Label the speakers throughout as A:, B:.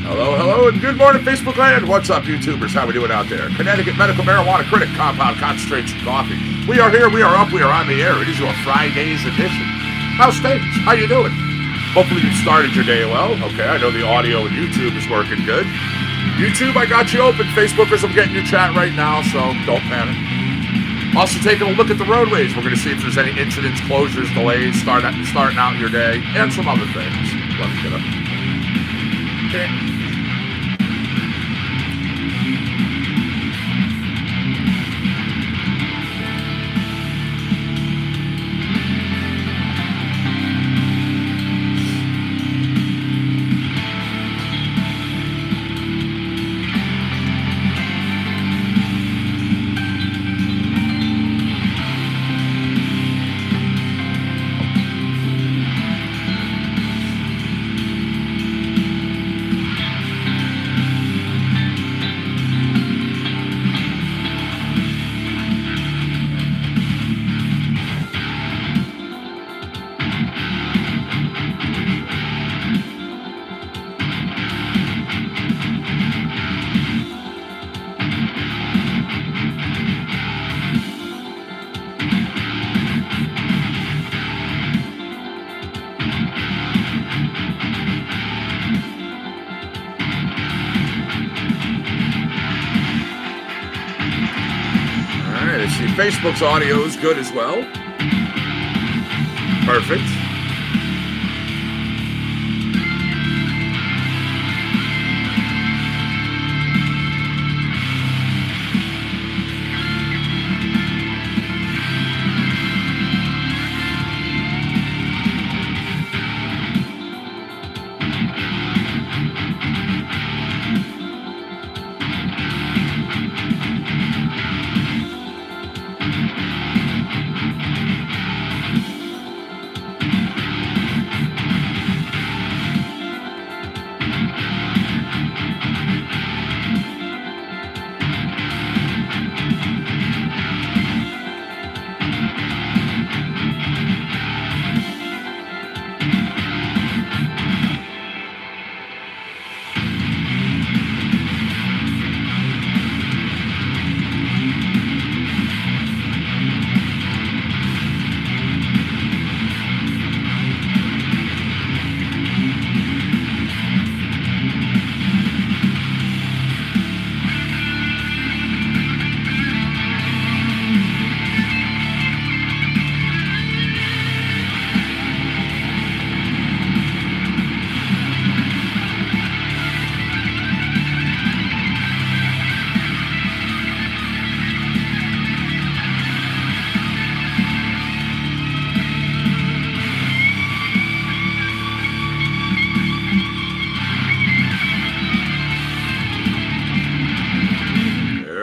A: Hello, and good morning, Facebook land. What's up, YouTubers? How we doing out there? Connecticut medical marijuana critic, compound concentrates, and coffee. We are here, we are up, we are on the air. It is your FryDaze edition. How's things? How you doing? Hopefully you started your day well. Okay, I know the audio and YouTube is working good. YouTube, I got you open. Facebookers, I'm getting your chat right now, so don't panic. Also taking a look at the roadways. We're going to see if there's any incidents, closures, delays, starting out your day, and some other things. Let me get up. Okay. Facebook's audio is good as well. Perfect.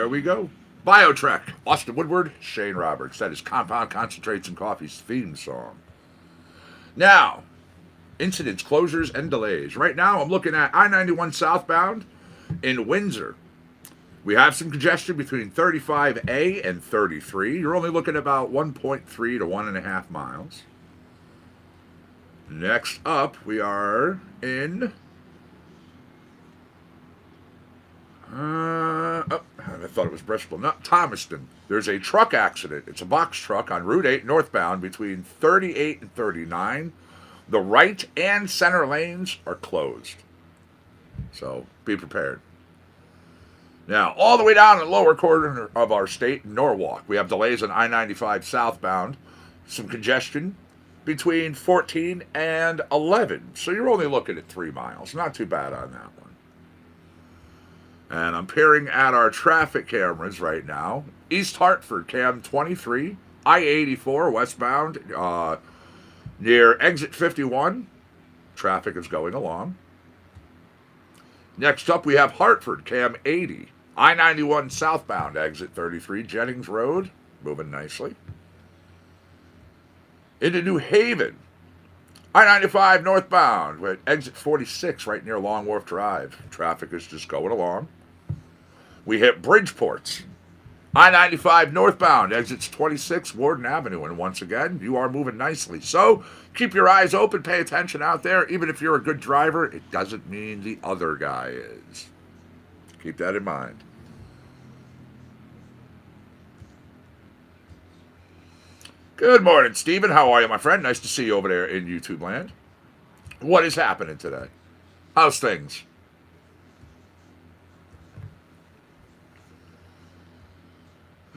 A: We go. BioTrek, Austin Woodward, Shane Roberts. That is Compound Concentrates and Coffee's theme song. Now, incidents, closures, and delays. Right now, I'm looking at I-91 southbound in Windsor. We have some congestion between 35A and 33. You're only looking at about 1.3 to 1.5 miles. Next up, we are in... I thought it was Bristol. Not Thomaston. There's a truck accident. It's a box truck on Route 8 northbound between 38 and 39. The right and center lanes are closed. So be prepared. Now, all the way down in the lower corner of our state, Norwalk, we have delays on I-95 southbound. Some congestion between 14 and 11. So you're only looking at 3 miles. Not too bad on that one. And I'm peering at our traffic cameras right now. East Hartford, cam 23, I-84 westbound, near exit 51. Traffic is going along. Next up, we have Hartford, cam 80, I-91 southbound, exit 33, Jennings Road, moving nicely. Into New Haven, I-95 northbound, with exit 46 right near Long Wharf Drive. Traffic is just going along. We hit Bridgeport's I-95 northbound, exits 26 Warden Avenue. And once again, you are moving nicely. So keep your eyes open, pay attention out there. Even if you're a good driver, it doesn't mean the other guy is. Keep that in mind. Good morning, Stephen. How are you, my friend? Nice to see you over there in YouTube land. What is happening today? How's things?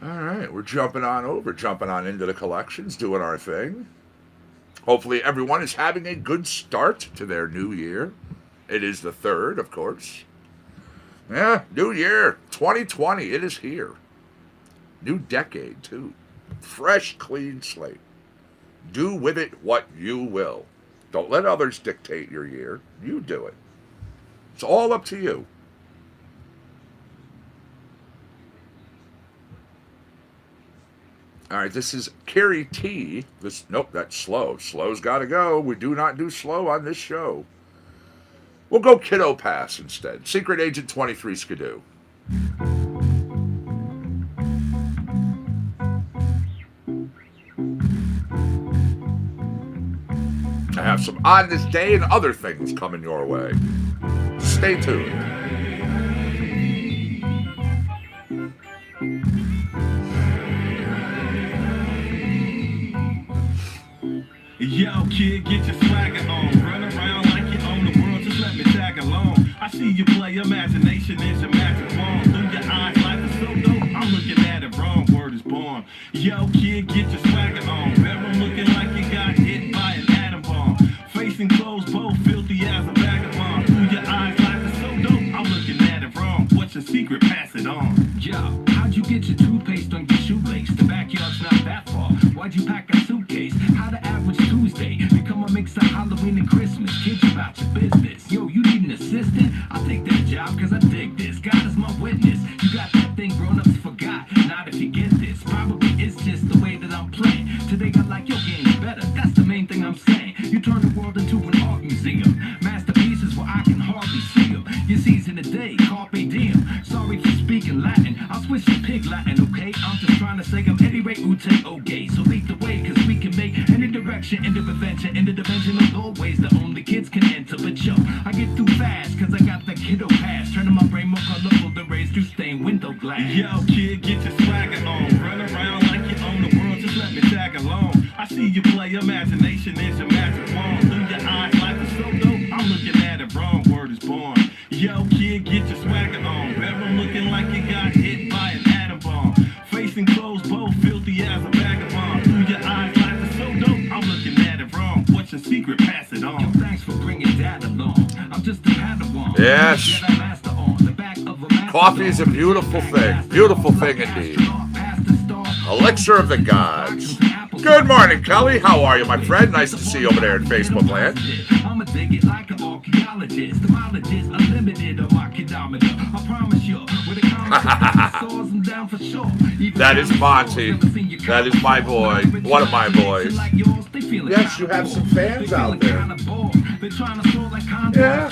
A: All right, we're jumping on into the collections, doing our thing. Hopefully everyone is having a good start to their new year. It is the 3rd, of course. Yeah, new year, 2020, it is here. New decade, too. Fresh, clean slate. Do with it what you will. Don't let others dictate your year. You do it. It's all up to you. All right, this is Carrie T. Nope, that's slow. Slow's got to go. We do not do slow on this show. We'll go Kiddo Pass instead. Secret Agent 23 Skidoo. I have some On This Day and other things coming your way. Stay tuned.
B: Yo, kid, get your swagger on. Run around like you own the world, just let me tag along. I see you play, imagination is your magic wand. Through your eyes, life is so dope, I'm looking at it wrong, word is born. Yo, kid, get your swagger on. Barrel looking like you got hit by an atom bomb. Facing clothes, both filthy as a vagabond. Through your eyes, life is so dope, I'm looking at it wrong. What's your secret? Pass it on.
C: Yo, how'd you get your toothpaste on your shoelace? The backyard's not that far. Why'd you pack a suitcase? How the average Tuesday become a mix of Halloween and Christmas? Kids about your business. Yo, you need an assistant? I'll take that job cause I dig this. God is my witness. You got that thing grown-ups forgot. Not if you get this. Probably it's just the way that I'm playing. Today I like your game better. That's the main thing I'm saying. You turn the world into an art museum. Masterpieces where I can hardly see them. Your season a day, carpe diem. Sorry for speaking Latin. I'll switch to pig Latin, okay? I'm just trying to say I'm any rate ute okay. So lead the way, cause we can make any direction, into adventure, into dimensional doorways that only kids can enter. But yo, I get through fast, cause I got the kiddo pass. Turning my brain more colorful than rays through stained window glass.
B: Yo, kid, get your swagger on. Run around like you own the world, just let me tag along. I see you play, imagination is your magic wand. Through your eyes, life is so dope, I'm looking at it wrong, word is born. Yo, kid, get your swagger on. Barrel looking like you got hit by an atom bomb. Facing clothes, both filthy as a vagabond. Through your eyes, life is so dope, I'm looking at it wrong. What's your secret? Pass it on.
C: Yo, thanks for bringing that along. I'm just a Padawan.
A: Yes. Coffee is a beautiful thing. Beautiful thing indeed. Elixir of the Gods. Good morning, Kelly. How are you, my friend? Nice to see you over there in Facebook land.
C: I'ma dig it like an archaeologist. The mileage is unlimited on my kilometer. I promise you, with a conversation, I'm down for sure.
A: That is Monty. That is my boy. One of my boys.
C: Yes,
A: you have some fans out there.
C: Yeah,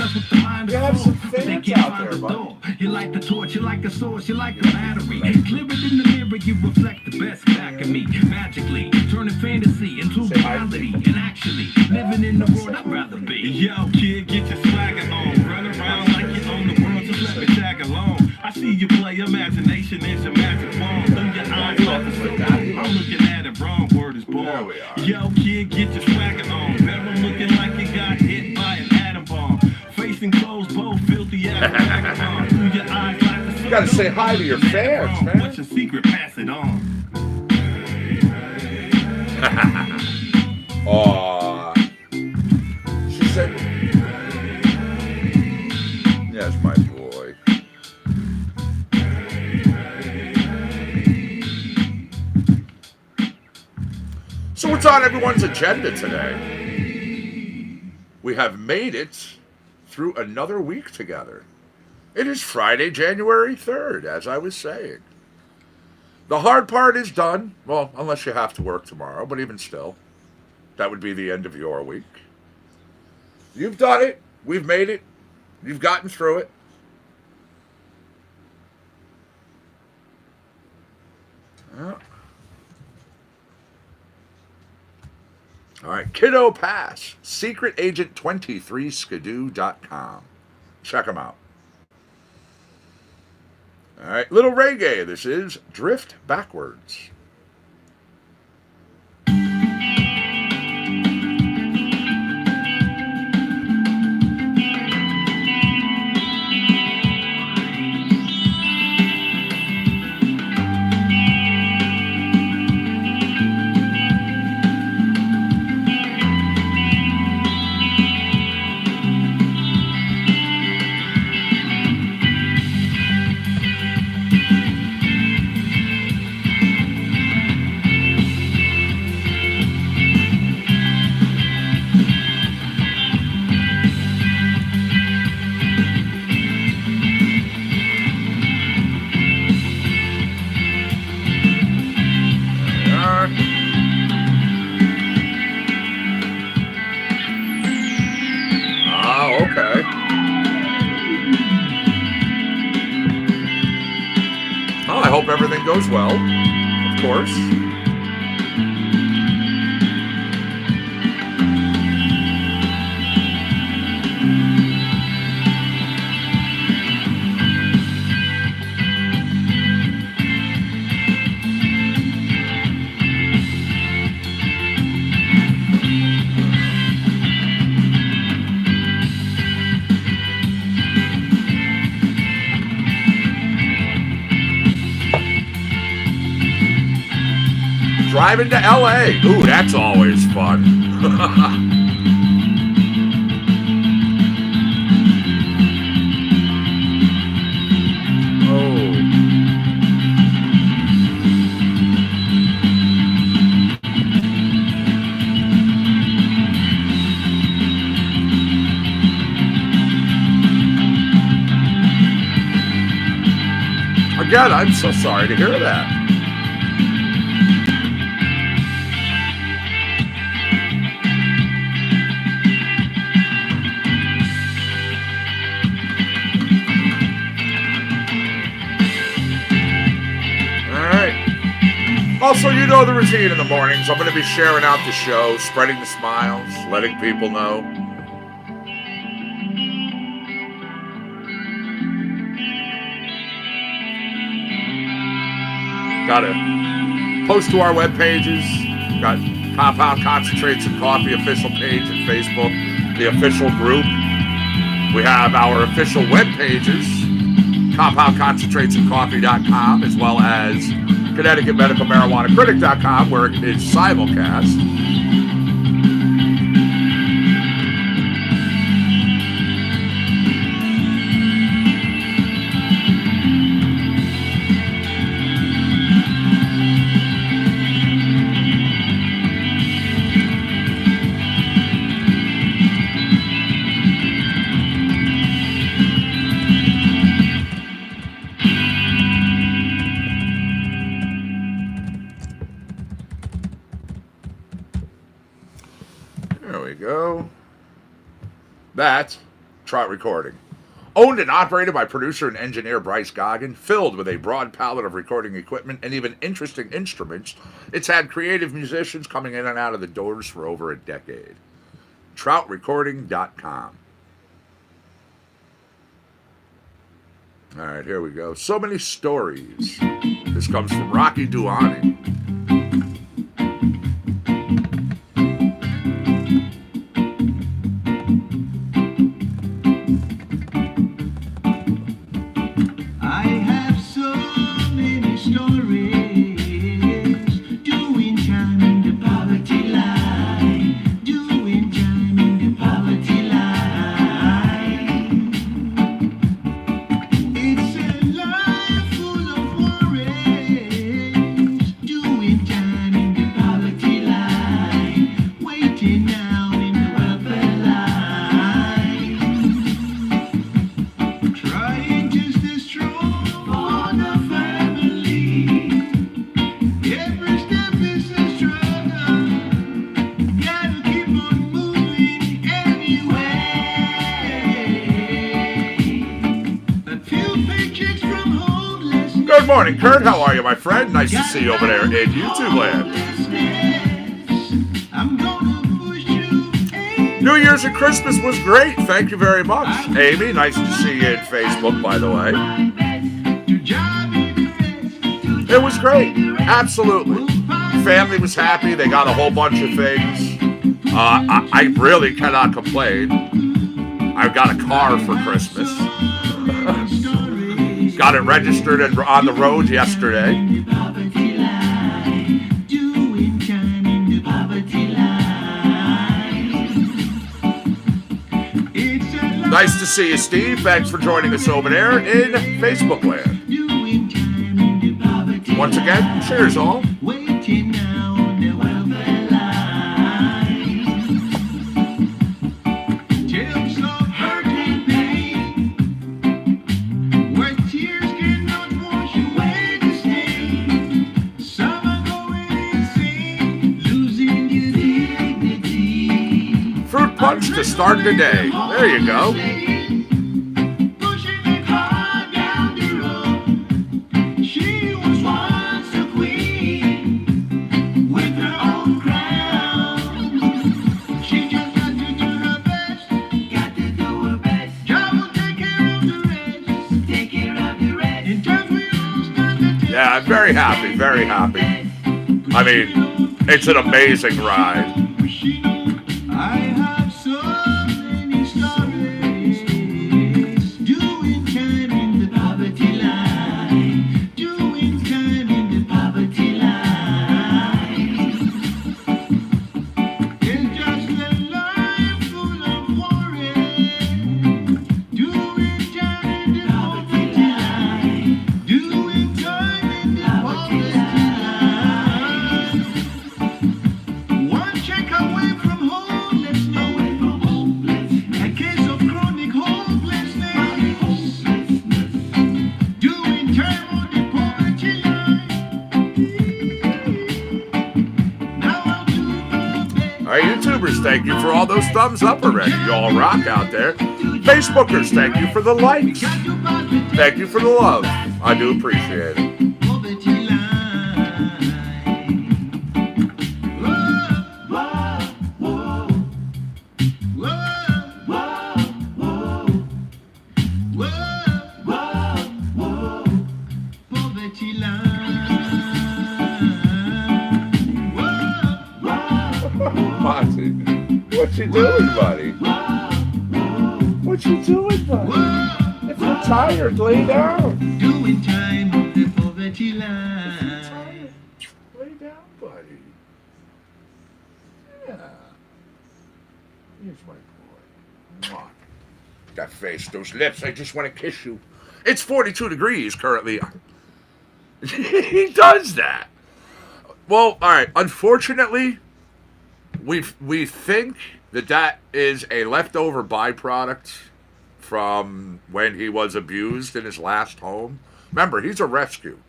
A: you have some fans out there, bud.
C: You like the torch, you like a source, you like a battery. Clear it in the mirror, you reflect the best back of me. Magically, turning fantasy into reality. And actually, living in the world I'd rather be.
B: Yo, kid, get your swagger on. Run around like you own the world, just let me tag along. I see you play, imagination is your magic wand. Through your eyes, life is so dope, I'm looking at it wrong, word is born. Yo, kid, get your swagger on. Barrel looking like you got hit by an atom bomb. Facing clothes, both filthy as a vagabond. Through your eyes, life is so
A: You gotta say hi to your fans, man.
B: What's your secret? Pass it on.
A: Aww. She said, yes, my boy. So what's on everyone's agenda today? We have made it through another week together. It is Friday, January 3rd, as I was saying. The hard part is done. Well, unless you have to work tomorrow, but even still, that would be the end of your week. You've done it. We've made it. You've gotten through it. Yeah. All right, Kiddo Pass, secretagent23skidoo.com. Check them out. All right, little reggae. This is Drift Backwards. Okay. Oh, I hope everything goes well, of course. Driving to LA. Ooh, that's always fun. Oh. Again, I'm so sorry to hear that. Also, you know the routine in the mornings. I'm going to be sharing out the show, spreading the smiles, letting people know. Got to post to our web pages. Got Compound Concentrates and Coffee official page and Facebook, the official group. We have our official web pages, compoundconcentratesandcoffee.com, as well as ConnecticutMedicalMarijuanaCritic.com, where it is simulcast. That's Trout Recording. Owned and operated by producer and engineer Bryce Goggin, filled with a broad palette of recording equipment and even interesting instruments, it's had creative musicians coming in and out of the doors for over a decade. TroutRecording.com. All right, here we go. So many stories. This comes from Rocky Duani.
D: It's a life full of worries.
A: Good morning, Kurt. How are you, my friend? Nice to see you over there in YouTube land. New Year's and Christmas was great. Thank you very much. Amy, nice to see you in Facebook, by the way. It was great. Absolutely. Family was happy. They got a whole bunch of things. I really cannot complain. I got a car for Christmas. Got it registered and on the road yesterday. Nice to see you, Steve. Thanks for joining us over there in Facebook land. Once again, cheers all. Punch to start the day. There you go. Yeah, I'm very happy, very happy. I mean, it's an amazing ride. Thank you for all those thumbs up already. You all rock out there. Facebookers, thank you for the likes. Thank you for the love. I do appreciate it. What you doing, buddy? What you doing, buddy? If you're tired, lay down. Doing time on the poverty line. Lay down, buddy. Yeah. Here's my boy. Mwah. That face, those lips, I just want to kiss you. It's 42 degrees currently. He does that. Well, all right. Unfortunately, we think that is a leftover byproduct from when he was abused in his last home. Remember, he's a rescue.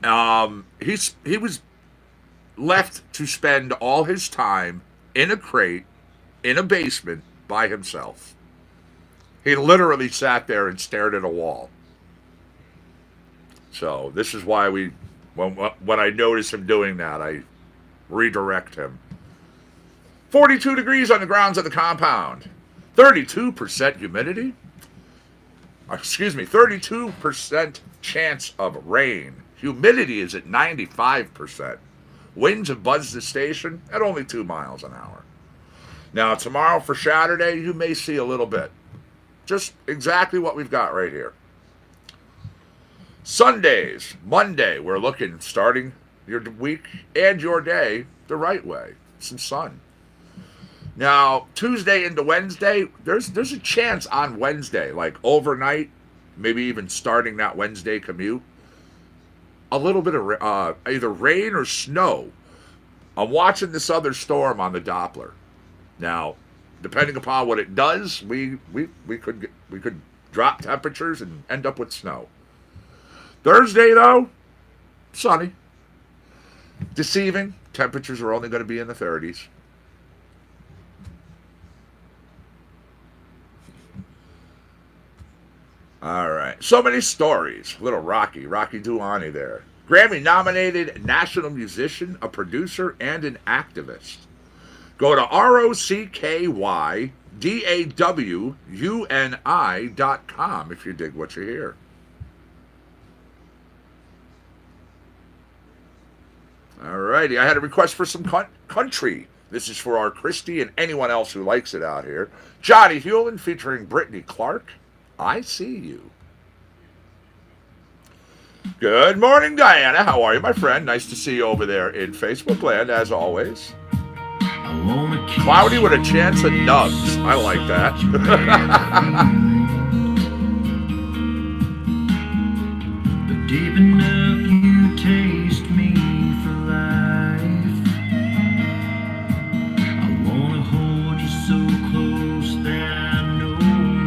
A: He was left to spend all his time in a crate in a basement by himself. He literally sat there and stared at a wall. So this is why when I notice him doing that, I redirect him. 42 degrees on the grounds of the compound. 32% humidity. 32% chance of rain. Humidity is at 95%. Winds have buzzed the station at only 2 miles an hour. Now, tomorrow for Saturday, you may see a little bit. Just exactly what we've got right here. Sundays, Monday, we're looking, starting your week and your day the right way. Some sun. Now, Tuesday into Wednesday, there's a chance on Wednesday, like overnight, maybe even starting that Wednesday commute, a little bit of either rain or snow. I'm watching this other storm on the Doppler. Now, depending upon what it does, we could drop temperatures and end up with snow. Thursday, though, sunny. Deceiving. Temperatures are only going to be in the 30s. All right. So many stories. Little Rocky Duani there. Grammy nominated national musician, a producer, and an activist. Go to ROCKYDAWUNI.com if you dig what you hear. All righty. I had a request for some country. This is for our Christy and anyone else who likes it out here. Johnny Hewlin featuring Brittany Clark. I see you. Good morning, Diana. How are you, my friend? Nice to see you over there in Facebook land, as always. Cloudy with a chance of nugs. I like that.
D: But deep enough you taste me for life. I wanna hold you so close that I know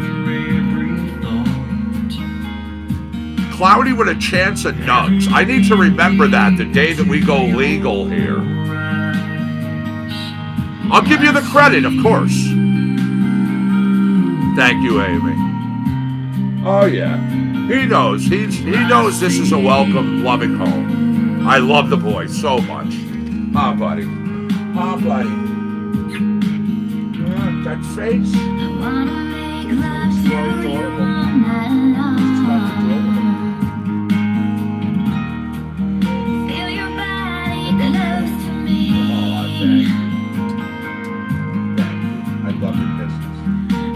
D: your every thought.
A: Cloudy with a chance of nugs. I need to remember that the day that we go legal here. I'll give you the credit, of course. Thank you, Amy. Oh, yeah. He knows. He knows this is a welcome, loving home. I love the boy so much. Ah, buddy. Ah, buddy. That face. So adorable.
D: Feel your body close to me.
A: Oh, thank you. I love your kisses.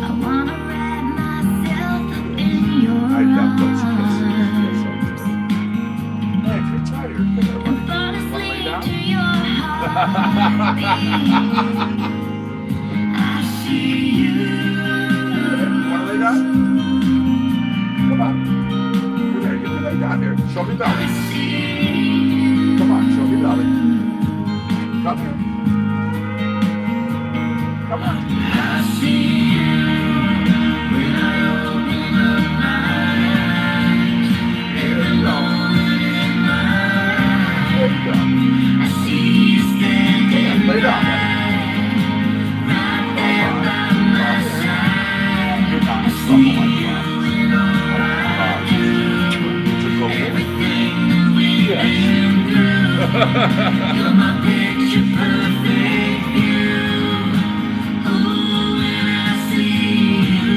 D: I wanna wrap myself up in your
A: I love those kisses.
D: arms
A: Yes, I do. Hey, if you're tired,
D: and fall asleep to your heartbeat. I see you.
A: Want to lay down? Come on. Come here, get me lay down here. Show me belly. Come on, show me belly. Come here. Come on.
D: I see you when I open up my eyes. Every moment in my
A: There you go.
D: I see you standing
A: Lay down, buddy.
D: right there by my side.
A: You're not
D: I see
A: something like
D: you
A: that.
D: in all I do.
A: It's a good boy.
D: Everything that we've
A: Yes.
D: been through. You're my picture perfect view. Oh, when I see you.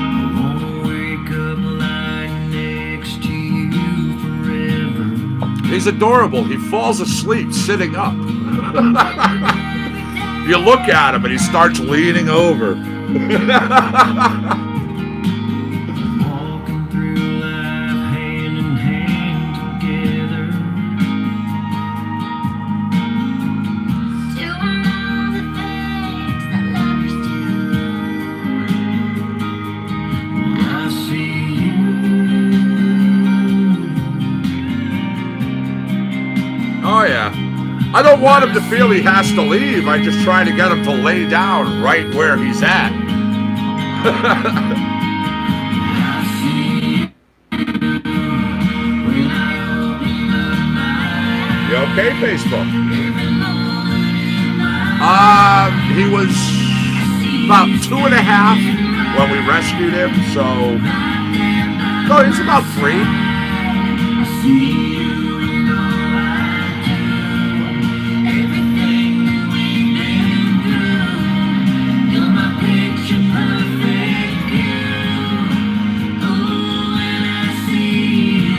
D: I wanna wake up lying next to you forever.
A: He's adorable. He falls asleep sitting up. You look at him and he starts leaning over.
D: Walking through life hand in hand together. Doing all the things that lovers do. I see you.
A: Oh, yeah. I don't want him to feel he has to leave. I just try to get him to lay down right where he's at.
D: I see you. When I open up my eyes.
A: You okay, Facebook?
D: Every moment in my
A: He was about 2.5 when we rescued him, so... No, he's about 3.
D: I see you in all I do. Everything that we've been through. You're my picture perfect view. Oh, when I see you.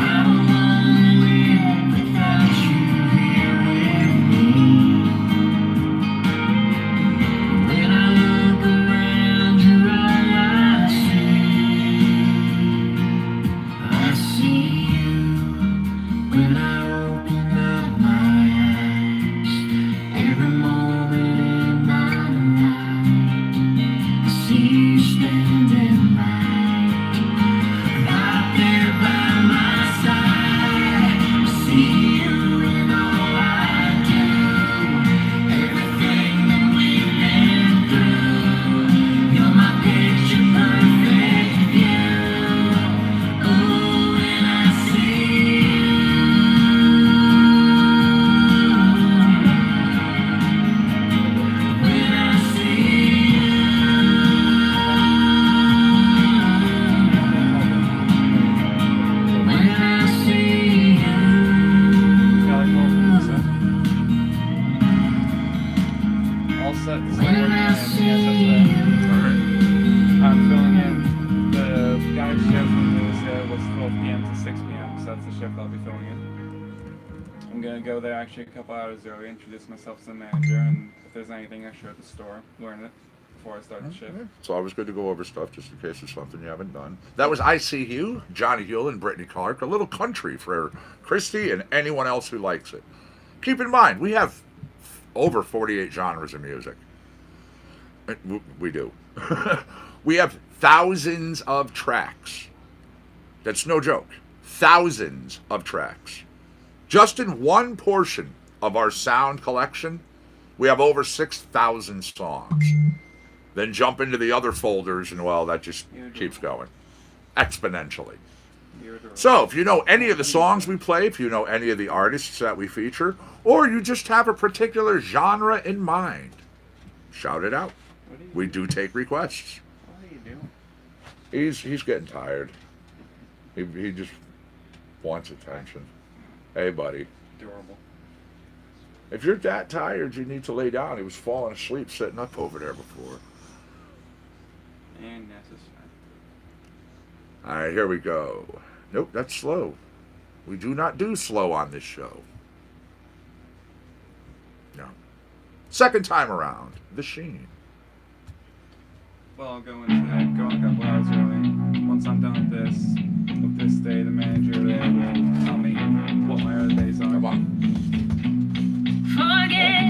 D: I don't wanna live without you here with me. When I
E: My shift was 12 p.m. to 6 p.m., so that's the shift I'll be filling in. I'm gonna go there actually a couple hours early, introduce myself to the manager, and if there's anything extra at the store, learn it before I start the shift.
A: It's always good to go over stuff just in case it's something you haven't done. That was ICU, Johnny Hewlett, Brittany Clark, a little country for Christy and anyone else who likes it. Keep in mind, we have over 48 genres of music. We do. We have thousands of tracks. That's no joke. Thousands of tracks. Just in one portion of our sound collection, we have over 6,000 songs. Then jump into the other folders, and well, that just keeps going exponentially. So, if you know any of the songs we play, if you know any of the artists that we feature, or you just have a particular genre in mind, shout it out. We do take requests.
E: What are you doing?
A: He's getting tired. He just wants attention. Hey, buddy.
E: Adorable.
A: If you're that tired, you need to lay down. He was falling asleep sitting up over there before.
E: And necessary.
A: All right, here we go. Nope, that's slow. We do not do slow on this show. No. Second time around, The Sheen.
E: Well, I'll go in a couple hours early. Once I'm done with this day, the manager there will tell me what my other days are.
A: Come on.
D: Forget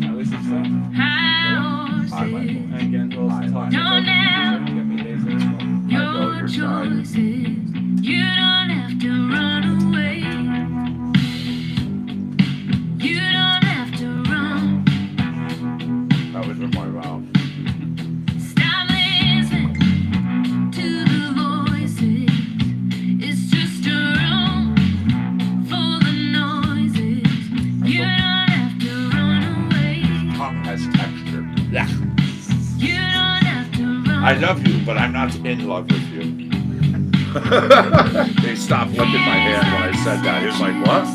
E: At least it's that.
D: how
A: Hi, Michael.
E: And again, we'll also talk
D: Don't
E: about
D: now.
E: get me days there as well.
D: your choices. You don't have to run away. You don't have to run.
A: That was in my mouth.
D: Stop listening to the voices. It's just a room full of noises. You don't have to run away.
A: Tongue has texture. Yeah.
D: You don't have to run.
A: I love you, but I'm not in love with you. They stopped licking my hand when I said that. He was like, what?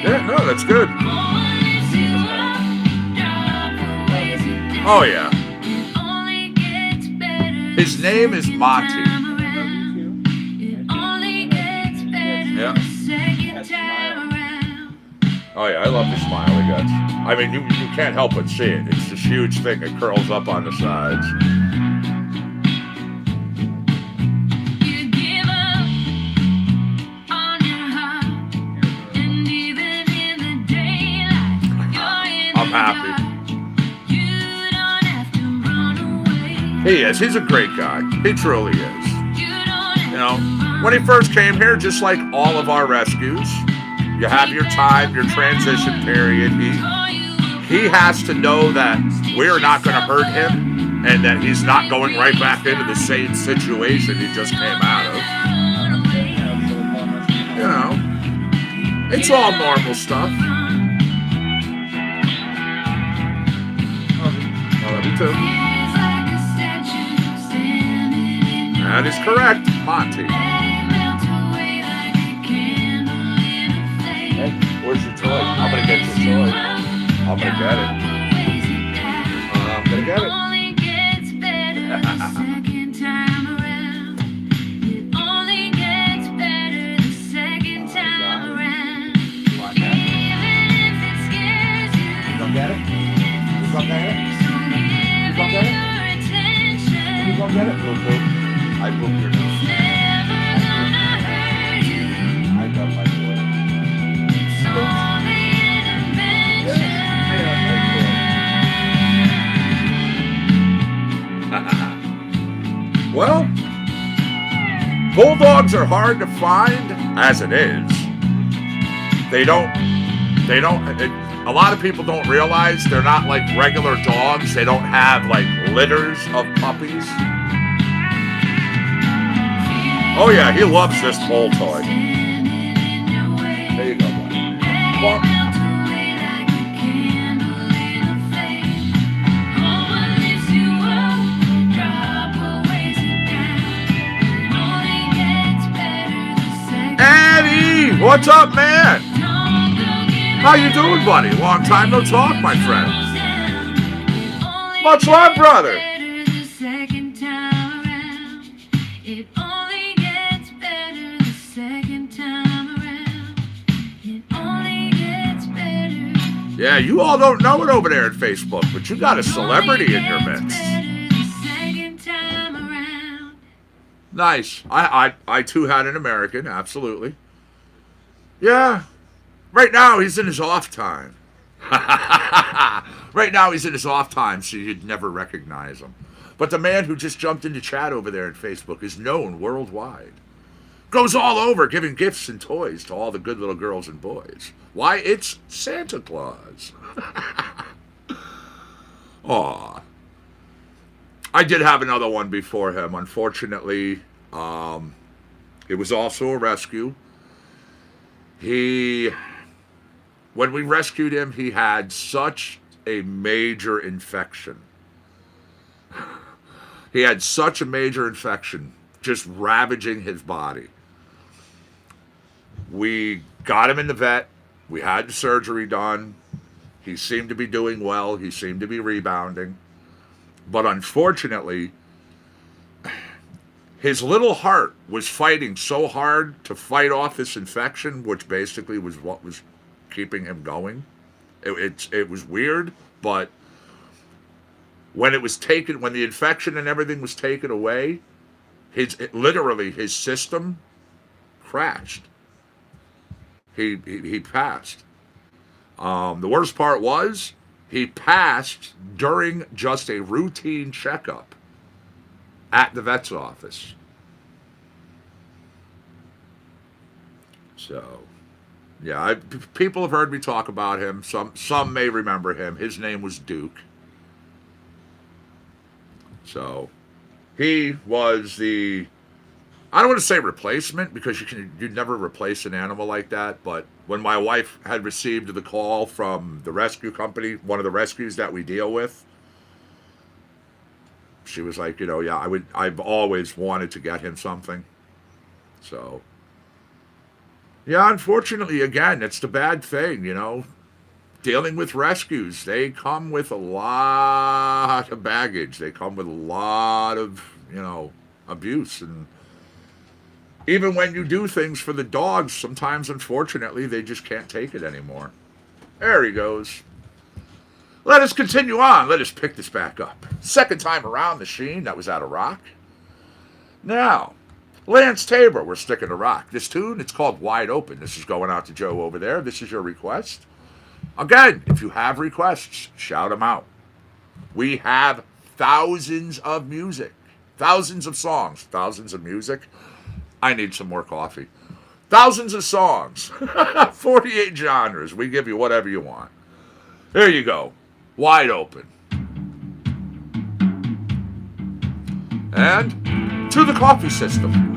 A: Yeah, no, that's good. Oh, yeah. His name is Monty. Yeah. Oh, yeah, I love the smile he gets. I mean, you can't help but see it. It's this huge thing that curls up on the sides. I'm happy. He is. He's a great guy. He truly is. You know, when he first came here, just like all of our rescues, you have your time, your transition period. He has to know that we're not going to hurt him and that he's not going right back into the same situation he just came out of. You know, it's all normal stuff. I love you too. That is correct, Monty. Hey, where's your toy? I'm gonna get your toy. I'm gonna get it. I'm gonna get it. You gonna get it? You gonna get it? You gonna get it? You gonna get it? Boo boo. I booped your nose. I got my toy. Well, bulldogs are hard to find as it is. A lot of people don't realize they're not like regular dogs. They don't have like litters of puppies. Oh yeah, he loves this pole toy. There you go, buddy. Well, Eddie, what's up, man? How you doing, buddy? Long time no talk, my friend. Much love, brother.
D: Better the second time around. It only gets better the second time around. It only gets better.
A: Yeah, you all don't know it over there at Facebook, but you got a celebrity in your midst.
D: Better the second time around.
A: Nice. I too had an American, absolutely. Yeah. Right now he's in his off time. Right now he's in his off time, so you'd never recognize him. But the man who just jumped into chat over there at Facebook is known worldwide. Goes all over giving gifts and toys to all the good little girls and boys. Why, it's Santa Claus. Aw. I did have another one before him. Unfortunately, it was also a rescue. When we rescued him, he had such a major infection. He had such a major infection, just ravaging his body. We got him in the vet. We had the surgery done. He seemed to be doing well. He seemed to be rebounding. But unfortunately, his little heart was fighting so hard to fight off this infection, which basically was what was keeping him going. It was weird, but when the infection and everything was taken away, literally his system crashed. He passed. The worst part was he passed during just a routine checkup at the vet's office. So, yeah, people have heard me talk about him. Some may remember him. His name was Duke. So, he was I don't want to say replacement, because you'd never replace an animal like that, but when my wife had received the call from the rescue company, one of the rescues that we deal with, she was like, yeah, I've always wanted to get him something. So, yeah, unfortunately, again, it's the bad thing, dealing with rescues. They come with a lot of baggage. They come with a lot of, abuse. And even when you do things for the dogs, sometimes, unfortunately, they just can't take it anymore. There he goes. Let us continue on. Let us pick this back up. Second time around the Sheen, that was out of rock. Now, Lance Tabor, we're sticking to rock. This tune, it's called Wide Open. This is going out to Joe over there. This is your request. Again, if you have requests, shout them out. We have thousands of music, thousands of songs, thousands of music. I need some more coffee. Thousands of songs, 48 genres. We give you whatever you want. Here you go. Wide Open. And to the coffee system.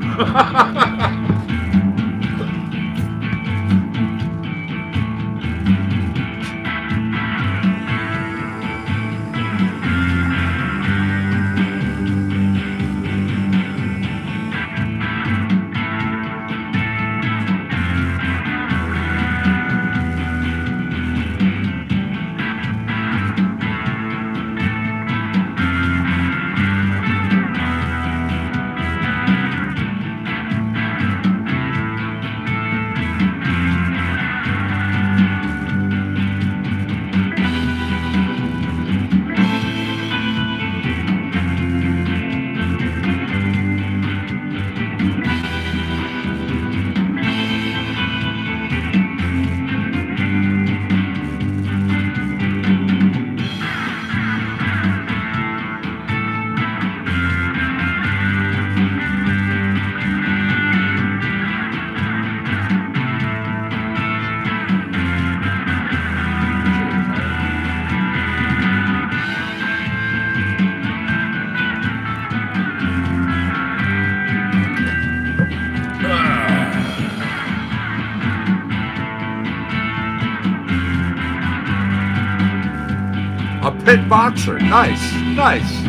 A: Pit boxer. Nice. Nice.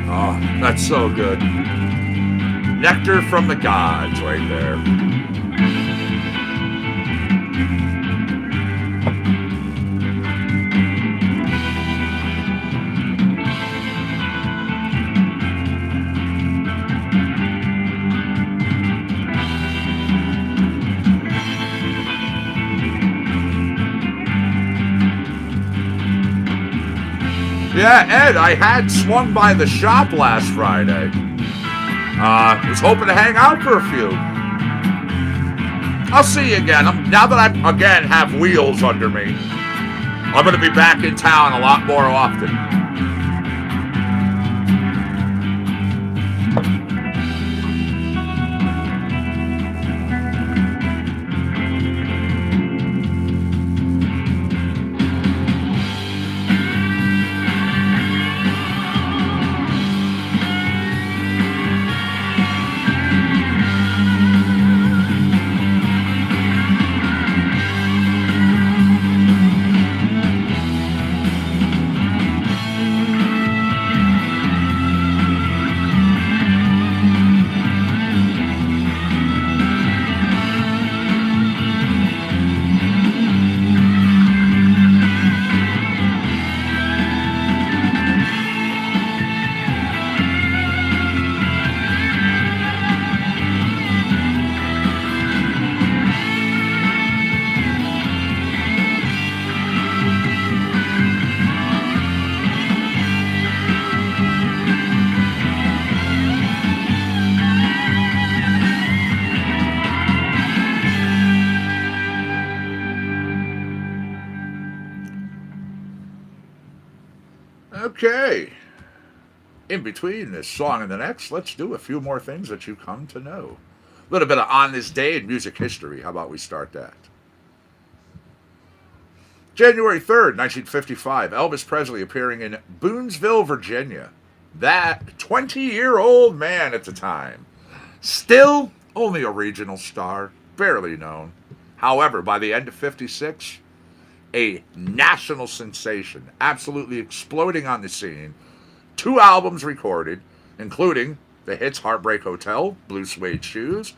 A: Oh, that's so good. Nectar from the gods right there. Yeah, Ed, I had swung by the shop last Friday. Was hoping to hang out for a few. I'll see you again. Now that I again have wheels under me, I'm going to be back in town a lot more often. Okay. In between this song and the next, let's do a few more things that you come to know. A little bit of on this day in music history. How about we start that? January 3rd, 1955, Elvis Presley appearing in Boonsville, Virginia. That 20-year-old man at the time. Still only a regional star, barely known. However, by the end of 56, a national sensation, absolutely exploding on the scene. 2 albums recorded, including the hits Heartbreak Hotel, Blue Suede Shoes.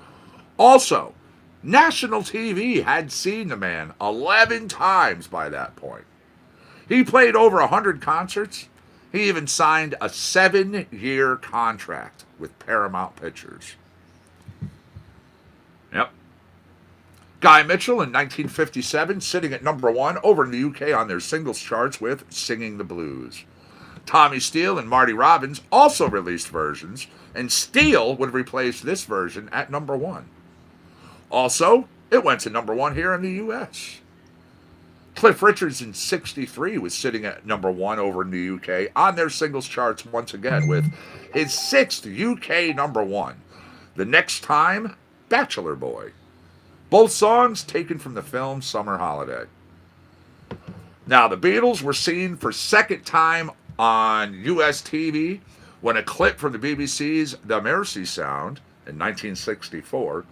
A: Also, national TV had seen the man 11 times by that point. He played over 100 concerts. He even signed a 7-year contract with Paramount Pictures. Yep. Guy Mitchell in 1957 sitting at number 1 over in the UK on their singles charts with Singing the Blues. Tommy Steele and Marty Robbins also released versions, and Steele would replace this version at number 1. Also, it went to number 1 here in the US. Cliff Richards in 63 was sitting at number 1 over in the UK on their singles charts once again with his 6th UK number 1. The Next Time, Bachelor Boy. Both songs taken from the film Summer Holiday. Now, the Beatles were seen for second time on US TV when a clip from the BBC's The Mersey Sound in 1964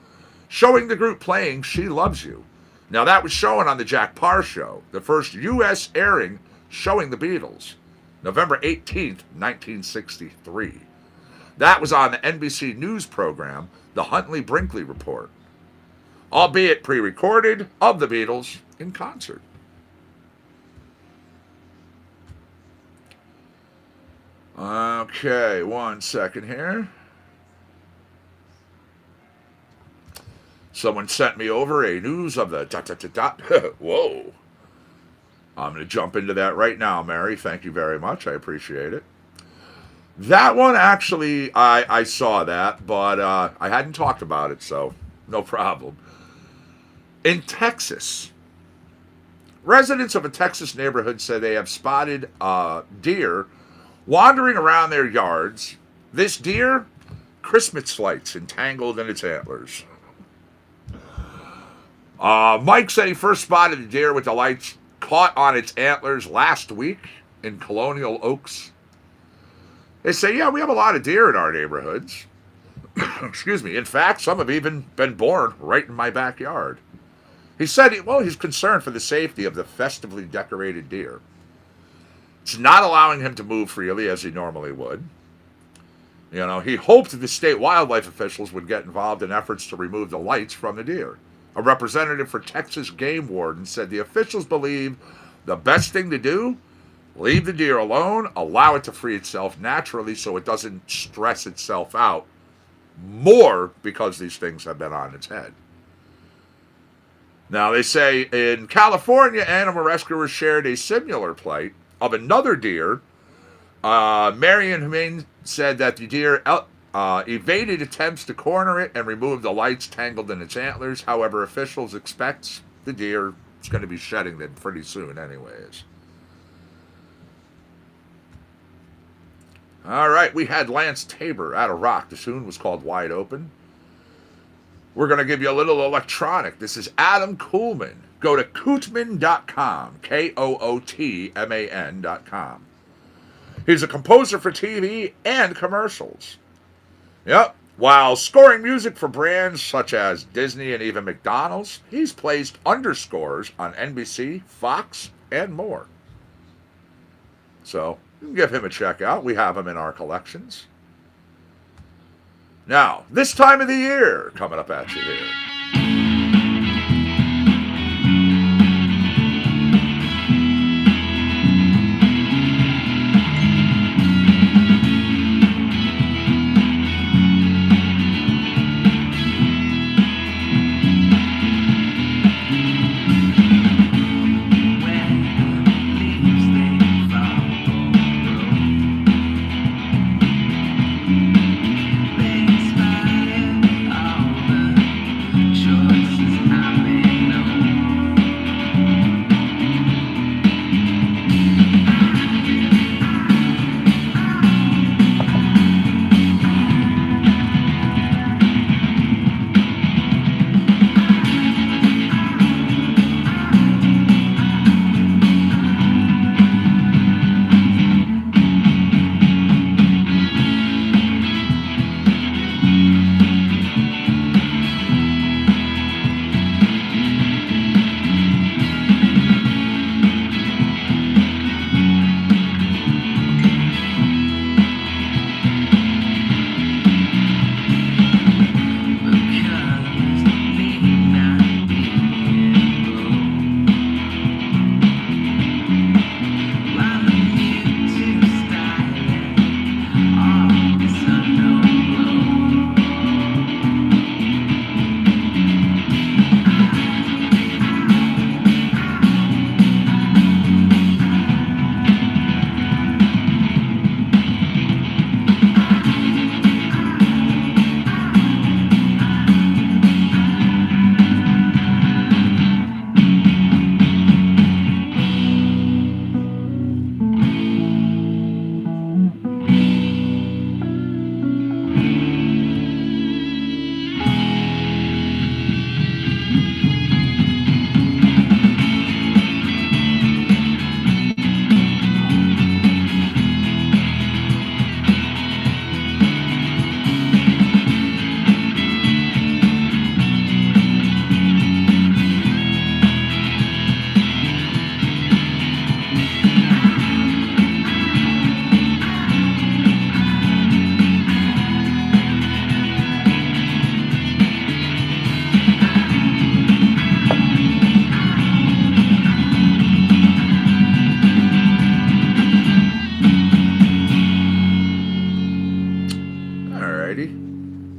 A: showing the group playing She Loves You. Now, that was shown on the Jack Parr Show, the first US airing showing the Beatles, November 18th, 1963. That was on the NBC News program, The Huntley Brinkley Report, albeit pre-recorded, of the Beatles in concert. Okay, 1 second here. Someone sent me over a news of the ... Whoa. I'm going to jump into that right now, Mary. Thank you very much. I appreciate it. That one, actually, I saw that, but I hadn't talked about it, so no problem. In Texas, residents of a Texas neighborhood say they have spotted deer wandering around their yards. This deer, Christmas lights entangled in its antlers. Mike said he first spotted the deer with the lights caught on its antlers last week in Colonial Oaks. They say, yeah, we have a lot of deer in our neighborhoods. Excuse me. In fact, some have even been born right in my backyard. He said, he's concerned for the safety of the festively decorated deer. It's not allowing him to move freely as he normally would. You know, he hoped the state wildlife officials would get involved in efforts to remove the lights from the deer. A representative for Texas game warden said the officials believe the best thing to do, leave the deer alone, allow it to free itself naturally so it doesn't stress itself out more because these things have been on its head. Now, they say in California, animal rescuers shared a similar plight of another deer Marion Humane said that the deer evaded attempts to corner it and remove the lights tangled in its antlers. However, officials expect the deer is going to be shedding them pretty soon anyways. All right, we had Lance Tabor out of rock. The tune was called Wide Open. We're going to give you a little electronic. This is Adam Koolman. Go to kootman.com, Kootman.com. He's a composer for TV and commercials. Yep. While scoring music for brands such as Disney and even McDonald's, he's placed underscores on NBC, Fox, and more. So, you can give him a check out. We have him in our collections. Now, this time of the year, coming up at you here.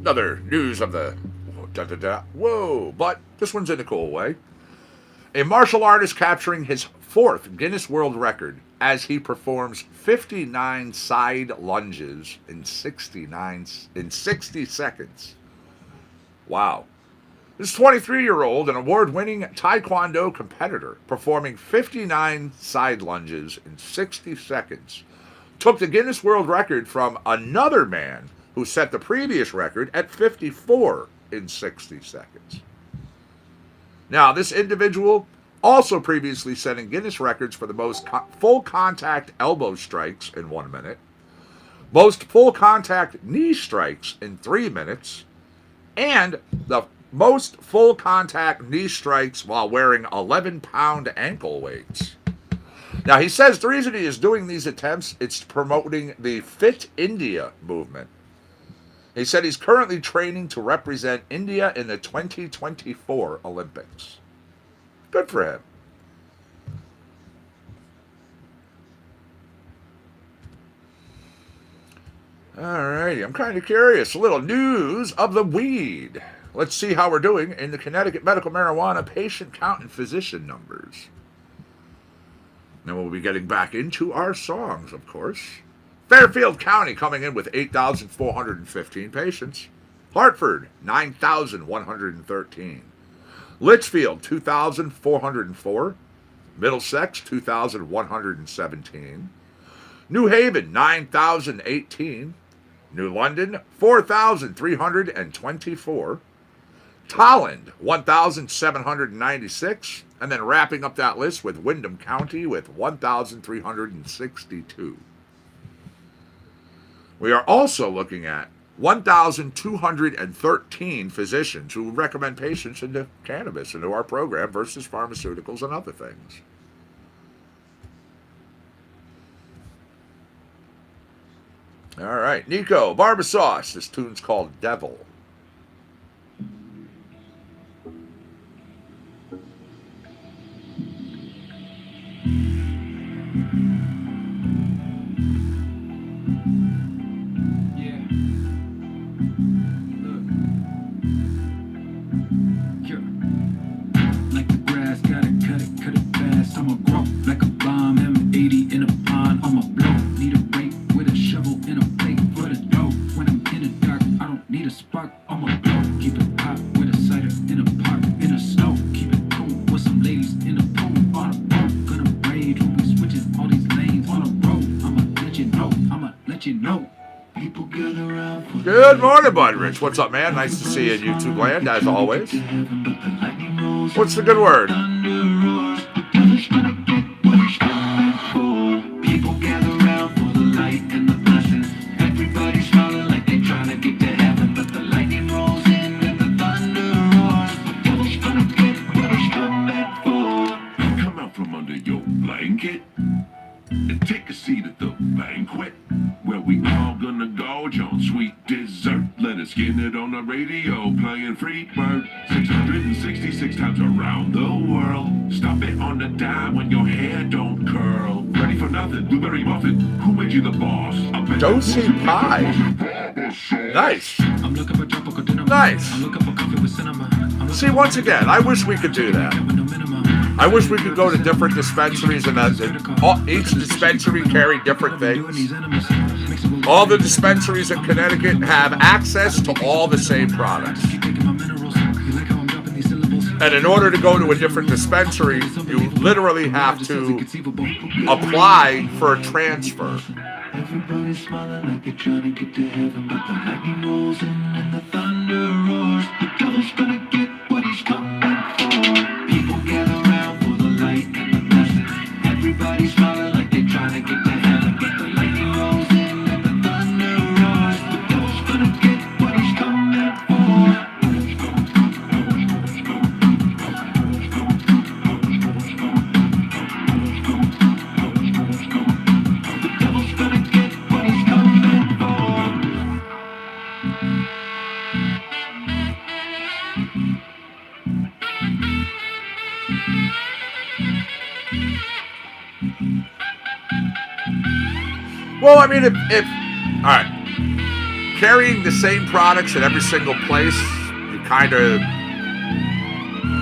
A: Other news of the whoa, but this one's in a cool way. A martial artist capturing his 4th Guinness World Record as he performs 59 side lunges in 60 seconds. Wow. This 23-year-old, an award-winning Taekwondo competitor, performing 59 side lunges in 60 seconds, took the Guinness World Record from another man who set the previous record at 54 in 60 seconds. Now, this individual also previously setting Guinness records for the most full contact elbow strikes in 1 minute, most full contact knee strikes in 3 minutes, and the most full contact knee strikes while wearing 11-pound ankle weights. Now, he says the reason he is doing these attempts is promoting the Fit India movement. He said he's currently training to represent India in the 2024 Olympics. Good for him. Alrighty, I'm kind of curious. A little news of the weed. Let's see how we're doing in the Connecticut medical marijuana patient count and physician numbers. Then we'll be getting back into our songs, of course. Fairfield County coming in with 8,415 patients. Hartford, 9,113. Litchfield, 2,404. Middlesex, 2,117. New Haven, 9,018. New London, 4,324. Tolland, 1,796. And then wrapping up that list with Windham County with 1,362. We are also looking at 1,213 physicians who recommend patients into cannabis into our program versus pharmaceuticals and other things. All right, Nico, Barber Sauce. This tune's called Devil.
C: I'ma grow like a bomb, M80 in a pond. I'ma blow, need a break with a shovel in a plate for the dough. When I'm in the dark, I don't need a spark. I'ma blow, keep it hot with a cider in a park, in the snow. Keep it cool with some ladies in the pool on a boat. Gonna rage when we switching all these lanes on a road. I'ma let you know. People get around.
A: Good morning, Bud Rich. What's up, man? Nice to see you in YouTube land, as always. What's the good word?
C: People gather round for the light and the blessings. Everybody's smiling like they're trying to get to heaven. But the lightning rolls in and the thunder roars. The devil's gonna get what he's coming for.
B: Come out from under your blanket and take a seat at the banquet where we all gonna gorge on sweet dessert. Let us get it on the radio playing Freebird 666 times around the world. Stop it on the dime when your hair don't curl. Ready for nothing, blueberry muffin. Who made you the boss?
A: Dosi pie. Nice.
C: I'm looking for tropical dinner.
A: Nice.
C: I'm looking for coffee with cinnamon.
A: See, once again, I wish we could do that. I wish we could go to different dispensaries and each dispensary carry different things. All the dispensaries in Connecticut have access to all the same products. And in order to go to a different dispensary, you literally have to apply for a transfer.
C: Everybody's smiling like they're trying to get to heaven, but the lightning rolls in and the thunder roars. The devil's gonna get what he's coming for. People gather around for the light and the blessings. Everybody's smiling like they're trying to get to heaven, but the lightning rolls in and the thunder roars. The devil's gonna get what he's coming for.
A: Well, I mean, if all right, carrying the same products at every single place, you kind of,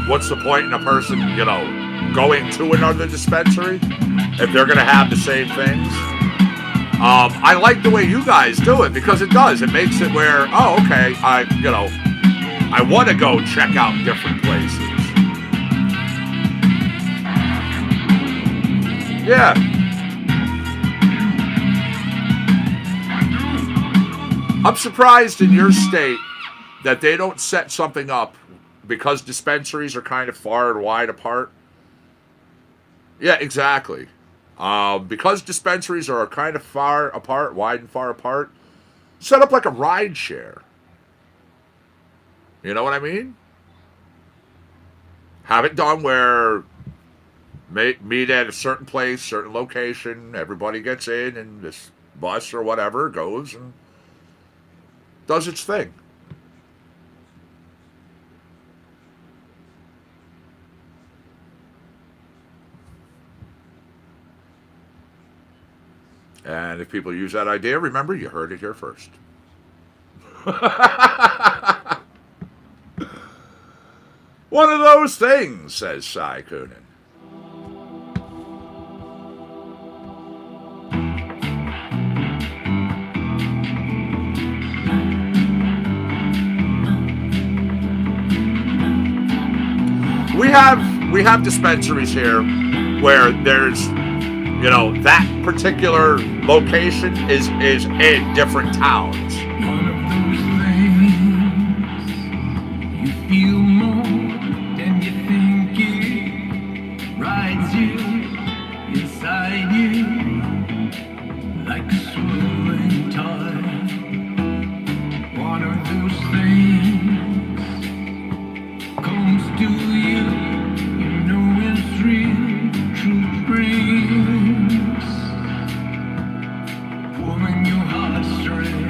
A: what's the point in a person, going to another dispensary if they're going to have the same things? I like the way you guys do it because it makes it where, oh, okay, I want to go check out different places. Yeah. I'm surprised in your state that they don't set something up because dispensaries are kind of far and wide apart. Yeah, exactly. Because dispensaries are kind of far apart, wide and far apart, set up like a ride share. You know what I mean? Have it done where meet at a certain place, certain location, everybody gets in and this bus or whatever goes and does its thing. And if people use that idea, remember, you heard it here first. One of those things, says Cy Coonan. have dispensaries here where there's, that particular location is in different towns.
C: One of those things you feel more than you think it rides you inside you like a swirling tide. One of those things comes to you, you know it's real, truth brings, pulling your heartstrings.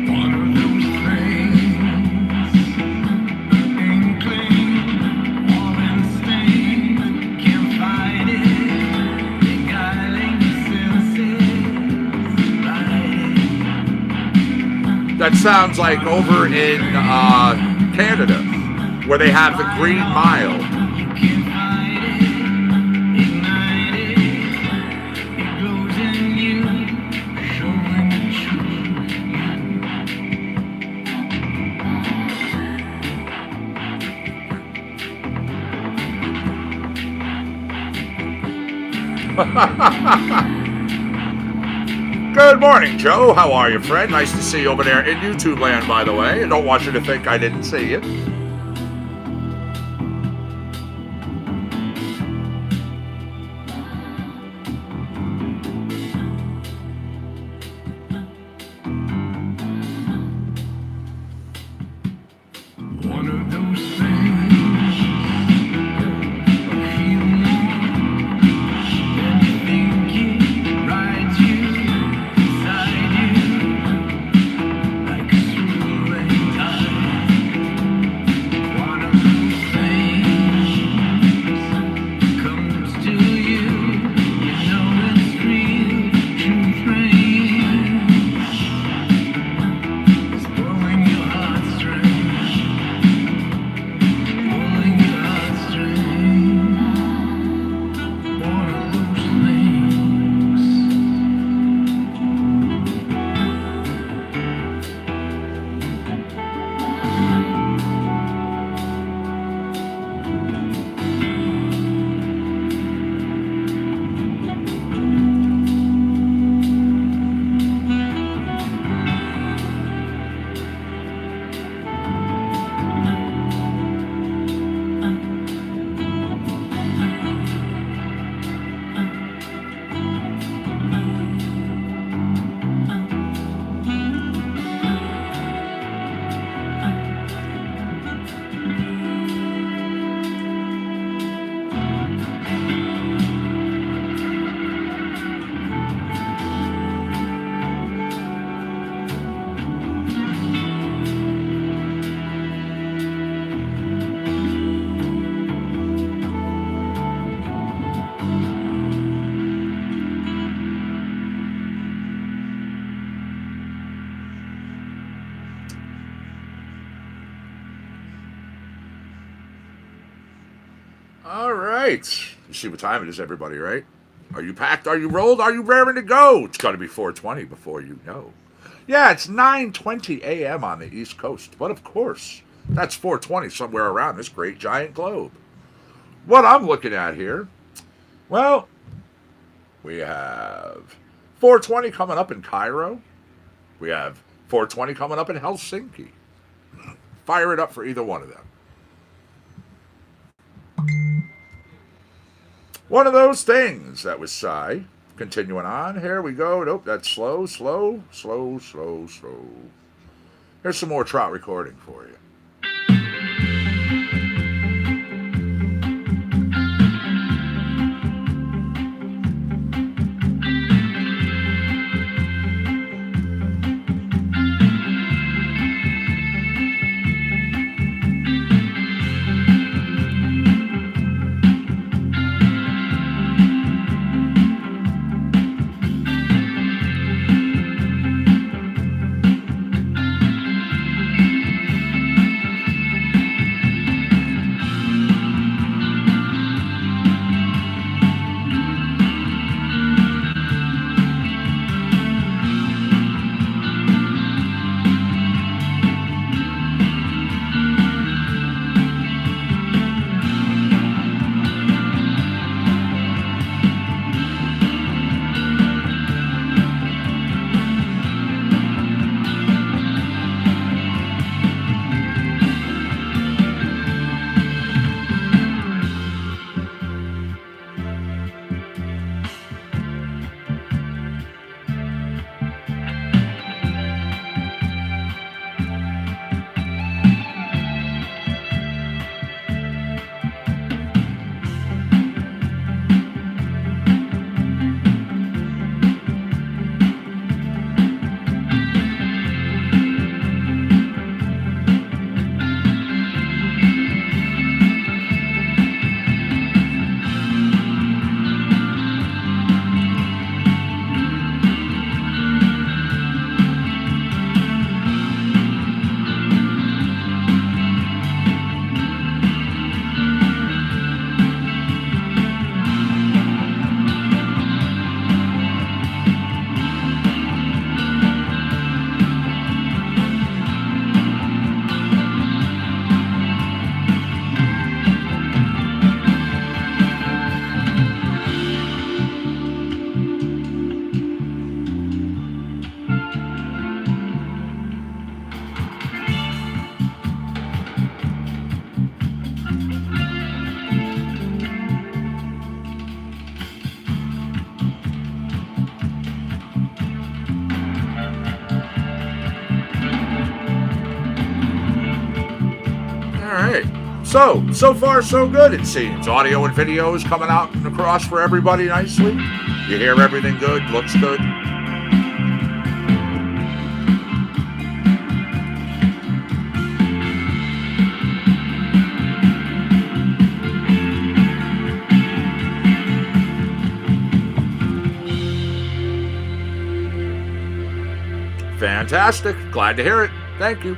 C: One of those things ain't clean, all instinct, can't fight it, beguiling the senses, right?
A: That sounds like over in Canada, where they have the Green Mile.
C: You can't fight it, ignite it, it glows in you, showing the truth.
A: Good morning, Joe. How are you, friend? Nice to see you over there in YouTube land, by the way. I don't want you to think I didn't see you.
C: One of those things you feel more than you think it rides you inside you like a swirling tide. One of those things comes to you, you know it's real, truth reigns, it's pulling your heartstrings. Pulling your heartstrings, one of those things.
A: All right. You see what time it is, everybody, right? Are you packed? Are you rolled? Are you raring to go? It's got to be 4:20 before you know. Yeah, it's 9:20 a.m. on the East Coast. But of course, that's 4:20 somewhere around this great giant globe. What I'm looking at here, well, we have 4:20 coming up in Cairo. We have 4:20 coming up in Helsinki. Fire it up for either one of them. One of those things. That was Psy. Continuing on. Here we go. Nope, that's slow. Here's some more trout recording for you. So far so good it seems. Audio and video is coming out and across for everybody nicely. You hear everything good, looks good. Fantastic. Glad to hear it. Thank you.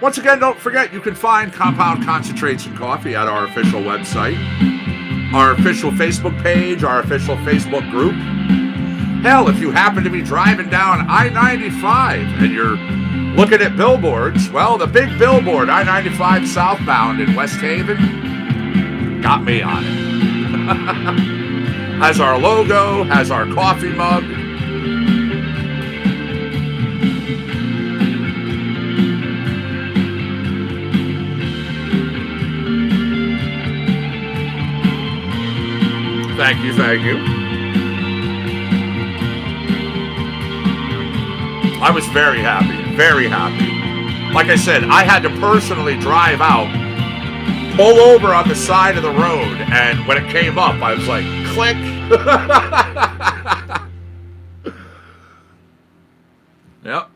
A: Once again, don't forget you can find Compound Concentrates and Coffee at our official website, our official Facebook page, our official Facebook group. Hell, if you happen to be driving down I-95 and you're looking at billboards, well, the big billboard, I-95 southbound in West Haven, got me on it. Has our logo, has our coffee mug. Thank you, thank you. I was very happy, very happy. Like I said, I had to personally drive out, pull over on the side of the road, and when it came up, I was like, click. Yep.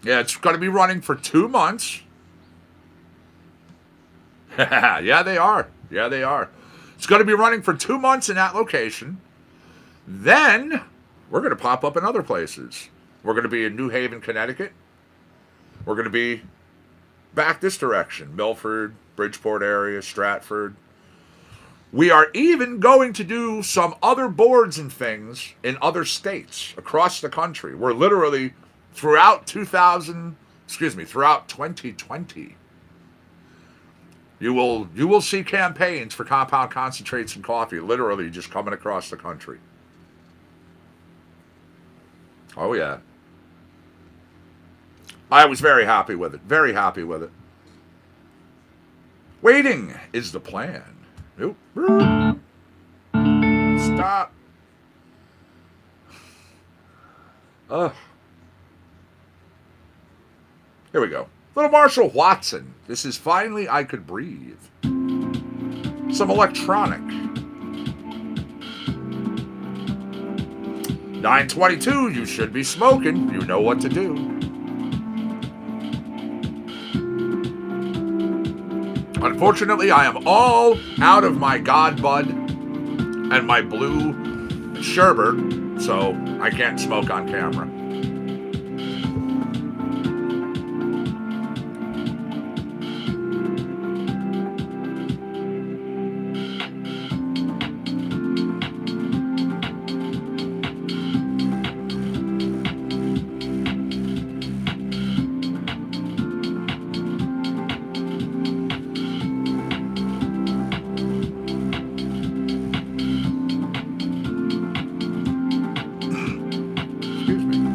A: Yeah, it's going to be running for 2 months. Yeah, they are. Yeah, they are. It's going to be running for 2 months in that location. Then we're going to pop up in other places. We're going to be in New Haven, Connecticut. We're going to be back this direction. Milford, Bridgeport area, Stratford. We are even going to do some other boards and things in other states across the country. We're literally throughout 2020. You will see campaigns for Compound Concentrates and Coffee literally just coming across the country. Oh yeah. I was very happy with it. Very happy with it. Waiting is the plan. Nope. Stop. Here we go. Little Marshall Watson. This is Finally I Could Breathe. Some electronic. 9:22, you should be smoking. You know what to do. Unfortunately, I am all out of my God Bud and my blue sherbet, so I can't smoke on camera. Excuse me.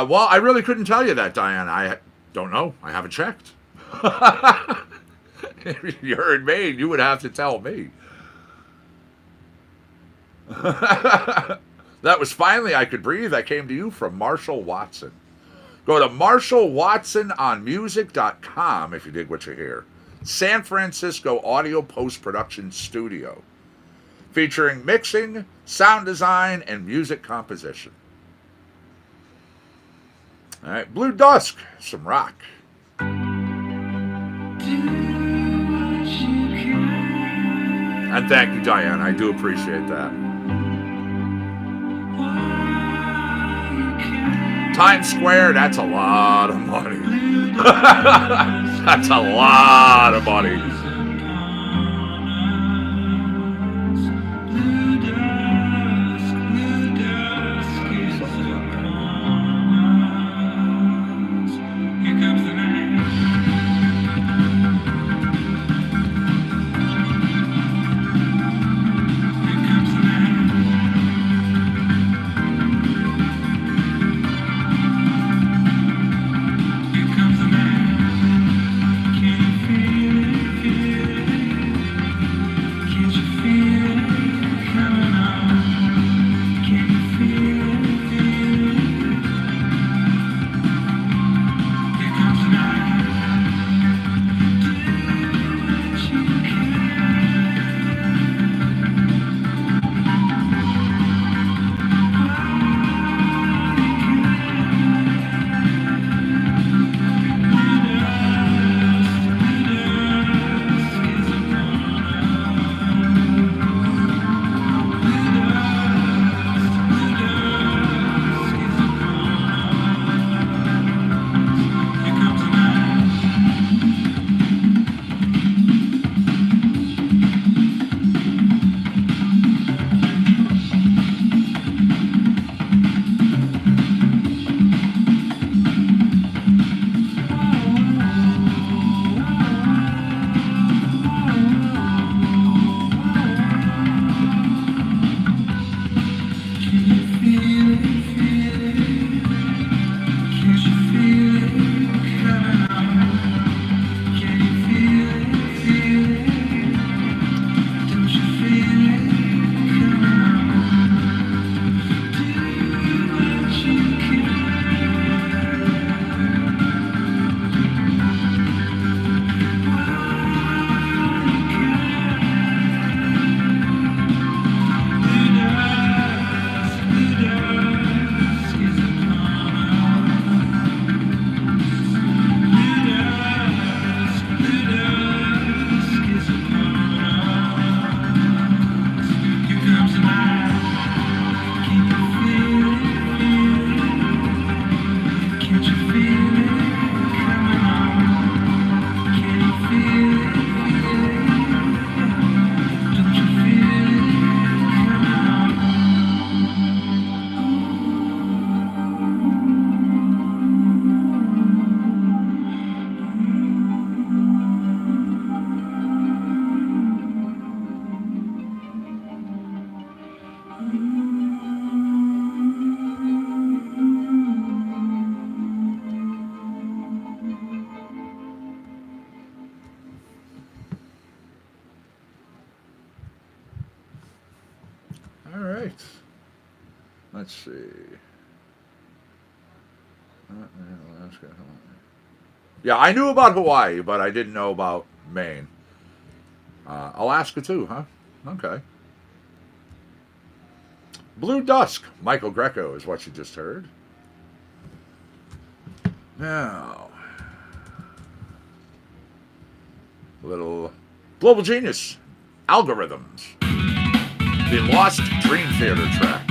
A: Well, I really couldn't tell you that, Diane. I don't know. I haven't checked. If you're in Maine, you would have to tell me. That was Finally I Could Breathe. That came to you from Marshall Watson. Go to MarshallWatsonOnMusic.com if you dig what you hear. San Francisco Audio Post-Production Studio. Featuring mixing, sound design, and music composition. All right, Blue Dusk, some rock. And thank you, Diane. I do appreciate that. Times Square, that's a lot of money. That's a lot of money. All right. Let's see. Yeah, I knew about Hawaii, but I didn't know about Maine. Alaska too, huh? Okay. Blue Dusk, Michael Greco is what you just heard. Now, a little Global Genius, Algorithms, the Lost Dream Theater track.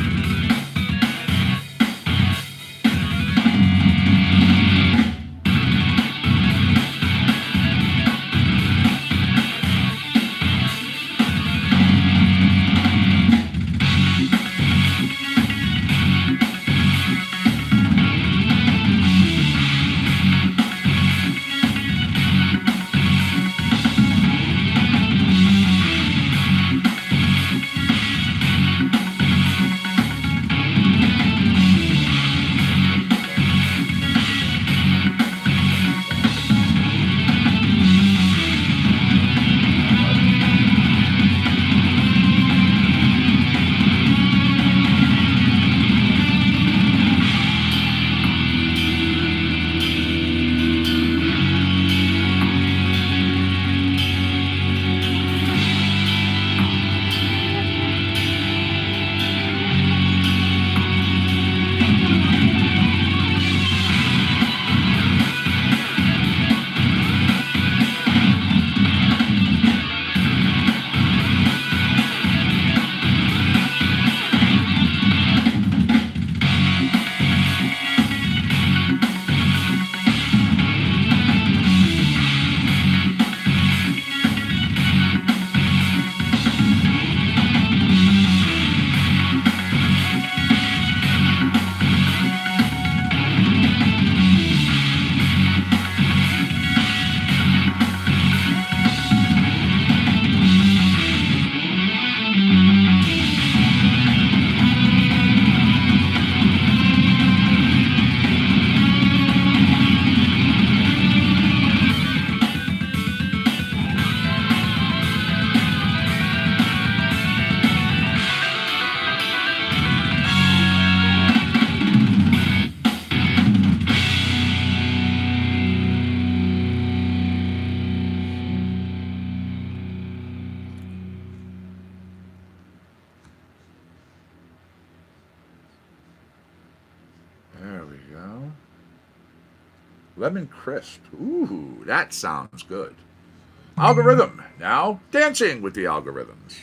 A: Lemon crisp. Ooh, that sounds good. Algorithm. Now, dancing with the algorithms.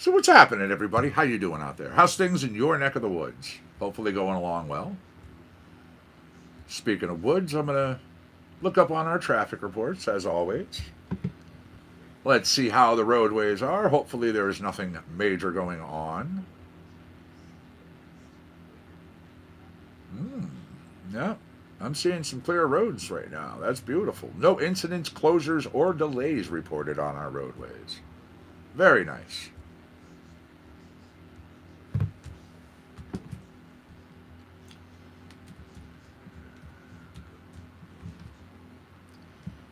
A: So what's happening, everybody? How you doing out there? How's things in your neck of the woods? Hopefully going along well. Speaking of woods, I'm going to look up on our traffic reports, as always. Let's see how the roadways are. Hopefully there is nothing major going on. Yeah, I'm seeing some clear roads right now. That's beautiful. No incidents, closures, or delays reported on our roadways. Very nice.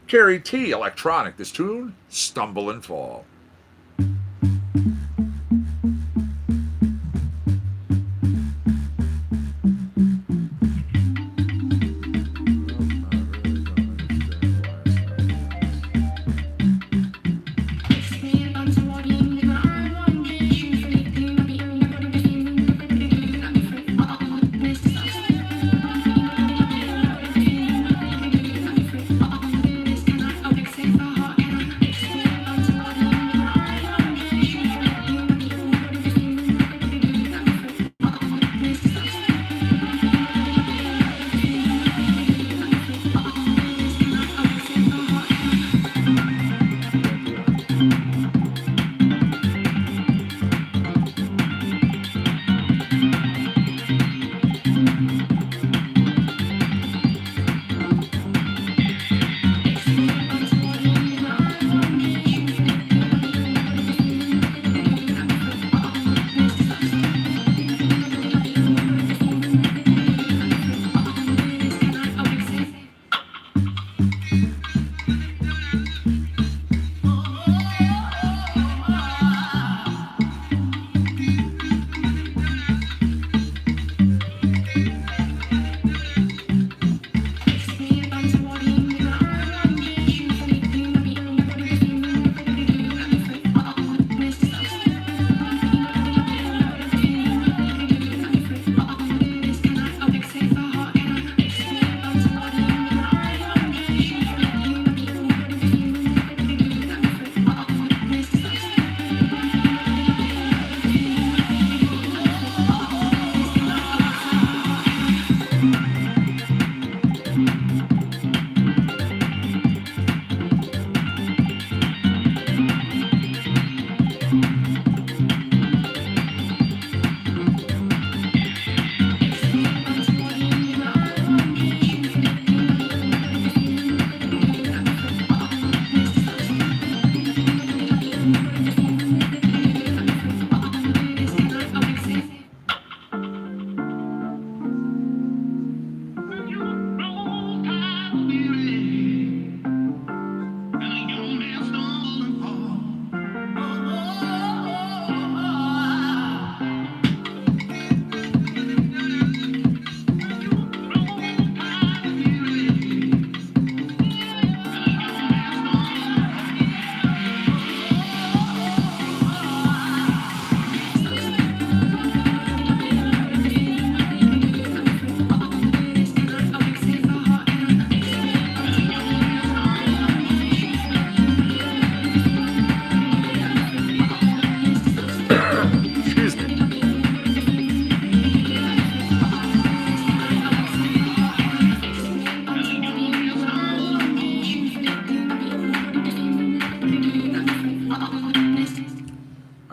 A: Carrie T. Electronic. This tune, Stumble and Fall.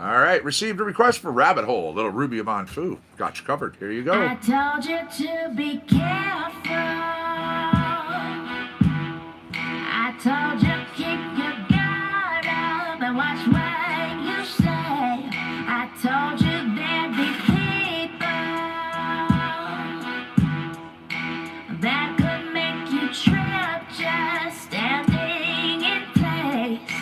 A: All right, received a request for Rabbit Hole, a little Ruby Amon Fu. Got you covered. Here you go.
D: I told you to be careful. I told you keep your guard up and watch what you say. I told you there'd be people that could make you trip just standing in place.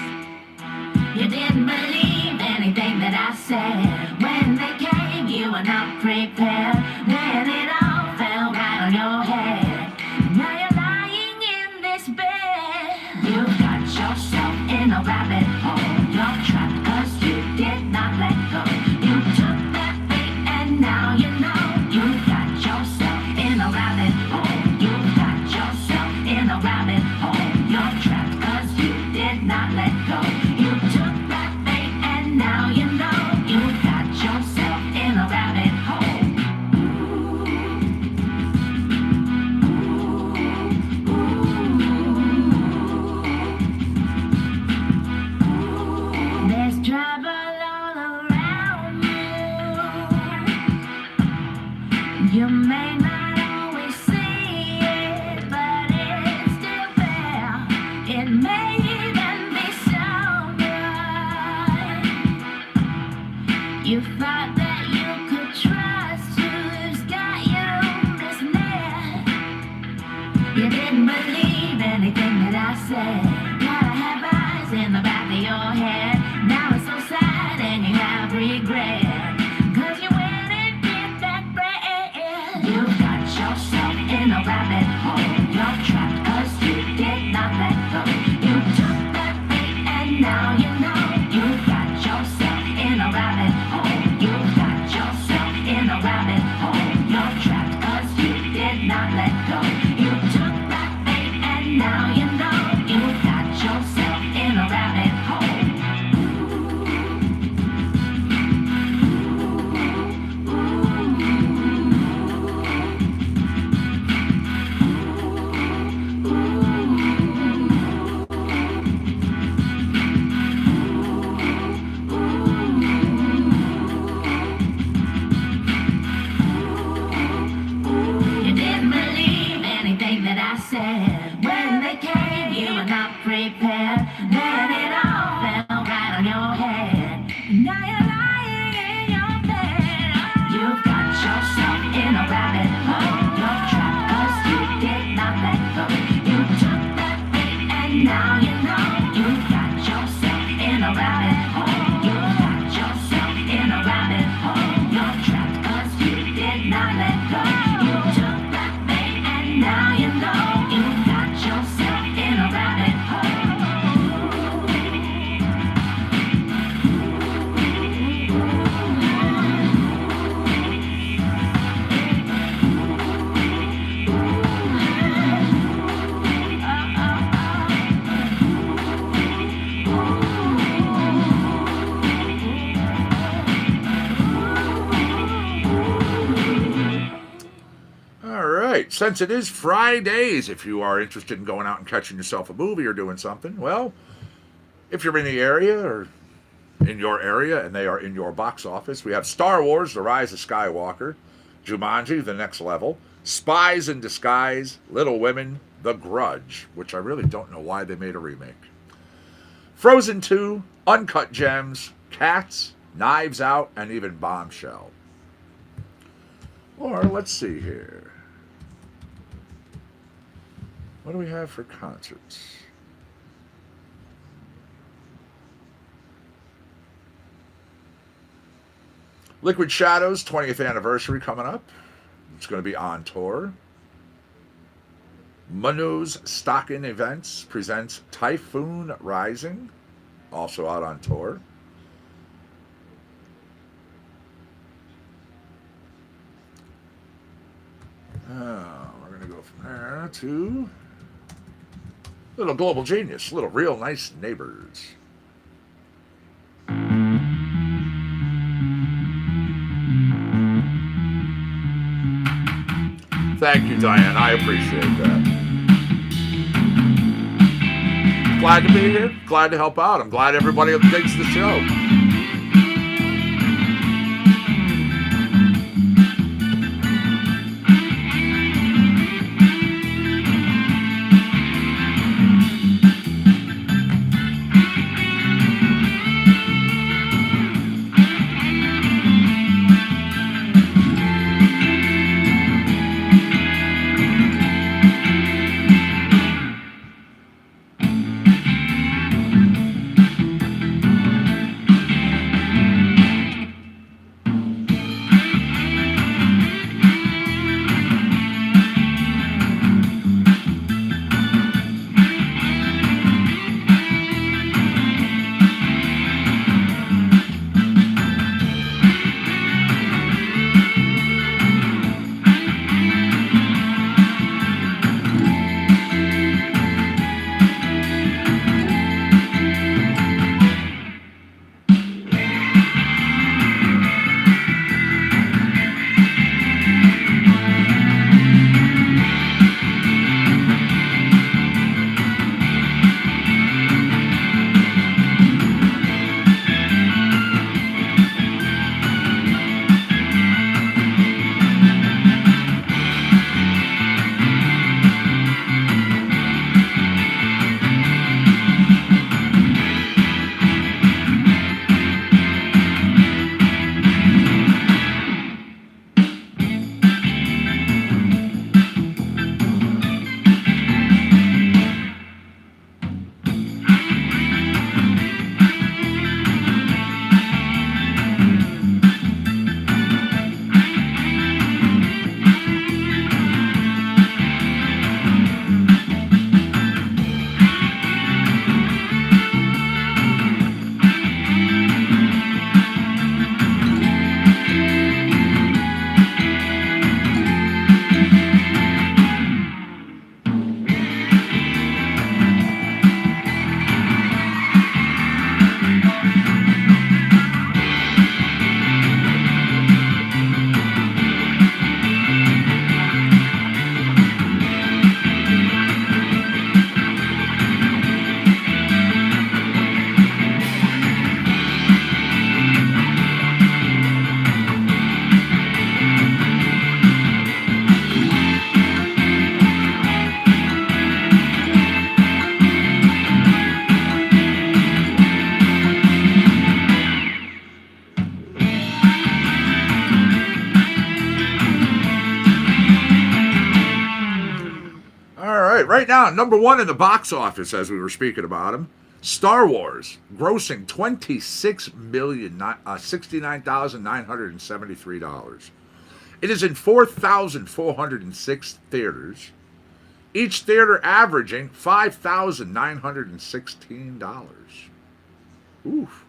D: You didn't believe anything that I said. When they came, you were not prepared. Then it all fell right on your head. Now you're lying in this bed. You got yourself in a rabbit hole. You're trapped 'cause you did not let go. You took that bait and now you know. You got yourself in a rabbit hole. You got yourself in a rabbit hole. You're trapped 'cause you did not let go. You took that bait and now you know. You got yourself in a rabbit hole. There's trouble all around you. You may not always see it, but it's still there. It may even be someone you thought that you could trust, who's got you misled. You didn't believe anything that I said. Gotta have eyes in the back of your head. Now it's so sad and you have regret. 'Cause you went and did that bread. You got yourself in a rabbit hole. You're trapped 'cause you did not let go. You took that bait and now you know. You got yourself in a rabbit hole. You got yourself in a rabbit hole. You're trapped 'cause you did not let go. You took that bait and now you know. You got yourself in a rabbit hole. You didn't believe anything that I said. When they came, you were not prepared. Then it all fell right on your head. Now you're lying in your bed. You've got yourself in a rabbit hole. You're trapped 'cause you did not let go. You took that bait and now you know. You got yourself in a rabbit hole. You got yourself in a rabbit hole. You're trapped 'cause you did not let go. You took that bait and now you know. You got yourself in a rabbit hole.
A: All right. Since it is FryDaze, if you are interested in going out and catching yourself a movie or doing something, well, if you're in the area or in your area and they are in your box office, we have Star Wars: The Rise of Skywalker, Jumanji: The Next Level, Spies in Disguise, Little Women, The Grudge, which I really don't know why they made a remake, Frozen 2, Uncut Gems, Cats, Knives Out, and even Bombshell. Or let's see here. What do we have for concerts? Liquid Shadows 20th anniversary coming up. It's going to be on tour. Manu's Stockin Events presents Typhoon Rising, also out on tour. We're going to go from there to Little Global Genius, Little Real Nice Neighbors. Thank you, Diane. I appreciate that. Glad to be here. Glad to help out. I'm glad everybody digs the show. right, right now, number one in the box office, as we were speaking about him, Star Wars, grossing $69,973. It is in 4,406 theaters, each theater averaging $5,916. Oof.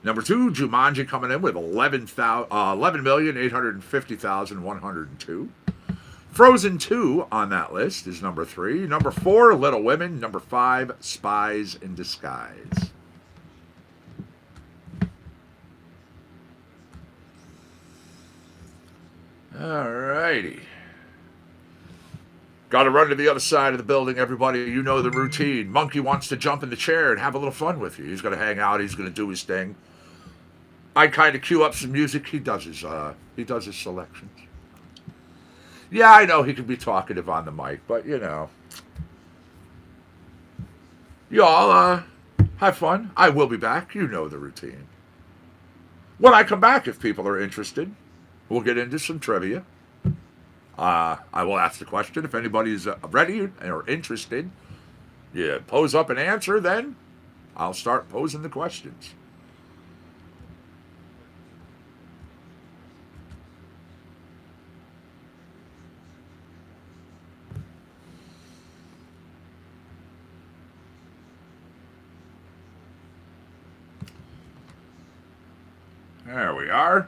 A: Number two, Jumanji coming in with 11,850,102. Frozen 2 on that list is number 3. Number 4, Little Women. Number 5, Spies in Disguise. Alrighty. Got to run to the other side of the building, everybody. You know the routine. Monkey wants to jump in the chair and have a little fun with you. He's going to hang out. He's going to do his thing. I kind of cue up some music. He does his selections. Yeah, I know he can be talkative on the mic, but you know, y'all have fun. I will be back. You know the routine. When I come back, if people are interested, we'll get into some trivia. I will ask the question. If anybody's ready or interested, yeah, pose up an answer, then I'll start posing the questions. There we are.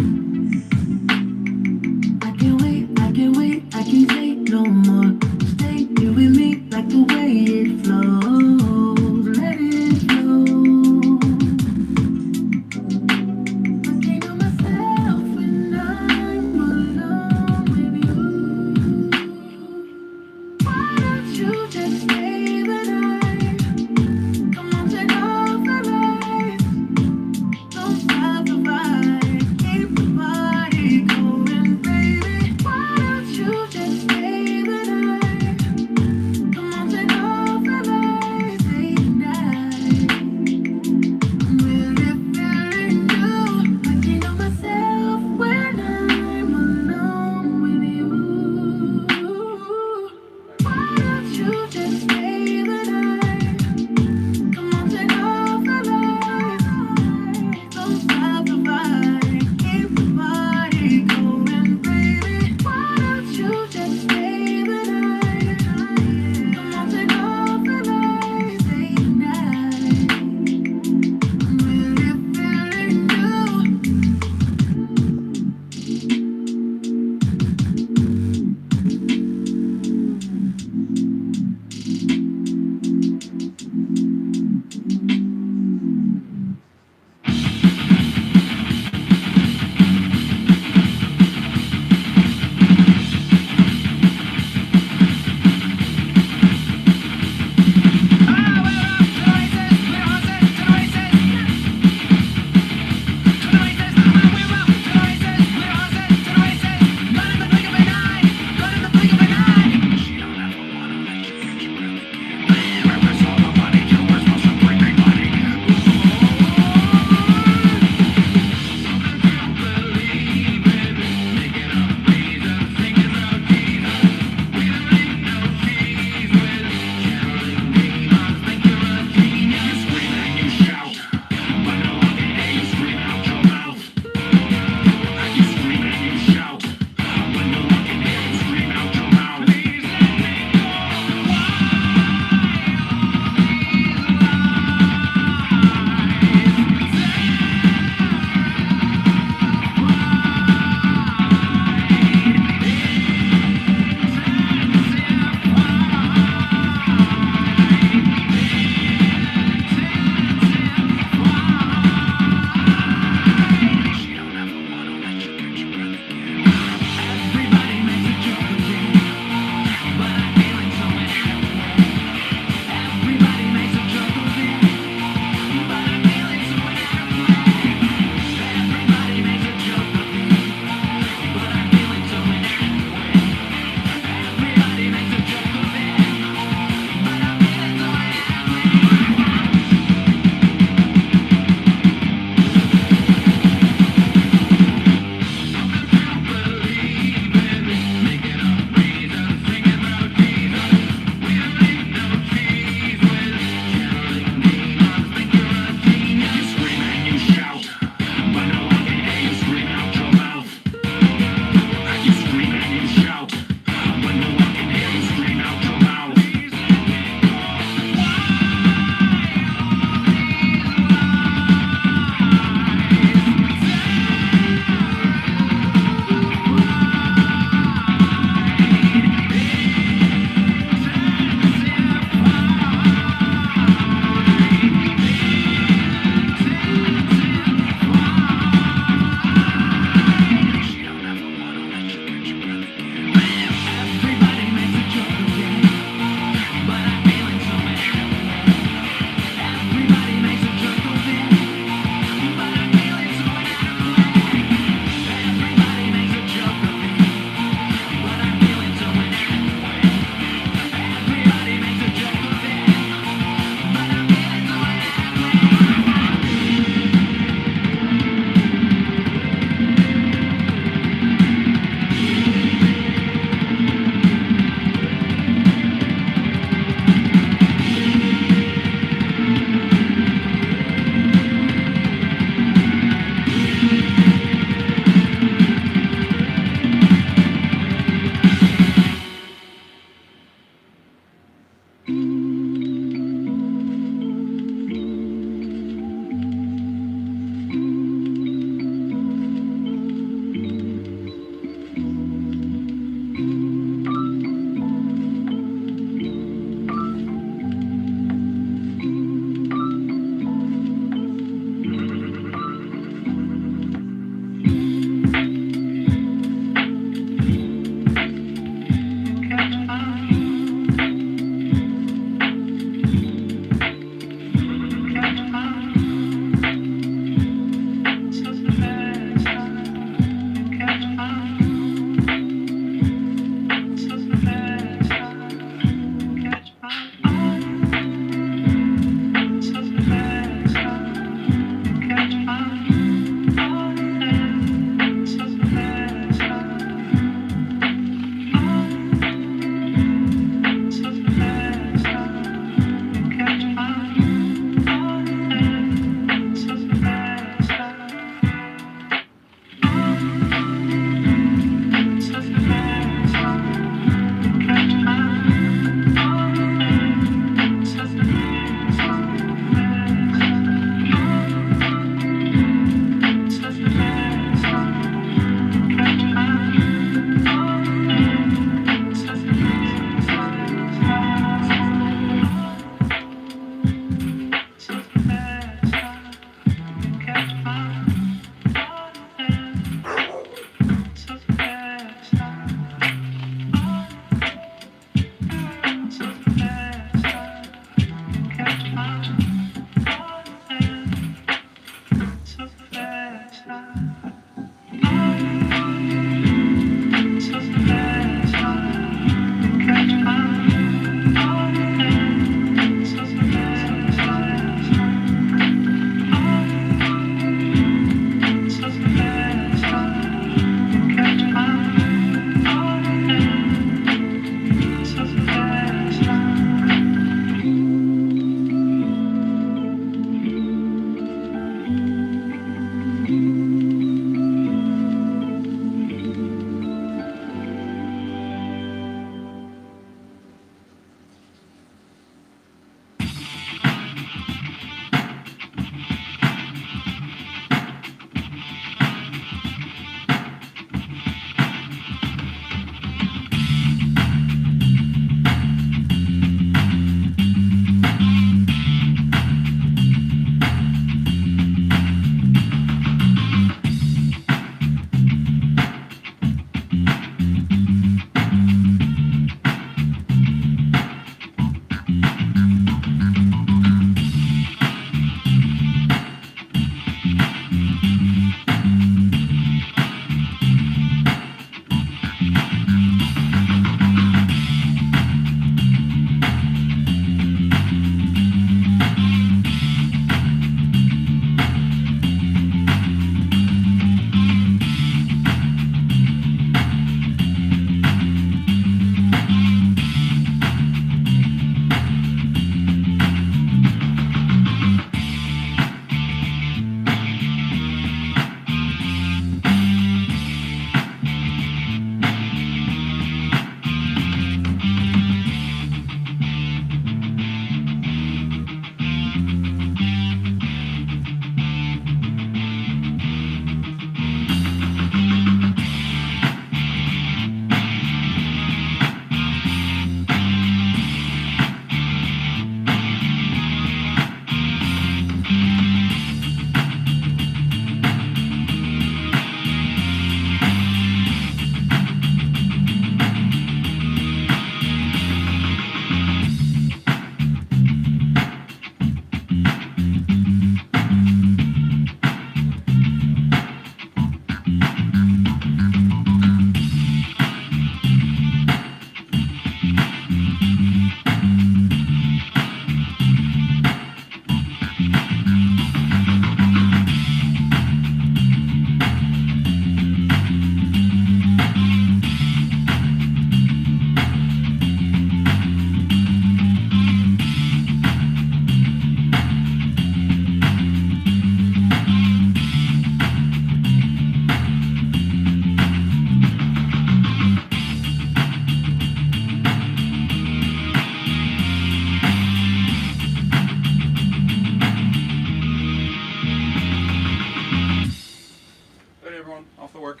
E: Off to work.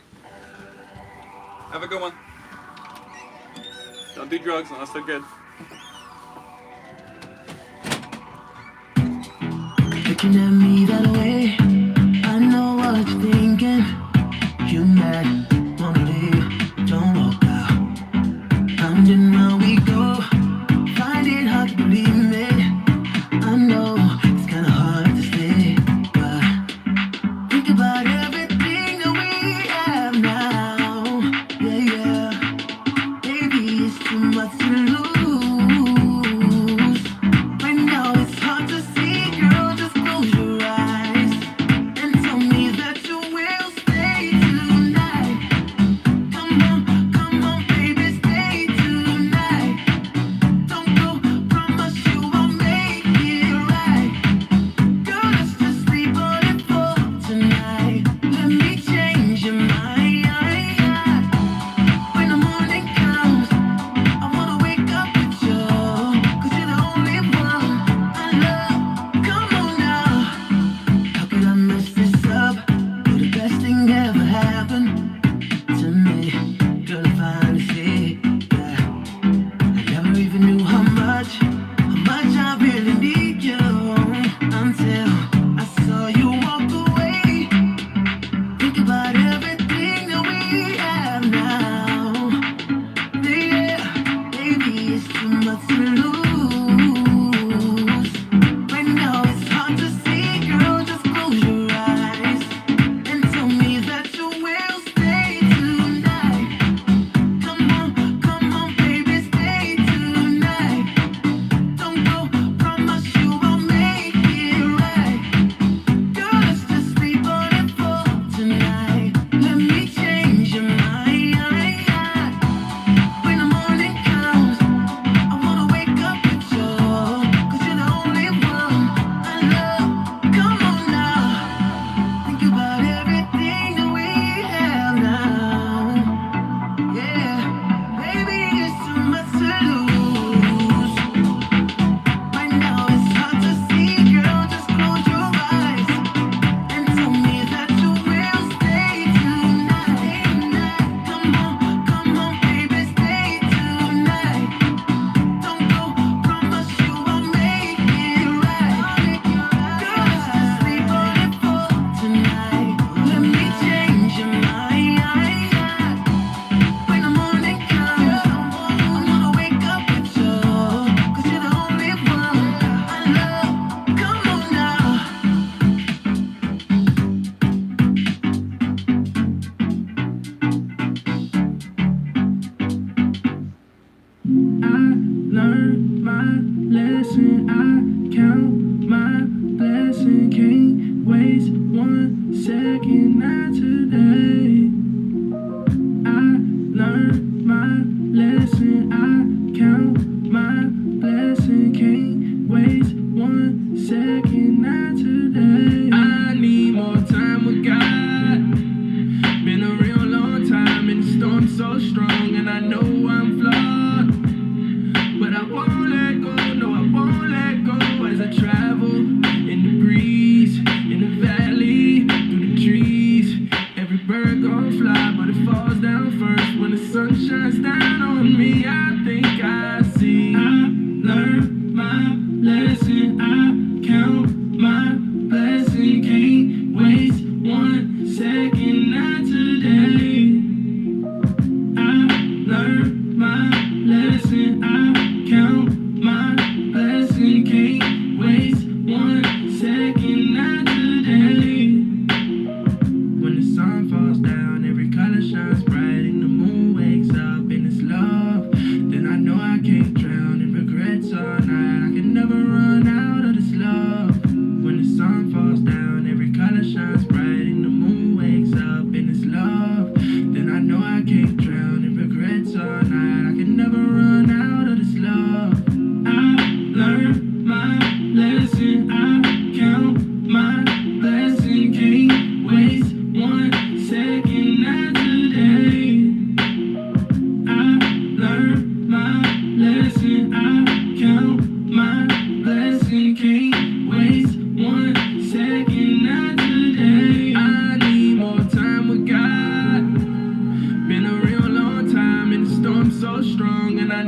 E: Have a good one. Don't do drugs unless they're good.
F: Looking at me that way, I know what you're thinking. You mad, wanna leave, don't walk out. Round and round we go, find it hard to believe me. I know it's kinda hard to stay, but think about everything that we have now. Yeah, yeah, baby, it's too much to lose. Right now it's hard to see, girl, just close your eyes and tell me that you will stay tonight. Come on, baby, stay tonight. Don't go, promise you I'll make it right. Girl, let's just sleep on it for tonight. Let me change your mind. When the morning comes, I wanna wake up with you, 'cause you're the only one I love. Come on now, how could I mess this up? You're the best thing ever happened to me. Girl, if I see that, I never even knew how much I really need you, until I saw you walk away. Think about everything that we have now. Yeah, baby, it's too much to lose. Right now it's hard to see, girl, just close your eyes and tell me that you will stay tonight. Come on, baby, stay tonight. Don't go, promise you I'll make it right. Girl, let's just sleep on it for tonight. Let me change your mind. When the morning comes, I wanna wake up with you, 'cause you're the only one I love. Come on now, think about everything that we have now. Yeah, baby, it's too much to lose. Right now it's hard to see, girl, just close your eyes and tell me that you will stay tonight. Come on, baby, stay tonight. Don't go, promise you I'll make it right. Girl, let's just sleep on it for tonight. Let me change your mind. When the morning comes, I wanna wake up with you, 'cause you're the only one I love. Come on now. I learned my lesson, I count my blessing, can't waste 1 second, not today. I learned my lesson, I count my blessing, can't waste 1 second, not today. I need more time with God. Been a real long time and the storm's so strong, and I know I'm flawed, but I won't let go, no, I won't let go as I travel in the breeze, in the valley, through the trees. Every bird gon' fly, but it falls down first when the sun shines down on me. I think I see. I learned my lesson, I count my blessing, can't waste 1 second, not today. I learned my lesson, I count my blessing, can't waste 1 second, not today. When the sun falls down, every color shines bright, and the moon wakes up in its love, then I know I can't drown in regrets all night. I can never run out of this love. When the sun falls down, every color shines bright, and the moon wakes up in its love, then I know I can't drown in regrets all night. I can never run out of this love. I learned my lesson, I count my blessing, can't waste 1 second,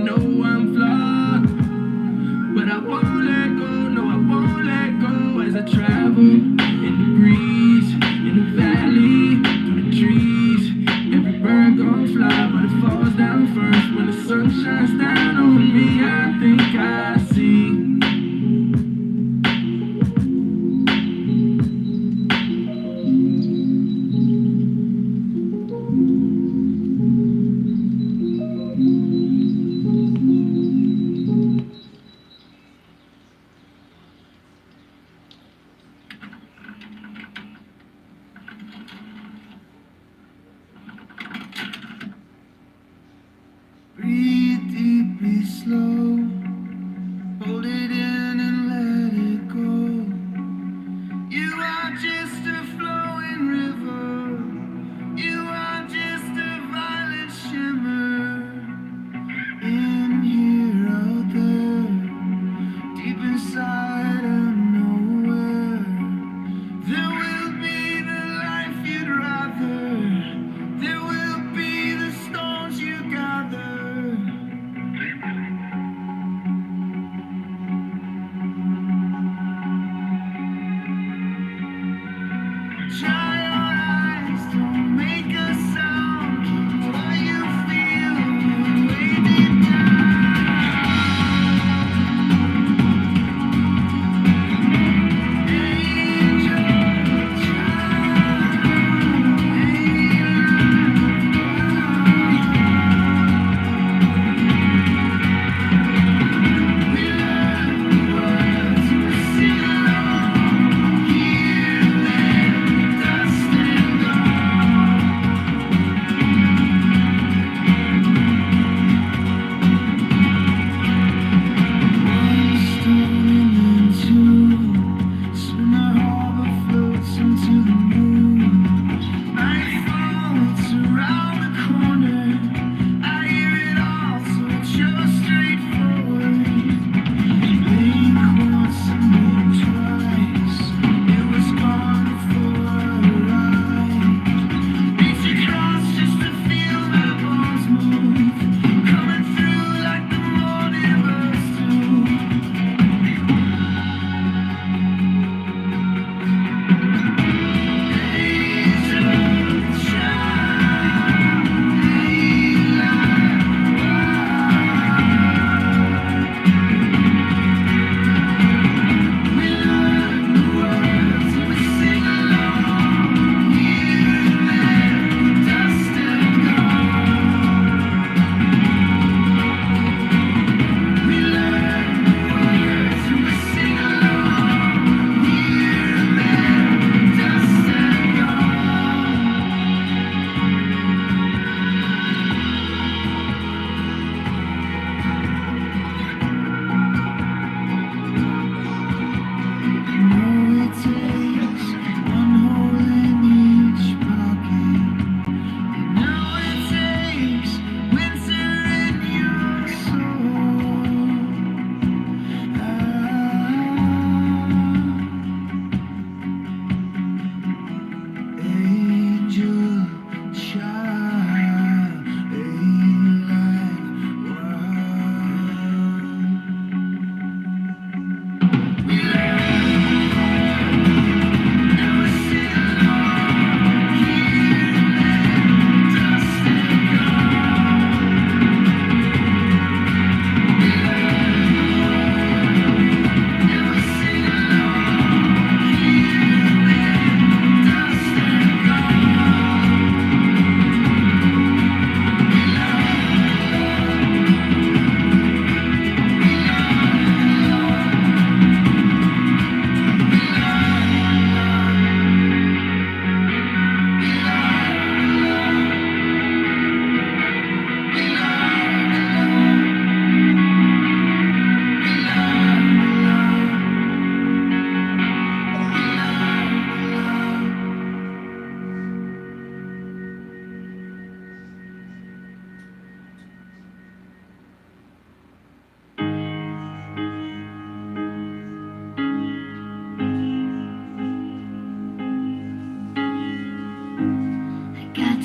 F: know I'm flawed, but I won't let go, no, I won't let go as I travel in the breeze, in the valley, through the trees. Every bird gon' fly, but it falls down first. When the sun shines down on me, I think I see. Breathe deeply, slow. Hold it in and let it go. You are just a flowing river. You are just a violet shimmer. In here, out there, deep inside of nowhere. There will be the life you'd rather. There will be the stones you gather. Dry your eyes, don't make a sound. Keep what you feel way deep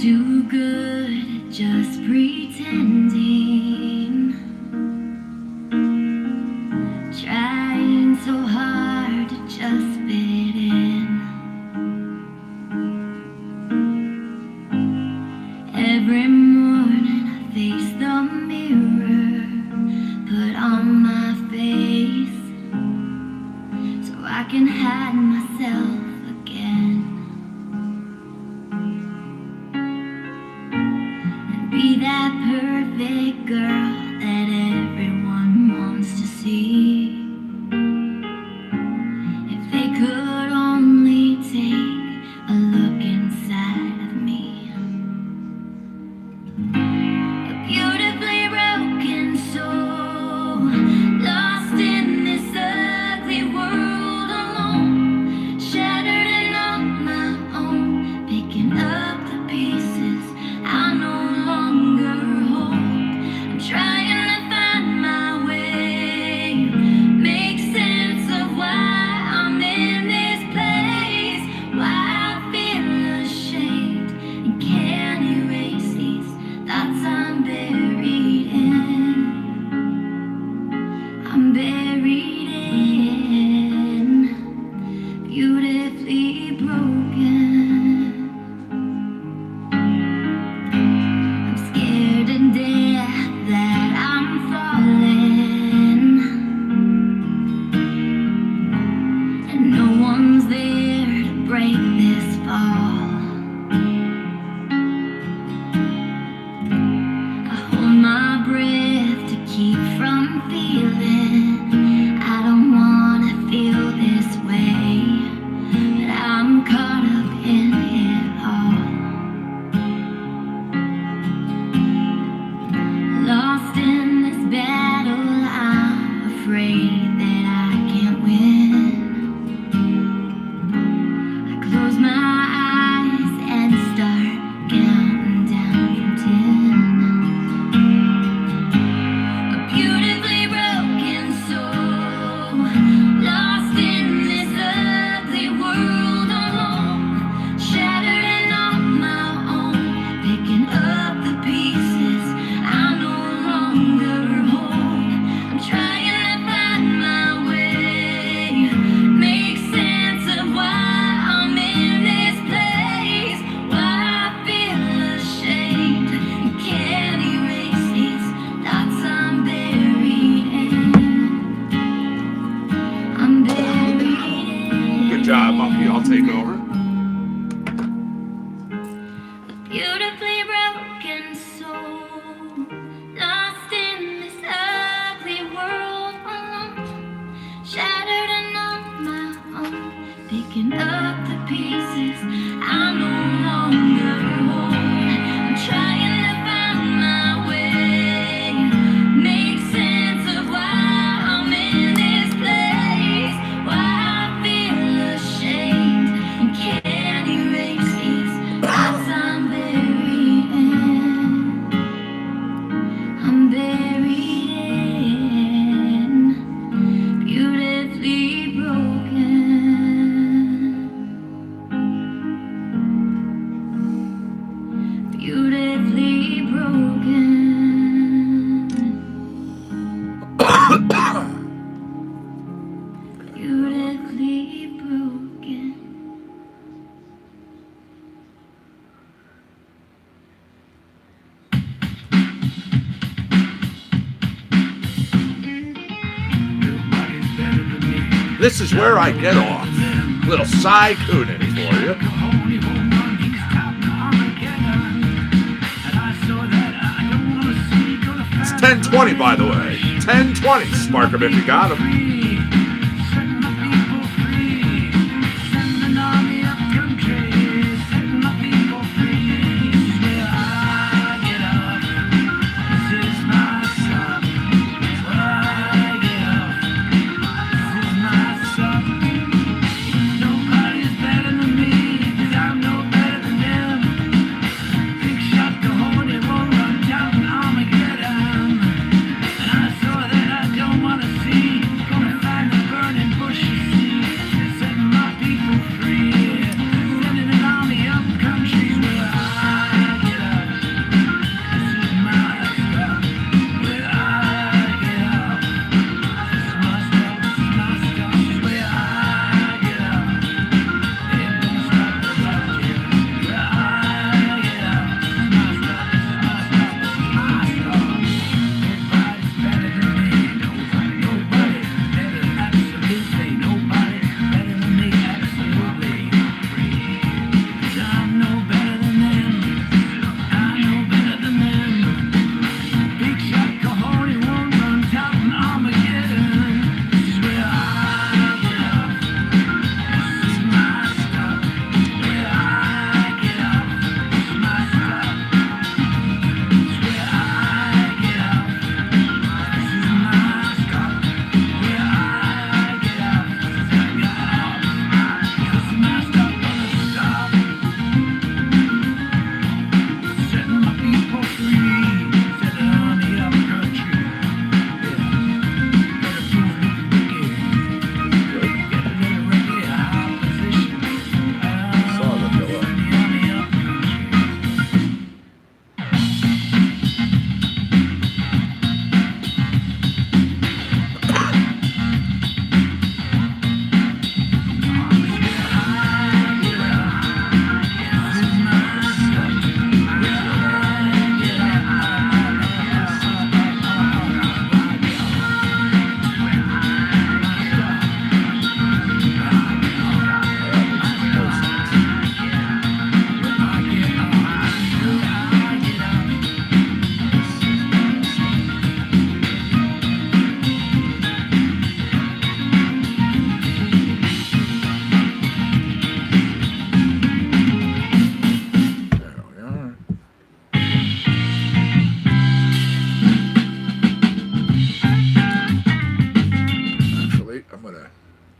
D: too good at just pretending. Every morning I face the mirror, put on my face so I can hide myself again and be that perfect girl that everyone wants to see. If they could only take a look inside of me. A beautifully broken soul, lost in this ugly world alone, shattered and on my own, picking up the pieces I no longer hold. I'm trying to find my way, make sense of why I'm in this place, why I feel ashamed and can't erase these thoughts I'm buried in. I'm buried in, beautifully broken. I'm scared to death that I'm falling, and no one's there to break this fall. I hold my breath to keep from feeling. I don't wanna feel this way, but I'm caught up in it all. Lost in this battle, I'm afraid that I can't win. I close my eyes and start counting down from 10. A beautifully broken soul, lost in this ugly world alone, shattered and on my own, picking up the pieces I no longer hold. I'm trying to find my way, make sense of why I'm in this place, why I feel ashamed and can't erase these thoughts I'm buried in. I'm buried in.
A: Good job, Muffy. I'll take over.
D: Beautifully broken soul, lost in this ugly world alone, shattered and on my own, picking up the pieces I no longer hold. I'm trying to find my way, make sense of why I'm in this place, why I feel ashamed and can't erase these thoughts I'm buried in. I'm buried in, beautifully broken. Beautifully broken. Beautifully broken.
A: This is where I get off. Little Cy Coonan for you. It's 10:20, by the way. 10:20. Spark 'em if you got 'em.
F: Gonna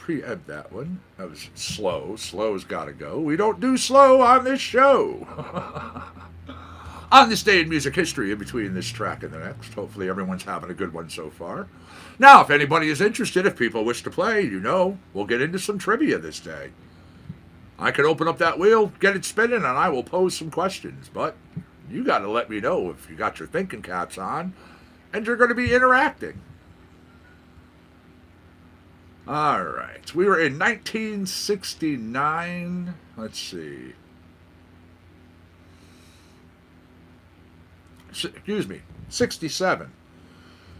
A: preempt that one. That was slow. Slow's got to go. We don't do slow on this show. On this day in music history, in between this track and the next, hopefully everyone's having a good one so far. Now, if anybody is interested, if people wish to play, we'll get into some trivia this day. I can open up that wheel, get it spinning, and I will pose some questions. But you got to let me know if you got your thinking caps on and you're going to be interacting. All right. We were in 1969. Let's see. Excuse me. 67.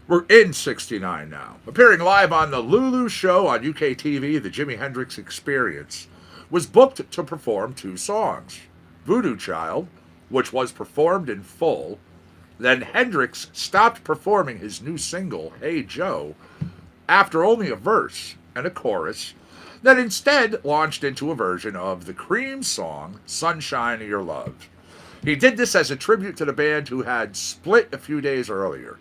A: We're in 69 now. Appearing live on the Lulu Show on UK TV, The Jimi Hendrix Experience was booked to perform 2 songs. Voodoo Child, which was performed in full. Then Hendrix stopped performing his new single, Hey Joe, after only a verse and a chorus, that instead launched into a version of the Cream song, Sunshine of Your Love. He did this as a tribute to the band who had split a few days earlier.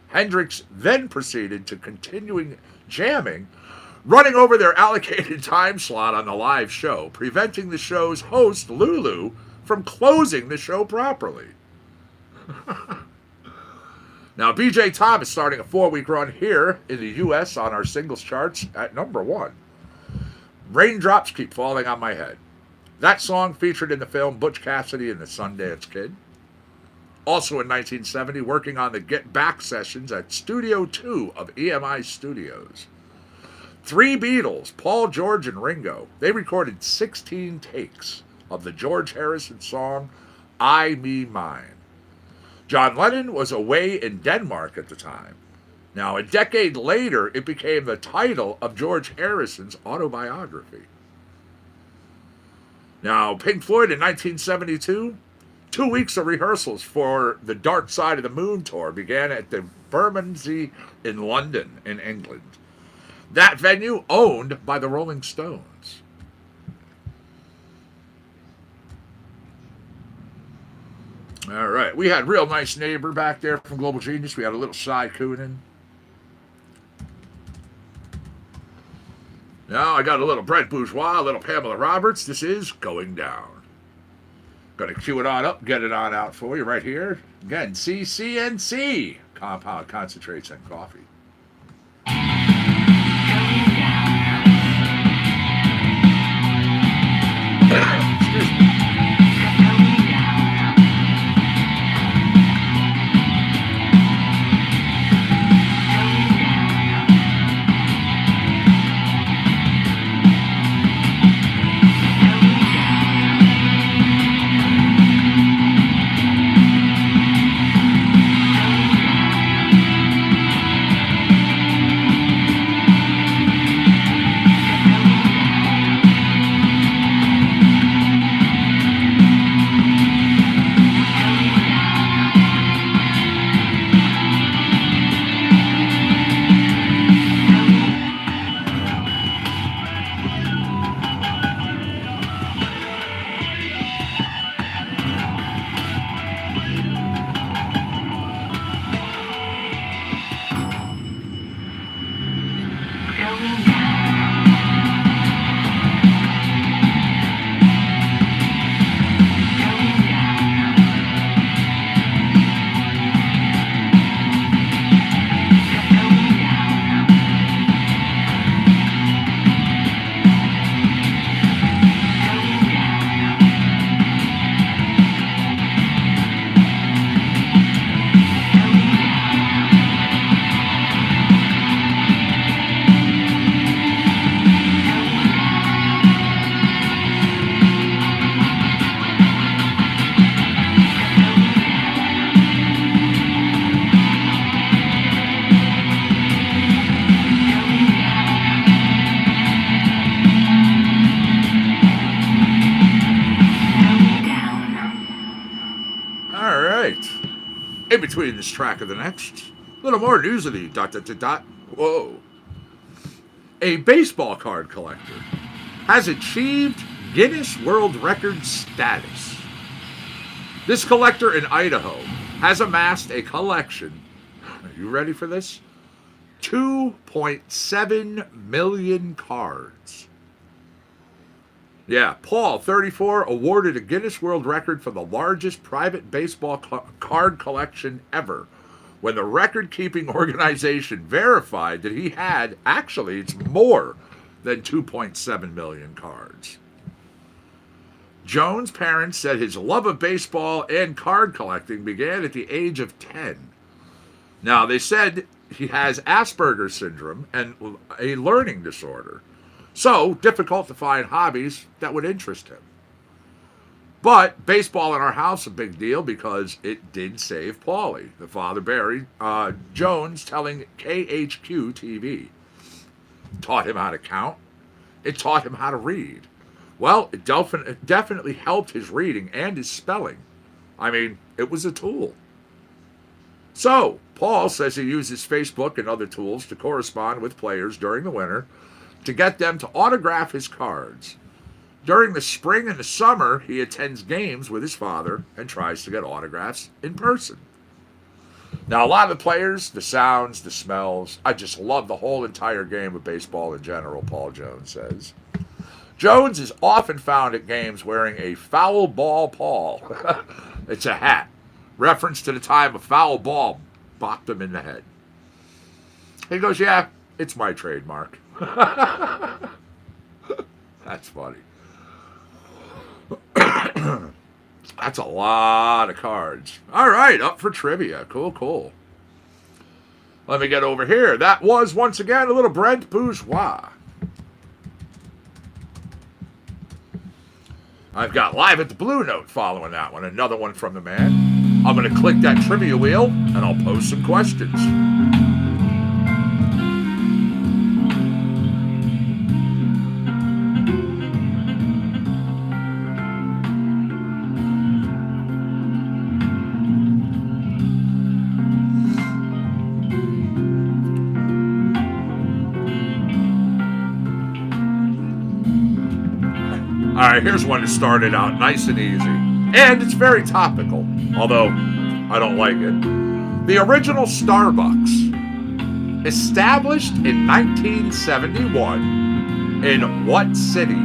A: Hendrix then proceeded to continuing jamming, running over their allocated time slot on the live show, preventing the show's host, Lulu, from closing the show properly. Now, B.J. Thomas starting a 4-week run here in the U.S. on our singles charts at number 1. Raindrops Keep Falling on My Head. That song featured in the film Butch Cassidy and the Sundance Kid. Also in 1970, working on the Get Back sessions at Studio 2 of EMI Studios. 3 Beatles, Paul, George, and Ringo. They recorded 16 takes of the George Harrison song, I, Me, Mine. John Lennon was away in Denmark at the time. Now, a decade later, it became the title of George Harrison's autobiography. Now, Pink Floyd in 1972, 2 weeks of rehearsals for the Dark Side of the Moon tour began at the Bermondsey in London, in England. That venue owned by the Rolling Stones. All right, we had Real Nice Neighbor back there from Global Genius. We had a little Cy Coonan. Now I got a little Brett Bourgeois, a little Pamela Roberts. This is Going Down. Gonna cue it on up, get it on out for you right here. Again, CCNC, Compound Concentrates and Coffee. Excuse me. In between this track and the next, a little more news of the ... Whoa. A baseball card collector has achieved Guinness World Record status. This collector in Idaho has amassed a collection, are you ready for this? 2.7 million cards. Yeah, Paul, 34, awarded a Guinness World Record for the largest private baseball card collection ever, when the record-keeping organization verified that he had, actually, it's more than 2.7 million cards. Jones' parents said his love of baseball and card collecting began at the age of 10. Now, they said he has Asperger's syndrome and a learning disorder, so difficult to find hobbies that would interest him. But baseball in our house is a big deal because it did save Paulie, the father Barry Jones telling KHQ TV. Taught him how to count. It taught him how to read. Well, it definitely helped his reading and his spelling. I mean, it was a tool. So, Paul says he uses Facebook and other tools to correspond with players during the winter to get them to autograph his cards. During the spring and the summer, he attends games with his father and tries to get autographs in person. Now, a lot of the players, the sounds, the smells, I just love the whole entire game of baseball in general, Paul Jones says. Jones is often found at games wearing a foul ball Paul. It's a hat. Reference to the time a foul ball bopped him in the head. He goes, yeah, it's my trademark. That's funny. That's a lot of cards. All right, up for trivia. Cool. Let me get over here. That was, once again, a little Brent Bourgeois. I've got Live at the Blue Note following that one. Another one from the man. I'm going to click that trivia wheel, and I'll pose some questions. All right, here's one that started out nice and easy. And it's very topical, although I don't like it. The original Starbucks, established in 1971, in what city?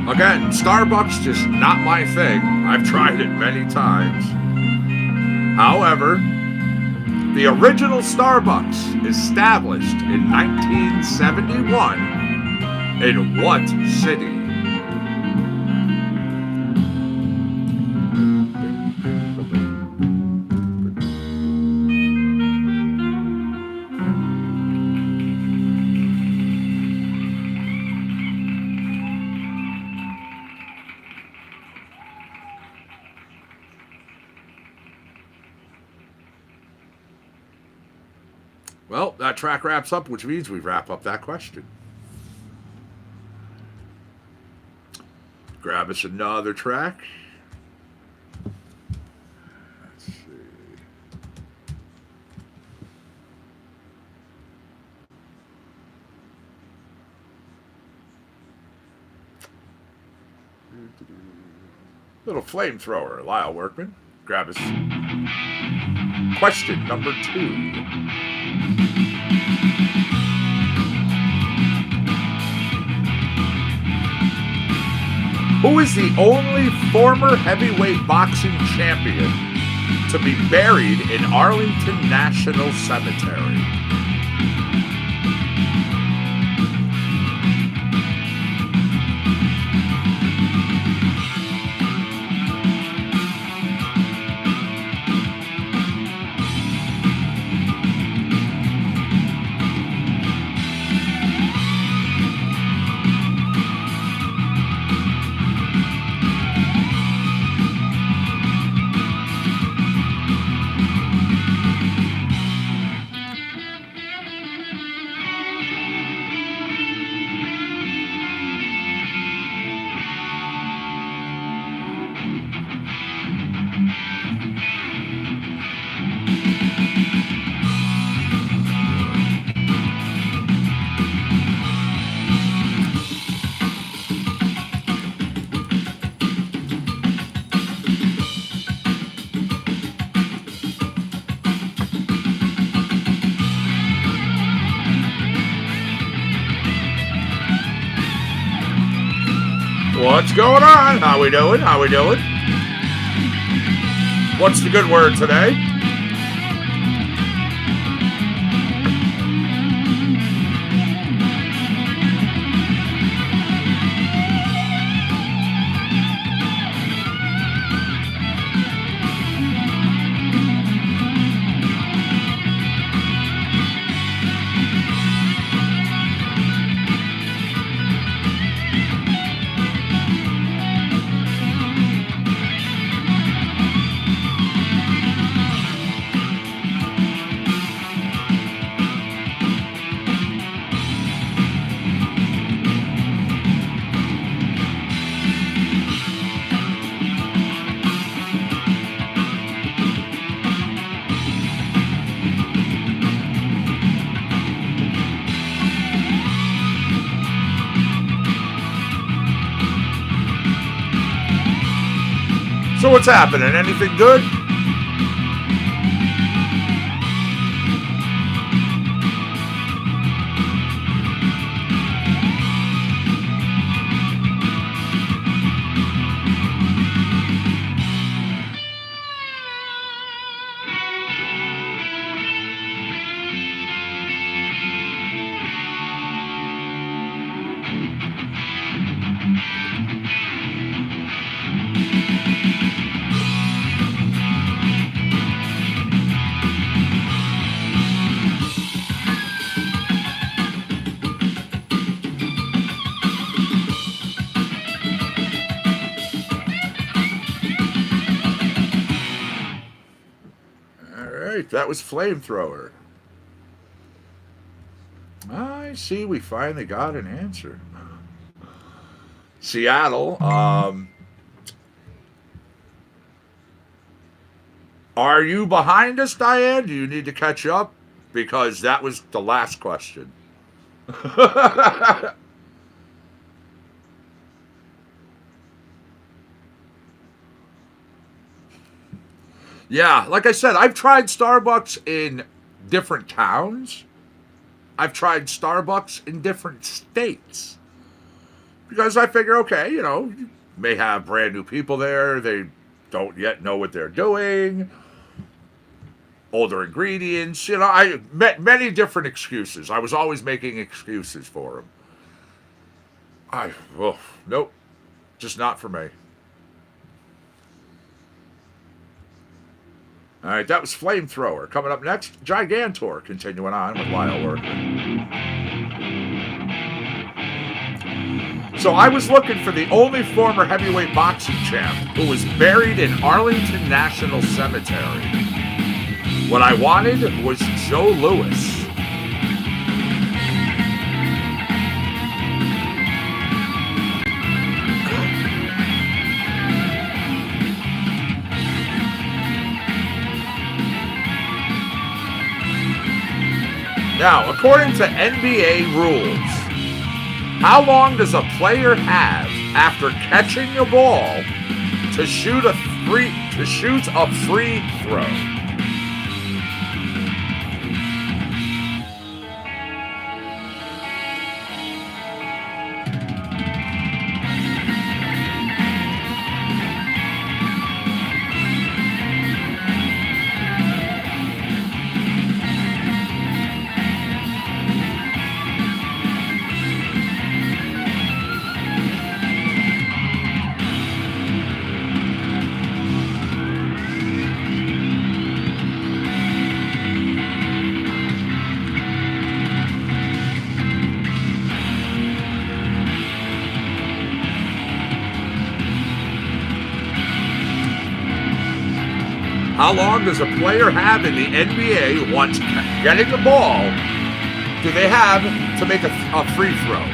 A: Again, Starbucks just not my thing. I've tried it many times. However, the original Starbucks, established in 1971, in what city? Well, that track wraps up, which means we wrap up that question. Grab us another track. Let's see. Little flamethrower, Lyle Workman. Grab us. Question number 2. Who is the only former heavyweight boxing champion to be buried in Arlington National Cemetery? What's going on? How we doing? How we doing? What's the good word today? So what's happening? Anything good? That was Flamethrower. I see we finally got an answer. Seattle, are you behind us, Diane? Do you need to catch up? Because that was the last question. Yeah, like I said, I've tried Starbucks in different towns. I've tried Starbucks in different states. Because I figure, okay, you may have brand new people there. They don't yet know what they're doing. Older ingredients. I met many different excuses. I was always making excuses for them. Nope. Just not for me. All right, that was Flamethrower. Coming up next, Gigantor, continuing on with Lyle Workman. So I was looking for the only former heavyweight boxing champ who was buried in Arlington National Cemetery. What I wanted was Joe Louis. Now, according to NBA rules, how long does a player have after catching a ball to shoot a free throw? How long does a player have in the NBA once getting the ball? Do they have to make a free throw?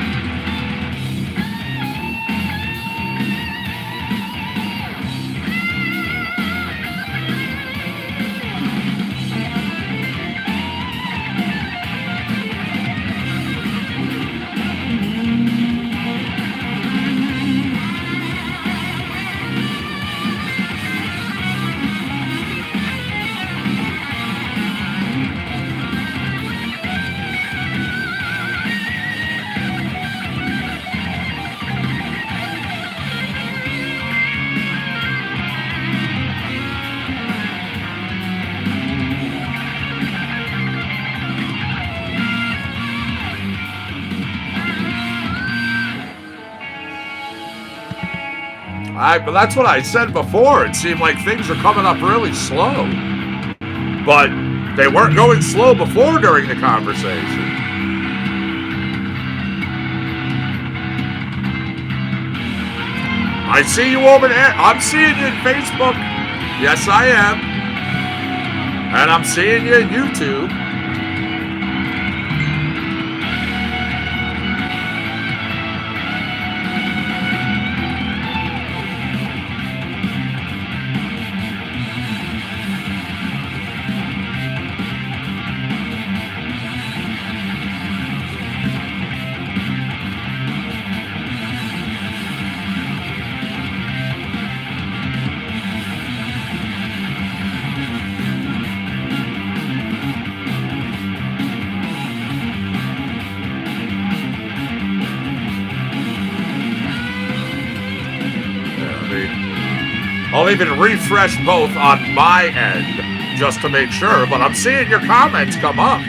A: But that's what I said before. It seemed like things are coming up really slow. But they weren't going slow before during the conversation. I see you over there. I'm seeing you in Facebook. Yes, I am. And I'm seeing you in YouTube. I'll even refresh both on my end just to make sure, but I'm seeing your comments come up.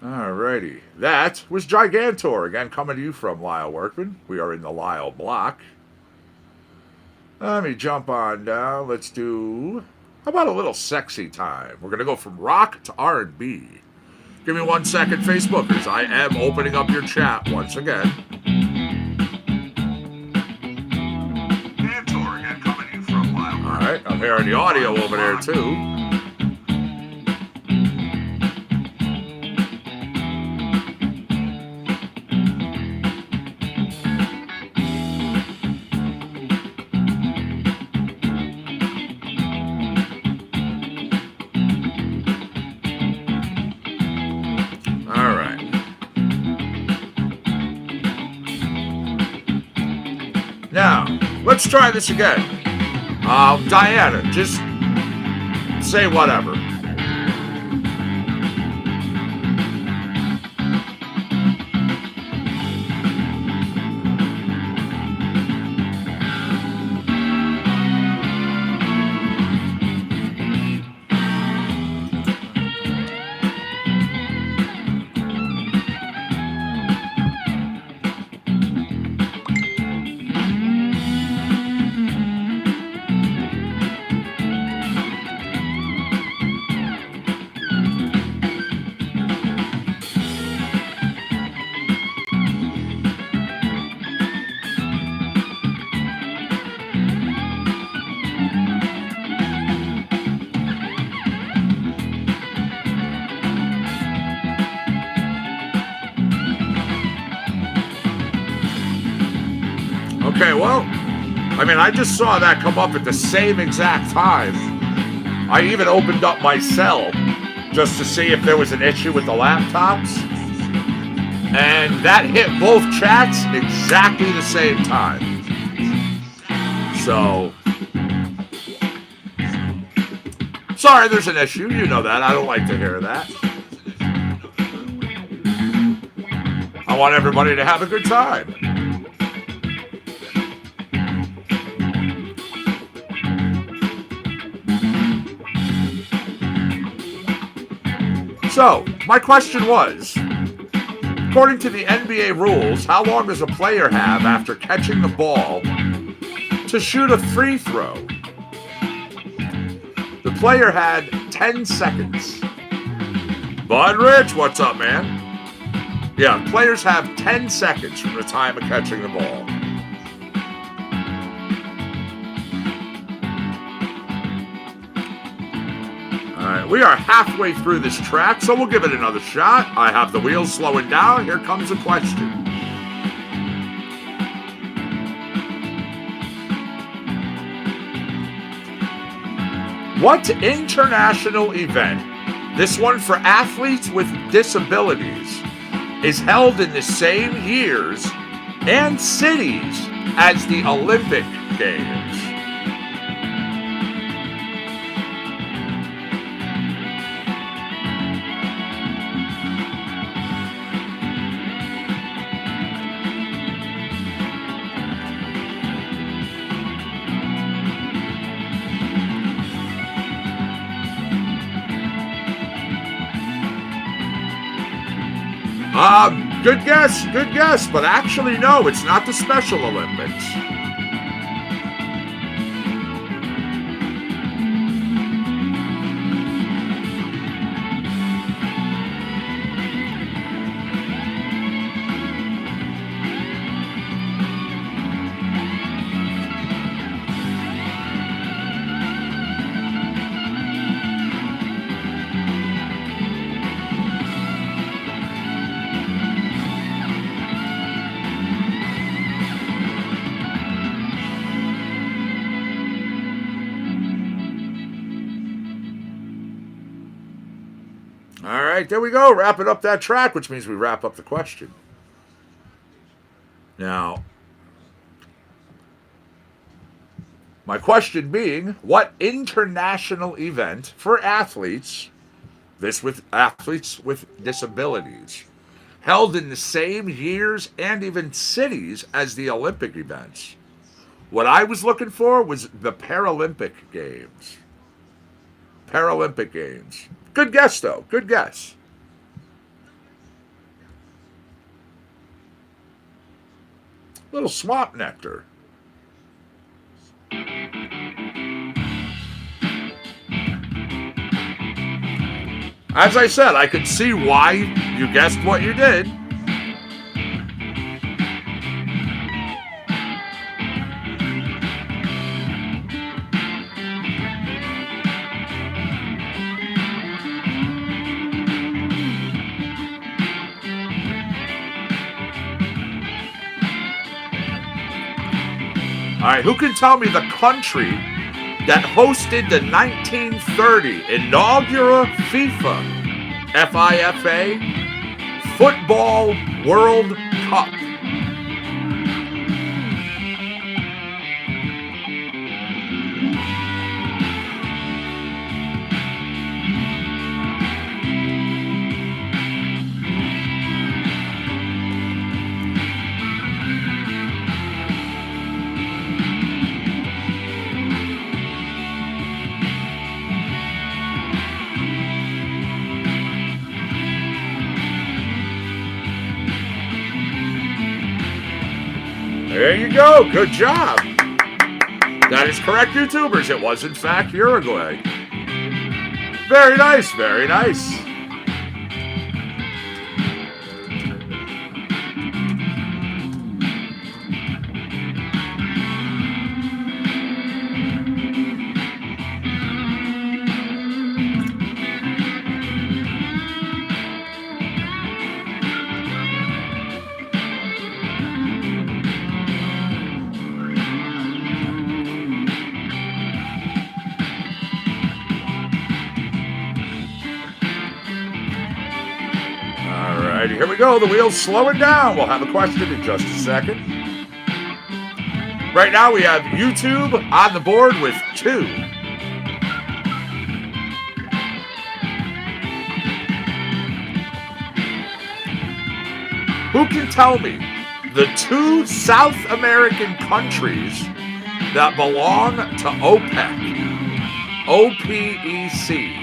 A: Alrighty, that was Gigantor, again coming to you from Lyle Workman. We are in the Lyle block. Let me jump on down. Let's do, how about a little sexy time? We're going to go from rock to R&B. Give me 1 second, Facebookers. I am opening up your chat once again. Gigantor, again coming to you from Lyle Workman. Alright, I'm hearing the audio over there too. Now, let's try this again. Diana, just say whatever. Okay, well, I mean, I just saw that come up at the same exact time. I even opened up my cell just to see if there was an issue with the laptops. And that hit both chats exactly the same time. So, sorry there's an issue. You know that. I don't like to hear that. I want everybody to have a good time. So, my question was, according to the NBA rules, how long does a player have after catching the ball to shoot a free throw? The player had 10 seconds. Bud Rich, what's up, man? Yeah, players have 10 seconds from the time of catching the ball. Alright, we are halfway through this track, so we'll give it another shot. I have the wheels slowing down. Here comes a question. What international event, this one for athletes with disabilities, is held in the same years and cities as the Olympic Games? Good guess, but actually no, it's not the Special Olympics. All right, there we go. Wrapping up that track, which means we wrap up the question. Now, my question being, what international event for athletes, this with athletes with disabilities, held in the same years and even cities as the Olympic events? What I was looking for was the Paralympic Games. Paralympic Games. Good guess, though. Good guess. Little swamp nectar. As I said, I could see why you guessed what you did. All right, who can tell me the country that hosted the 1930 inaugural FIFA Football World Cup? There you go. Good job. That is correct, YouTubers. It was, in fact, Uruguay. Very nice. Very nice. righty, here we go. The wheel's slowing down. We'll have a question in just a second. Right now we have YouTube on the board with 2. Who can tell me the 2 South American countries that belong to OPEC? OPEC.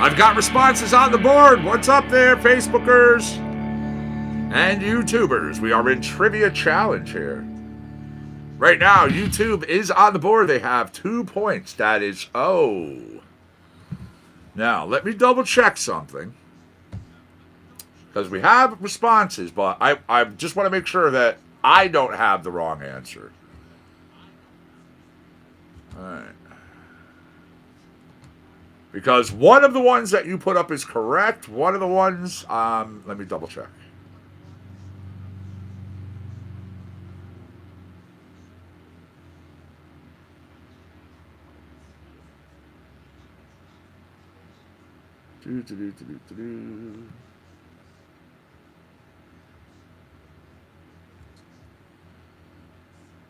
A: I've got responses on the board. What's up there, Facebookers and YouTubers? We are in Trivia Challenge here. Right now, YouTube is on the board. They have 2 points. That is O. Now, let me double check something. Because we have responses, but I just want to make sure that I don't have the wrong answer. All right. Because one of the ones that you put up is correct. One of the ones, let me double check.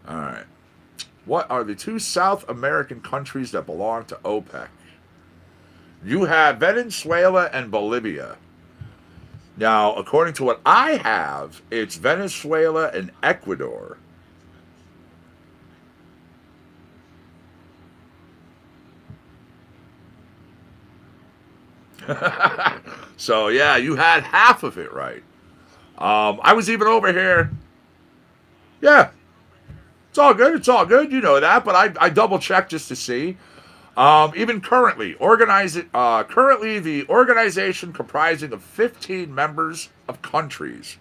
A: All right. What are the 2 South American countries that belong to OPEC? You have Venezuela and Bolivia. Now, according to what I have, it's Venezuela and Ecuador. So, yeah, you had half of it right. I was even over here. Yeah. It's all good. It's all good. You know that. But I double-checked just to see. Even currently, currently the organization comprising of 15 members of countries,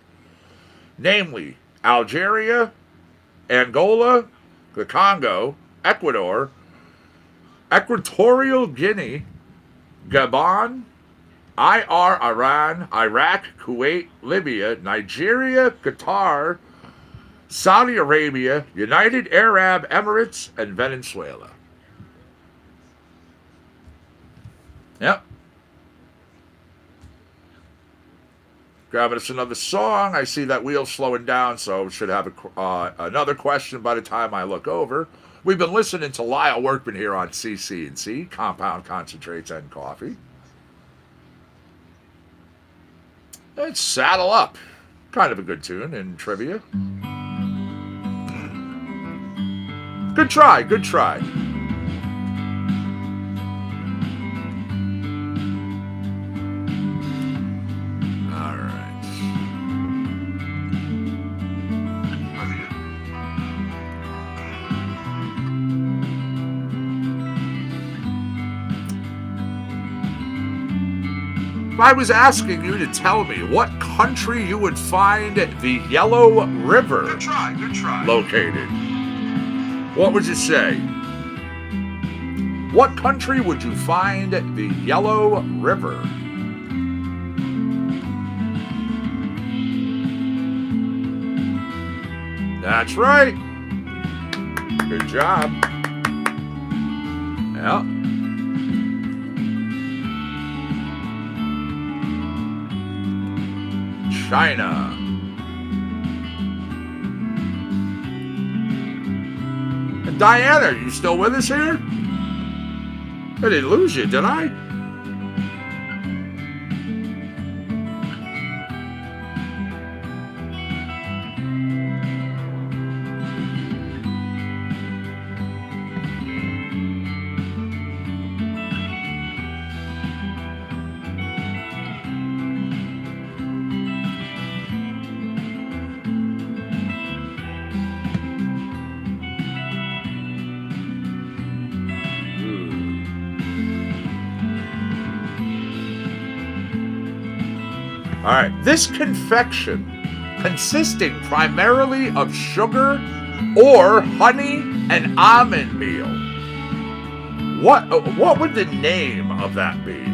A: namely Algeria, Angola, the Congo, Ecuador, Equatorial Guinea, Gabon, Iran, Iraq, Kuwait, Libya, Nigeria, Qatar, Saudi Arabia, United Arab Emirates, and Venezuela. Yep. Grabbing us another song. I see that wheel slowing down, so we should have another question by the time I look over. We've been listening to Lyle Workman here on CC&C, Compound Concentrates and Coffee. Let's Saddle Up. Kind of a good tune in trivia. Good try, good try. If I was asking you to tell me what country you would find the Yellow River good try. Located, what would you say? What country would you find the Yellow River? That's right. Good job. Yeah. China. And Diana, are you still with us here? I didn't lose you, did I? All right. This confection, consisting primarily of sugar or honey and almond meal. What would the name of that be?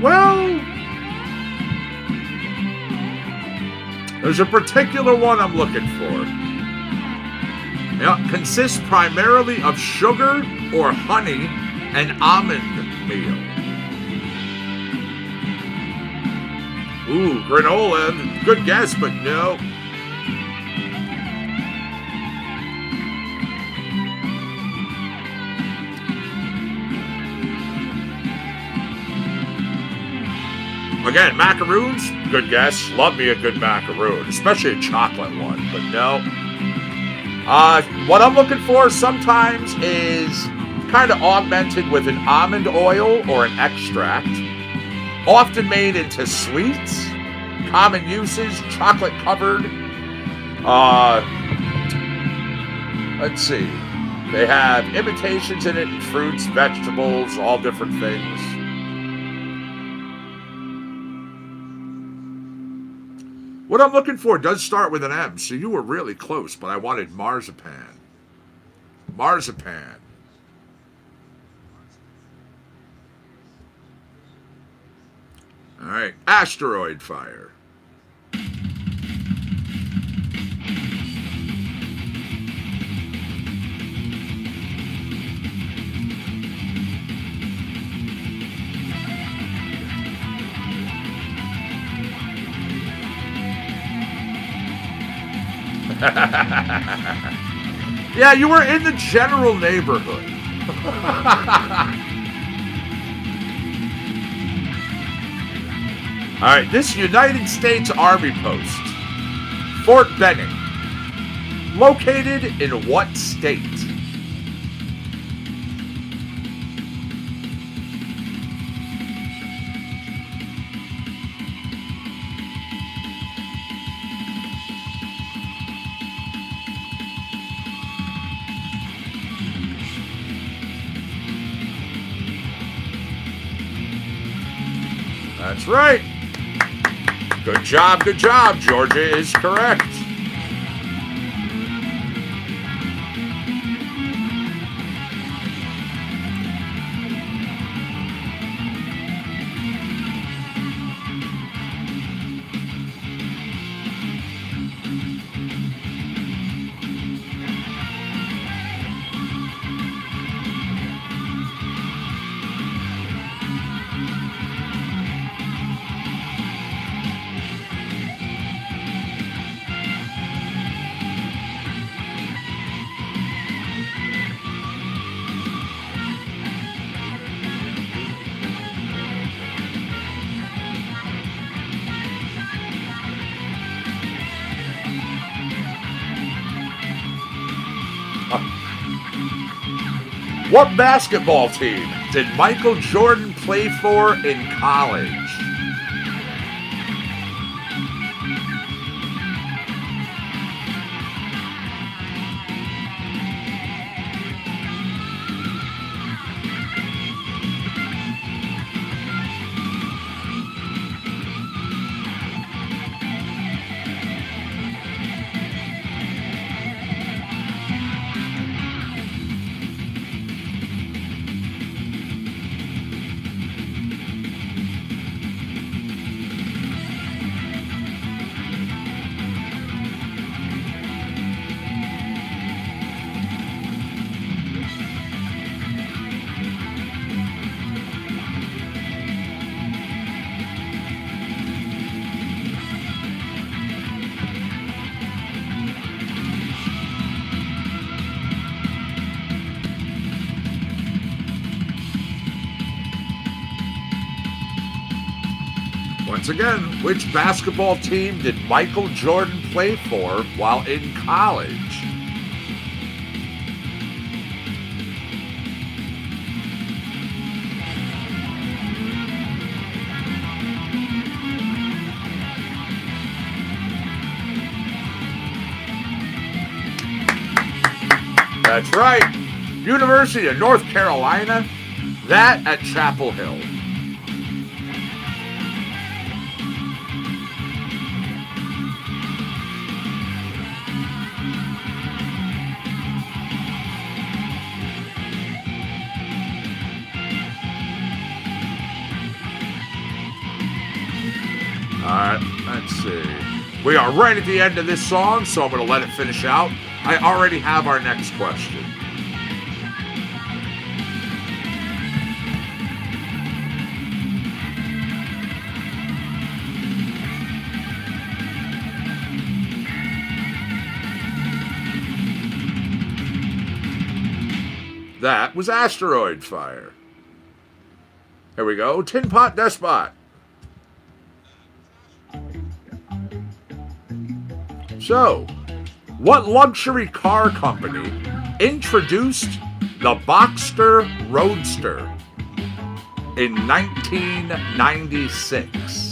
A: Well, there's a particular one I'm looking for. It consists primarily of sugar or honey and almond meal. Ooh, granola. Good guess, but no. Again, macaroons, good guess. Love me a good macaroon, especially a chocolate one, but no. What I'm looking for sometimes is kind of augmented with an almond oil or an extract, often made into sweets, common uses, chocolate covered. Let's see. They have imitations in it, fruits, vegetables, all different things. What I'm looking for does start with an M, so you were really close, but I wanted marzipan. Marzipan. All right, asteroid fire. Yeah, you were in the general neighborhood. All right, this United States Army post, Fort Benning, located in what state? That's right. Good job, good job. Georgia is correct. What basketball team did Michael Jordan play for in college? Once again, which basketball team did Michael Jordan play for while in college? That's right. University of North Carolina. That at Chapel Hill. Alright, let's see. We are right at the end of this song, so I'm going to let it finish out. I already have our next question. That was Asteroid Fire. Here we go. Tin Pot Despot. So, what luxury car company introduced the Boxster Roadster in 1996?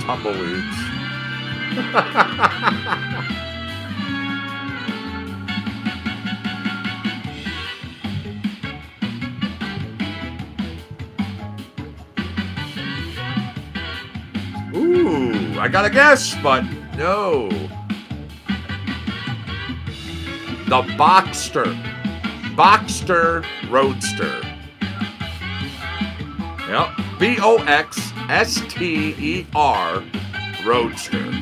A: Tumbleweeds. Ooh, I got a guess, but no. The Boxster. Boxster Roadster. Yep. B-O-X-S-T-E-R Roadster.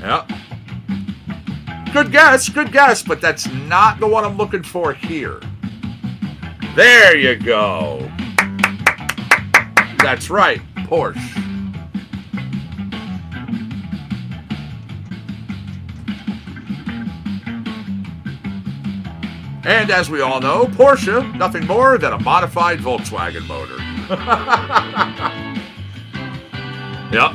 A: Yep. Good guess, but that's not the one I'm looking for here. There you go. That's right, Porsche. And as we all know, Porsche, nothing more than a modified Volkswagen motor. Yep.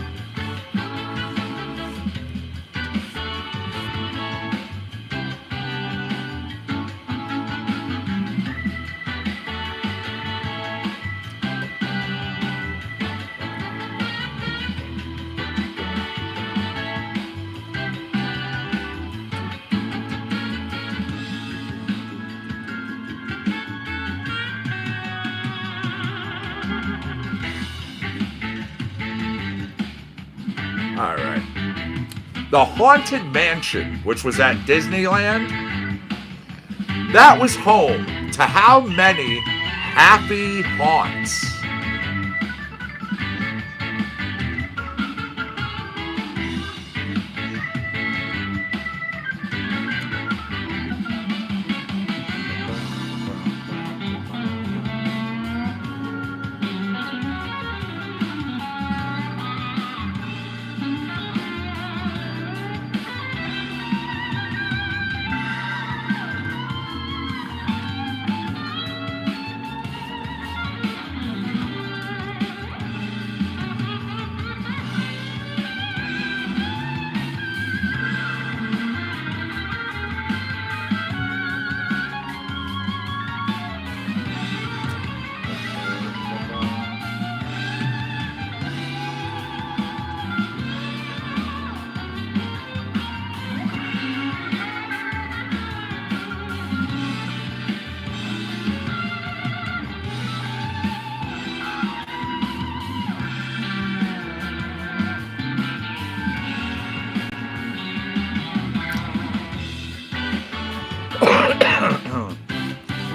A: All right. The Haunted Mansion, which was at Disneyland, that was home to how many happy haunts?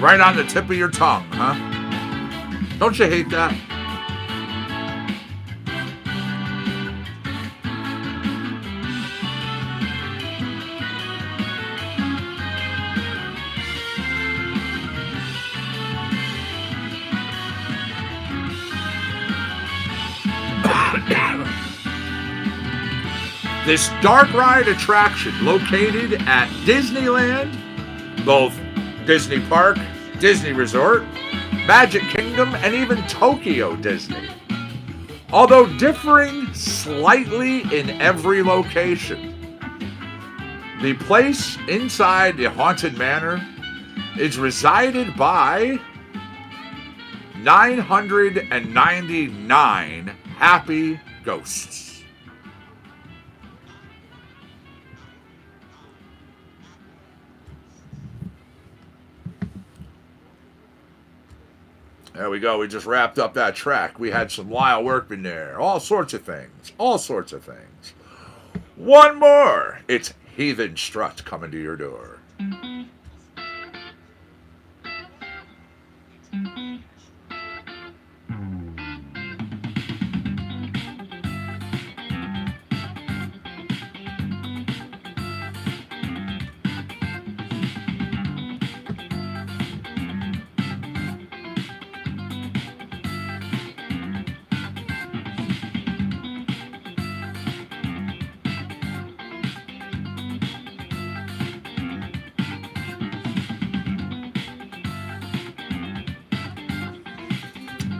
A: Right on the tip of your tongue, huh? Don't you hate that? This dark ride attraction located at Disneyland, both Disney Park, Disney Resort, Magic Kingdom, and even Tokyo Disney. Although differing slightly in every location, the place inside the Haunted Manor is resided by 999 happy ghosts. There we go. We just wrapped up that track. We had some Lyle Workman there. All sorts of things. All sorts of things. One more. It's Heathen Strut coming to your door.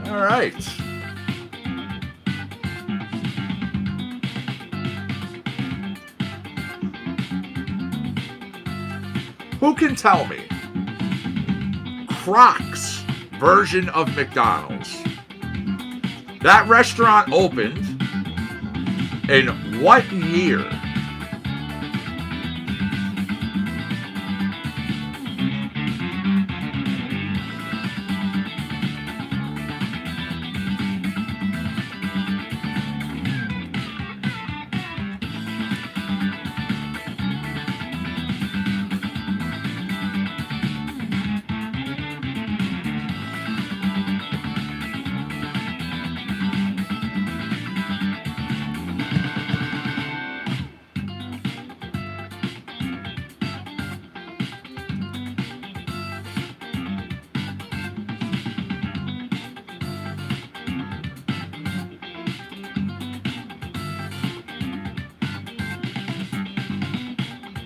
A: All right. Who can tell me Croc's version of McDonald's? That restaurant opened in what year?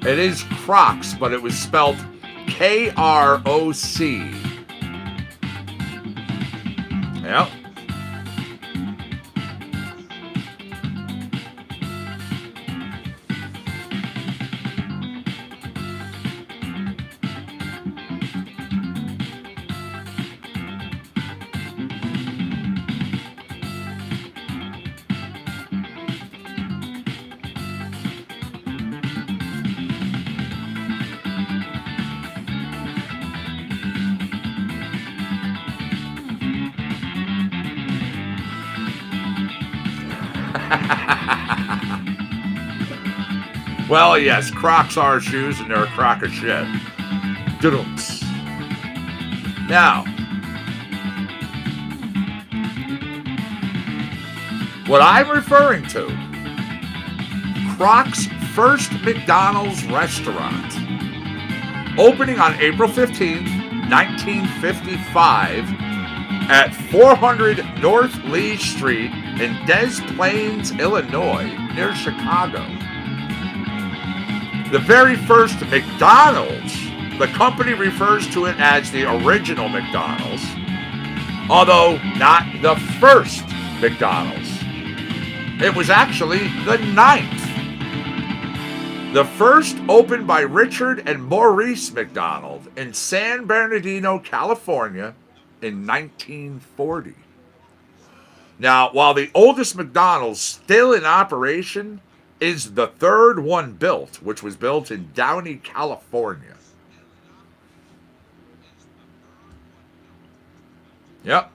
A: It is Croc's, but it was spelled K-R-O-C. Yep. Well, yes, Crocs are shoes, and they're a crock of shit. Doodles. Now, what I'm referring to, Croc's first McDonald's restaurant, opening on April 15th, 1955, at 400 North Lee Street in Des Plaines, Illinois, near Chicago. The very first McDonald's, the company refers to it as the original McDonald's, although not the first McDonald's. It was actually the 9th. The first opened by Richard and Maurice McDonald in San Bernardino, California in 1940. Now, while the oldest McDonald's still in operation is the third one built, which was built in Downey, California. Yep.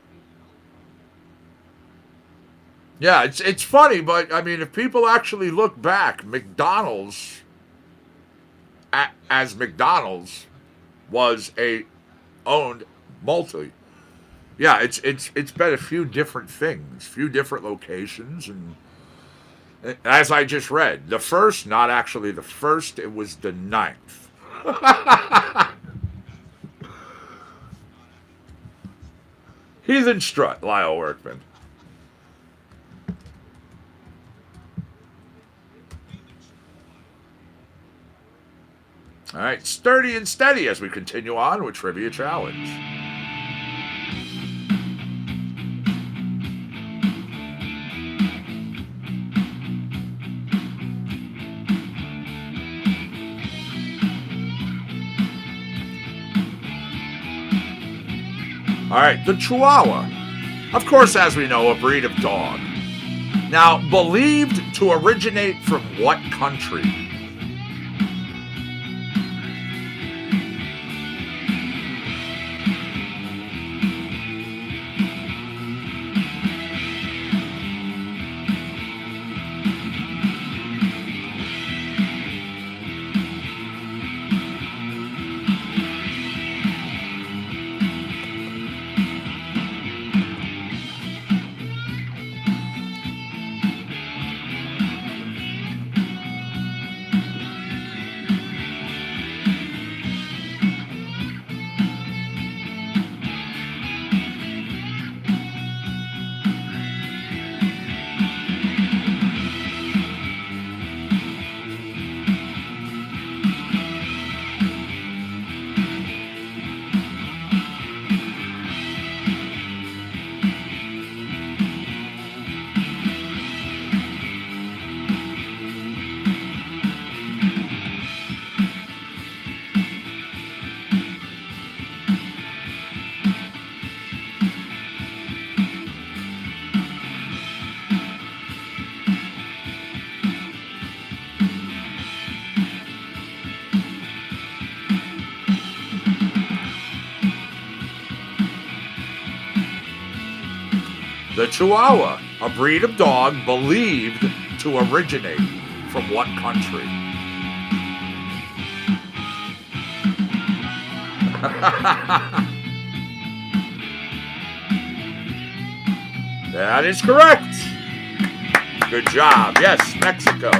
A: Yeah, it's funny, but I mean, if people actually look back, McDonald's as McDonald's was a owned Yeah, it's been a few different things, few different locations, and as I just read, the first, not actually the first, it was the ninth. Heathen Strut, Lyle Workman. All right, sturdy and steady as we continue on with Trivia Challenge. All right, the Chihuahua. Of course, as we know, a breed of dog. Now, believed to originate from what country? The Chihuahua, a breed of dog believed to originate from what country? That is correct. Good job. Yes, Mexico.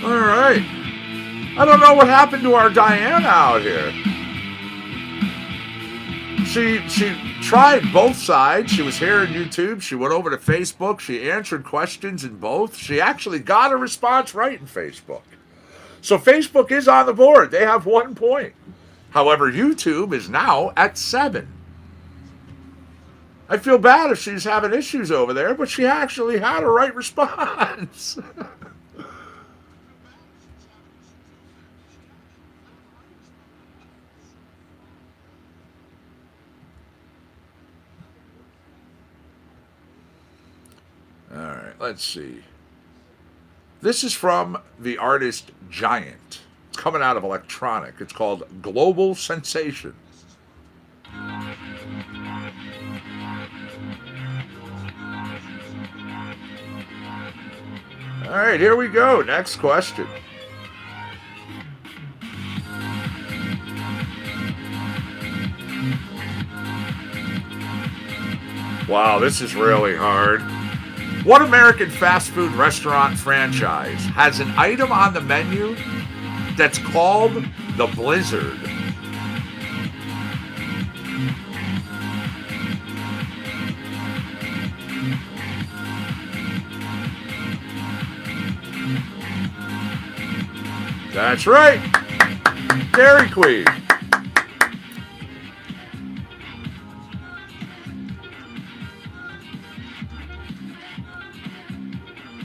A: All right. I don't know what happened to our Diana out here. She tried both sides. She was here on YouTube. She went over to Facebook. She answered questions in both. She actually got a response right in Facebook. So Facebook is on the board. They have 1 point. However, YouTube is now at 7. I feel bad if she's having issues over there, but she actually had a right response. All right, let's see. This is from the artist Giant. It's coming out of electronic. It's called Global Sensation. All right, here we go. Next question. Wow, this is really hard. What American fast food restaurant franchise has an item on the menu that's called the Blizzard? That's right. Dairy Queen.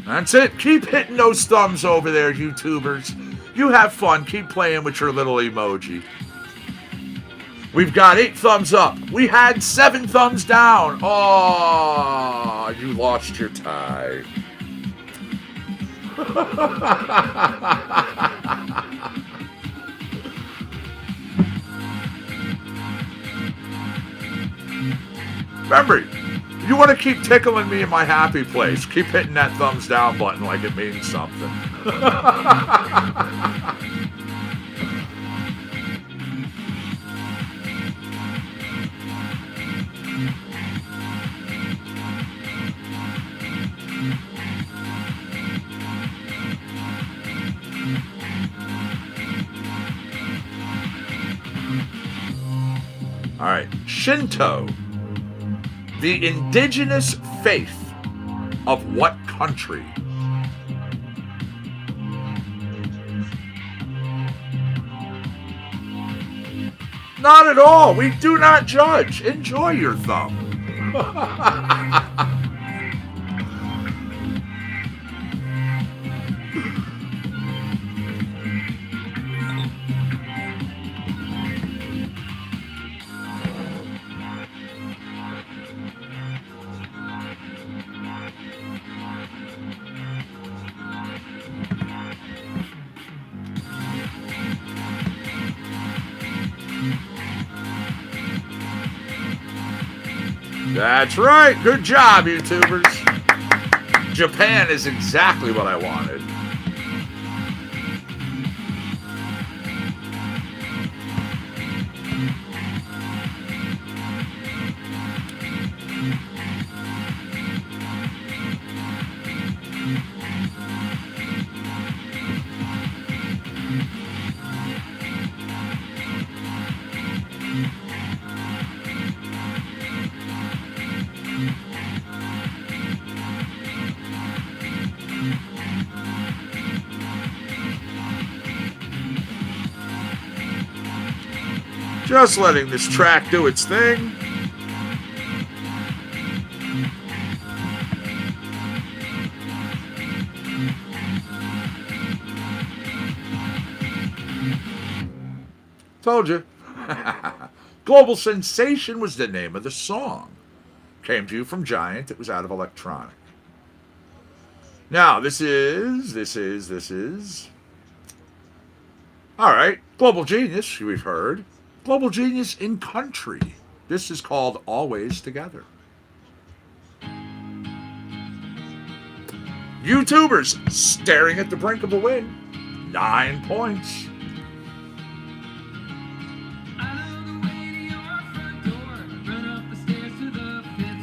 A: That's it. Keep hitting those thumbs over there, YouTubers. You have fun. Keep playing with your little emoji. We've got 8 thumbs up. We had 7 thumbs down. Oh, you lost your tie. Remember, you want to keep tickling me in my happy place. Keep hitting that thumbs down button like it means something. All right, Shinto, the indigenous faith of what country? Not at all. We do not judge. Enjoy your thumb. That's right. Good job, YouTubers. Japan is exactly what I wanted. Just letting this track do its thing. Told you. Global Sensation was the name of the song. Came to you from Giant. It was out of Electronic. Now, this is. All right. Global Genius, we've heard. Global Genius in country. This is called Always Together. YouTubers staring at the brink of a win. 9 points.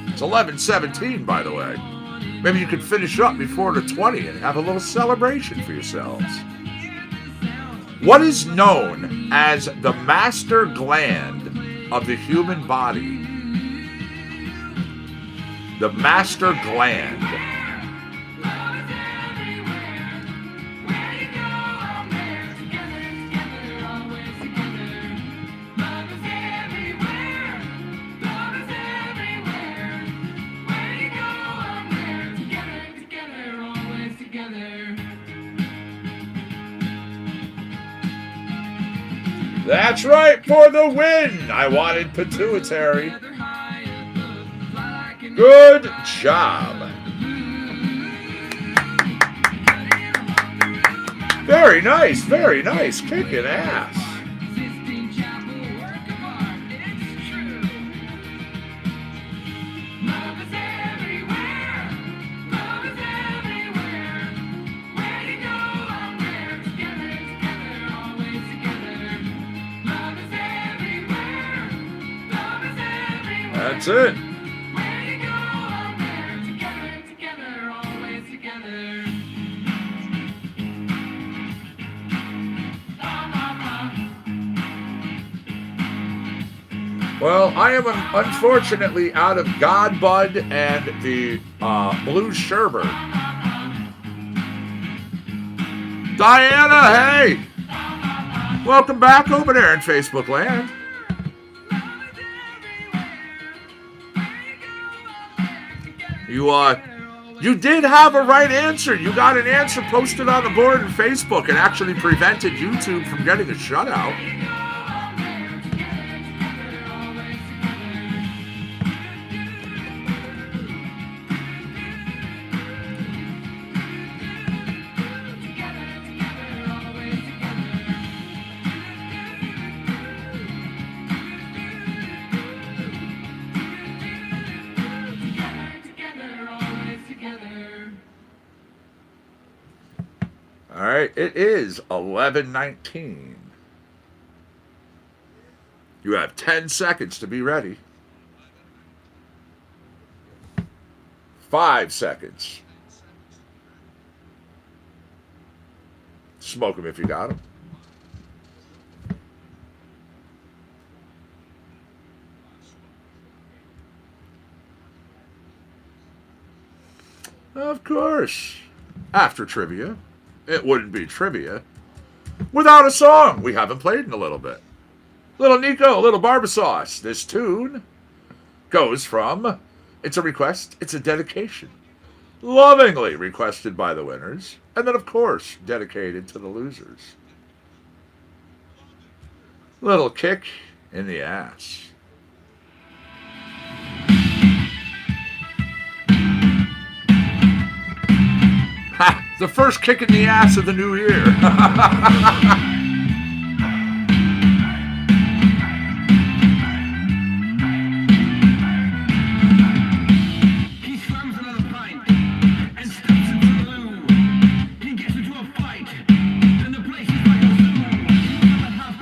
A: It's 11-17, by the way. Maybe you could finish up before the 20 and have a little celebration for yourselves. What is known as the master gland of the human body? The master gland. That's right, for the win. I wanted pituitary. Good job. Very nice, very nice. Kicking ass. That's it. Well, I am unfortunately out of God Bud and the Blue Sherbet. Diana, hey! Welcome back over there in Facebook land. You did have a right answer. You got an answer posted on the board in Facebook and actually prevented YouTube from getting a shutout. right, it is 11:19. You have 10 seconds to be ready. 5 seconds. Smoke them if you got them. Of course. After trivia, it wouldn't be trivia without a song we haven't played in a little bit. Little Nico, Little Barbasauce. This tune goes from, it's a request, it's a dedication. Lovingly requested by the winners, and then, of course, dedicated to the losers. Little kick in the ass. Ha! The first kick in the ass of the new year.
C: He slams another pint and steps into the loo. He gets into a fight, and the place is like a zoo.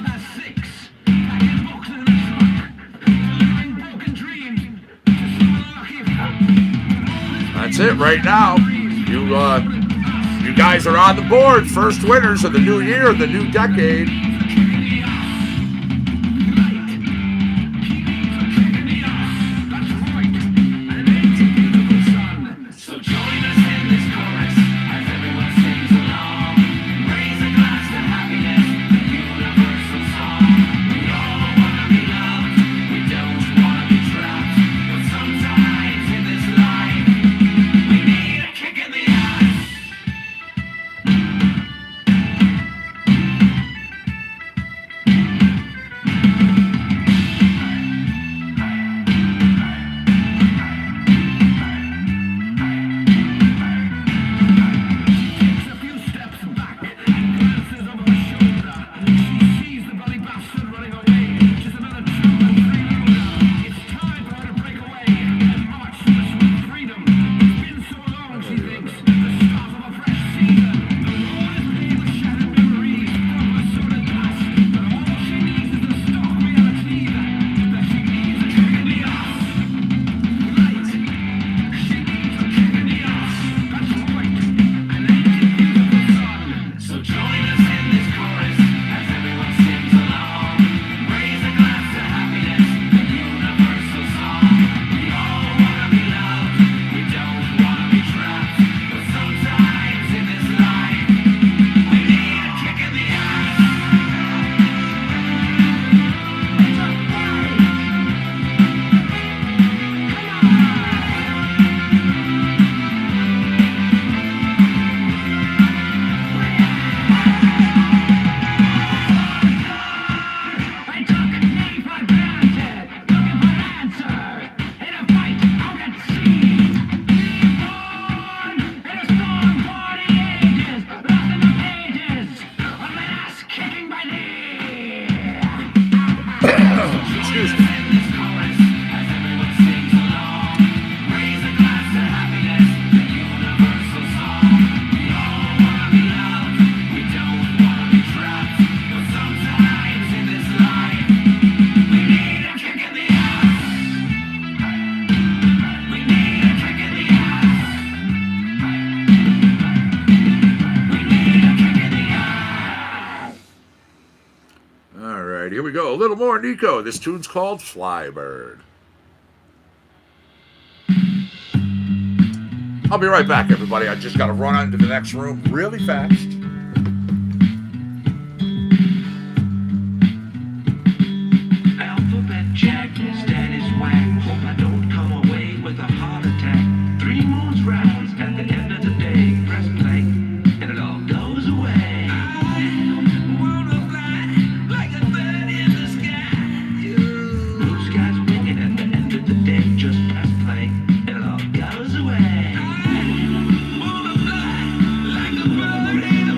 C: At 6:30, packing boxes in a truck, delivering broken dreams to someone unlucky.
A: That's it right now. You guys are on the board. First winners of the new year, the new decade. Here we go. A little more Nico. This tune's called Flybird. I'll be right back, everybody. I just got to run on to the next room really fast.
C: Alphabet Jack, that is whack. Hope I don't come away with a heart attack. 3 moons rounds at the end of the day. Press play, and it all goes away. Like a bird in the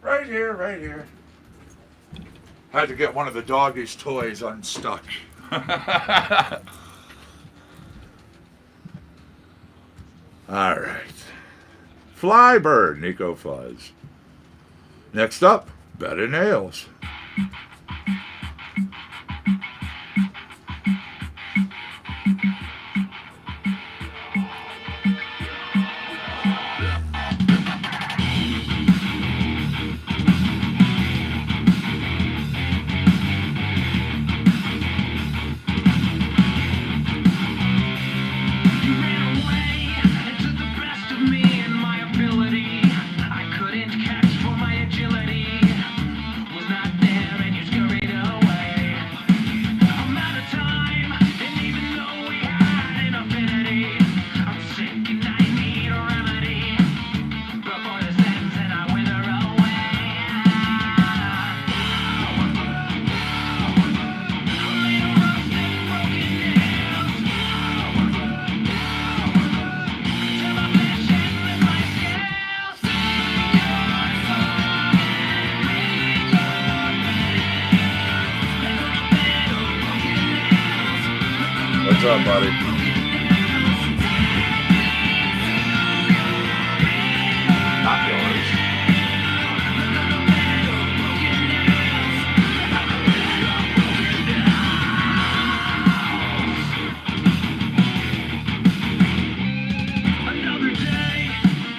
A: Right here, right here. Had to get one of the doggies' toys unstuck. All right. Flybird, Nico Fuzz. Next up, Better Nails. What's up, buddy? Not yours.
C: Another day,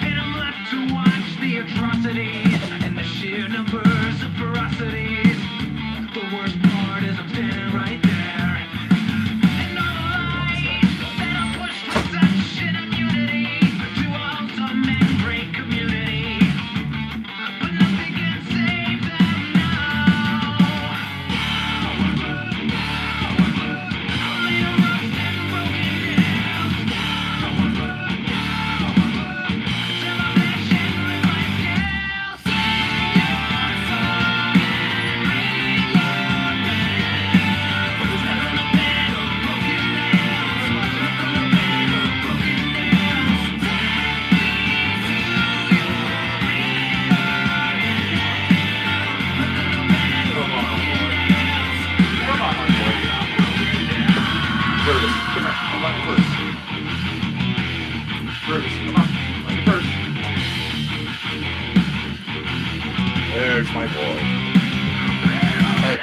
C: and I'm left to watch the atrocities and the sheer numbers of ferocities. The worst part is I'm standing right there. And all the lies that I pushed with such an immunity to a wholesome and great community. But nothing can save them now. Only a rust and broken nails.
A: There's my boy. Hey.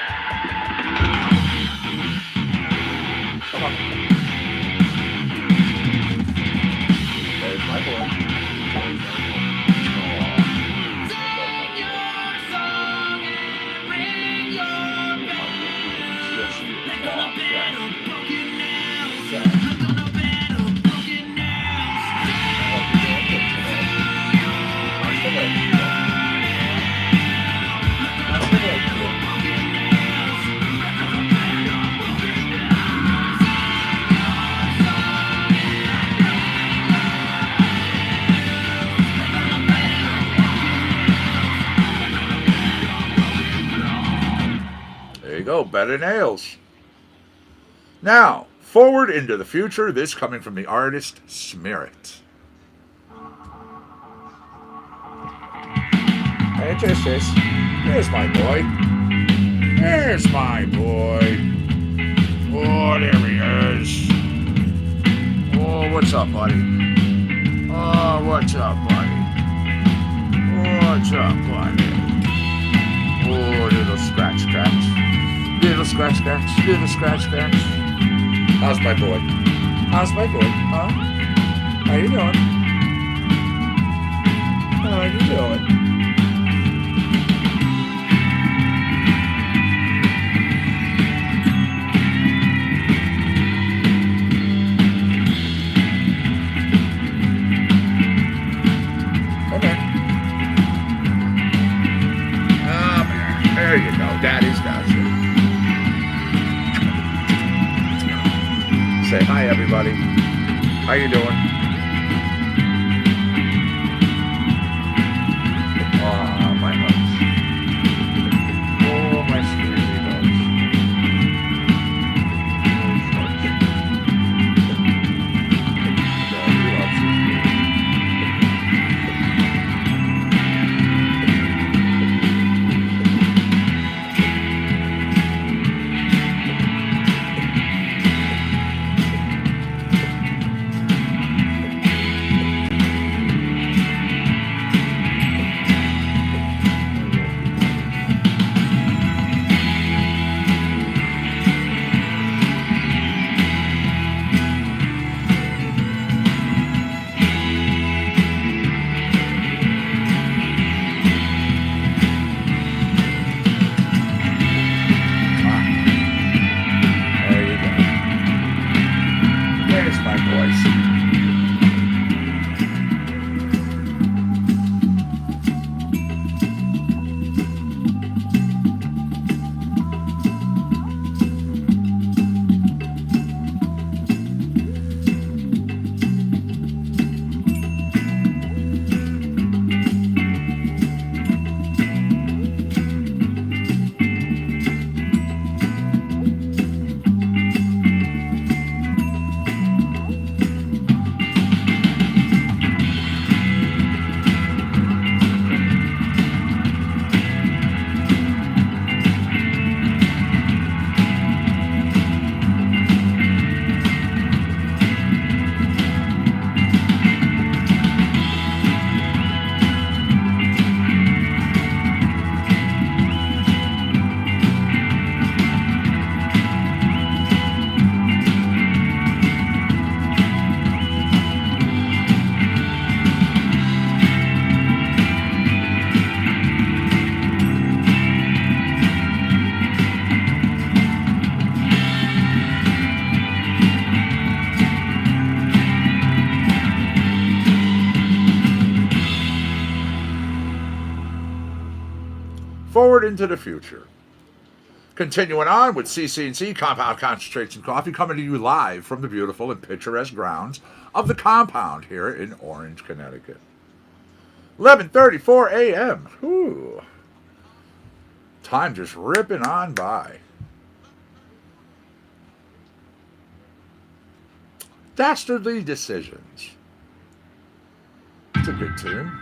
A: Come on. There's my boy. There you go, Better Nails. Now, forward into the future, this coming from the artist Smerit. Hey, just. Here's my boy. There's my boy. Oh, there he is. Oh, what's up, buddy? Oh, what's up, buddy? What's up, buddy? Oh, little scratch, scratch. Little scratch, scratch. Little scratch, scratch. How's my boy? How's my boy? Huh? How you doing? How you doing? There you go. Daddy's got you. Say hi, everybody. How you doing? Oh, my hugs. Oh, my squeezy hugs. Daddy loves you. There's my voice. Forward into the future. Continuing on with CC&C Compound Concentrates and Coffee, coming to you live from the beautiful and picturesque grounds of the compound here in Orange, Connecticut. 11:34 a.m. Ooh. Time just ripping on by. Dastardly Decisions. It's a good tune.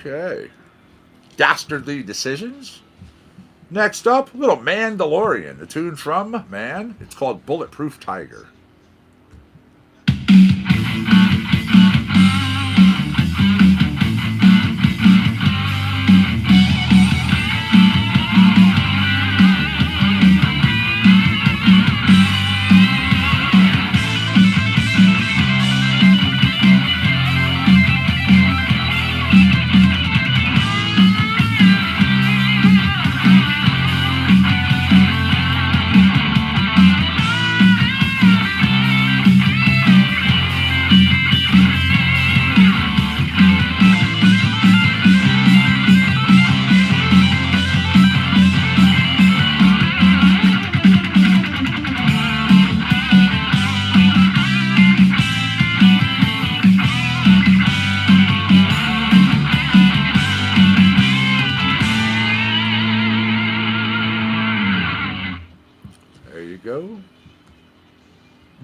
A: Okay. Dastardly Decisions. Next up, little Mandalorian. The tune from Man. It's called Bulletproof Tiger.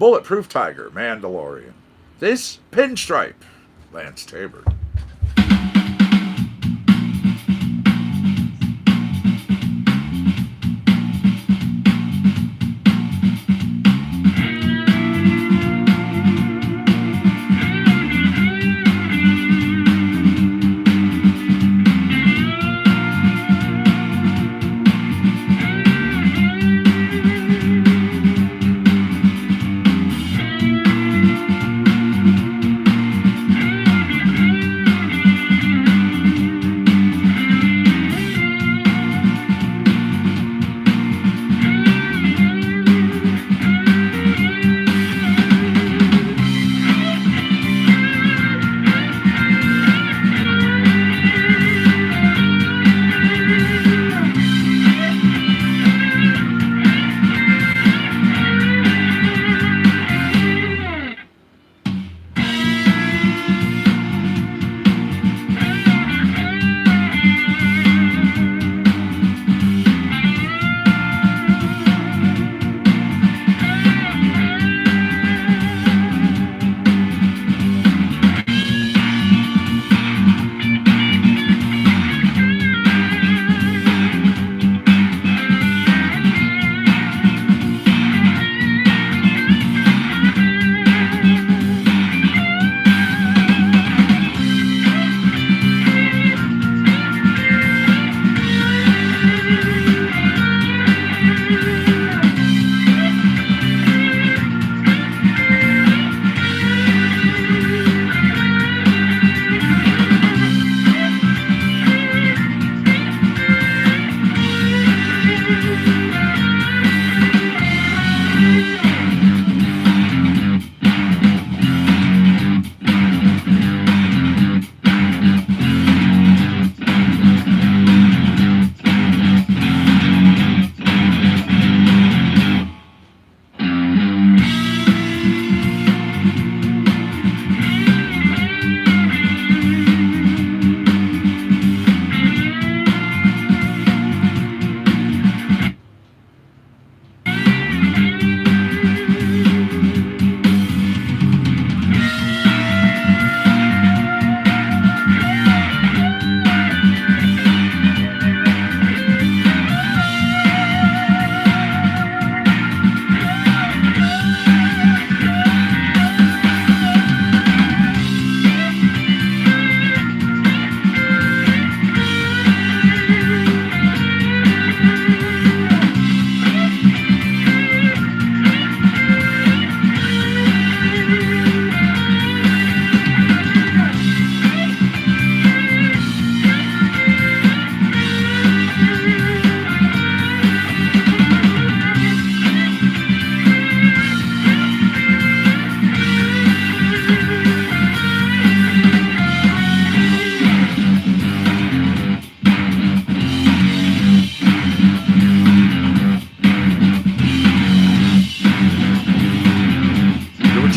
A: Bulletproof Tiger, Mandalorian. This Pinstripe, Lance Tabor.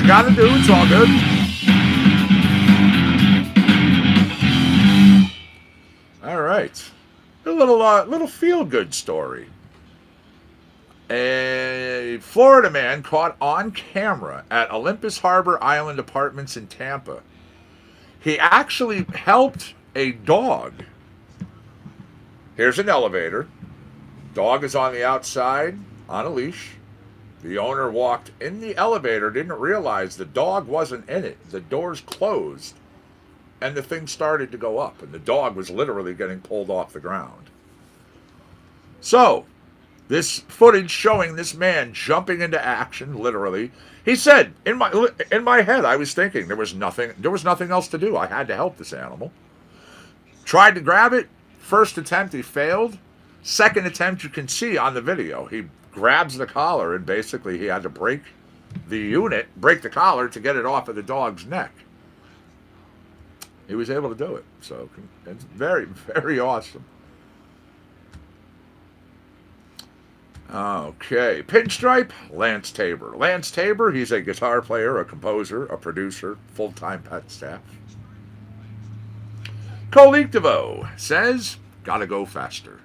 A: Gotta do, it's all good. All right, a little feel-good story. A Florida man caught on camera at Olympus Harbor Island Apartments in Tampa. He actually helped a dog. Here's an elevator. Dog is on the outside on a leash. The owner walked in the elevator, didn't realize the dog wasn't in it. The doors closed, and the thing started to go up, and the dog was literally getting pulled off the ground. So, this footage showing this man jumping into action, literally. He said, in my head, I was thinking there was nothing else to do. I had to help this animal. Tried to grab it. First attempt, he failed. Second attempt, you can see on the video. He grabs the collar, and basically he had to break the collar to get it off of the dog's neck. He was able to do it. So it's very, very awesome. Okay, Pinstripe, Lance Tabor. Lance Tabor, he's a guitar player, a composer, a producer, full-time pet staff. Coleek DeVoe says, gotta go faster.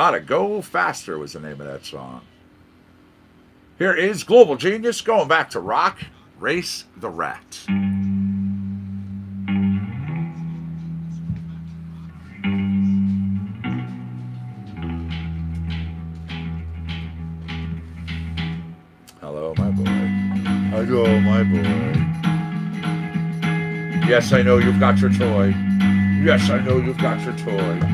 A: Gotta Go Faster was the name of that song. Here is Global Genius going back to rock, Race the Rat. Hello, my boy. Hello, my boy. Yes, I know you've got your toy. Yes, I know you've got your toy.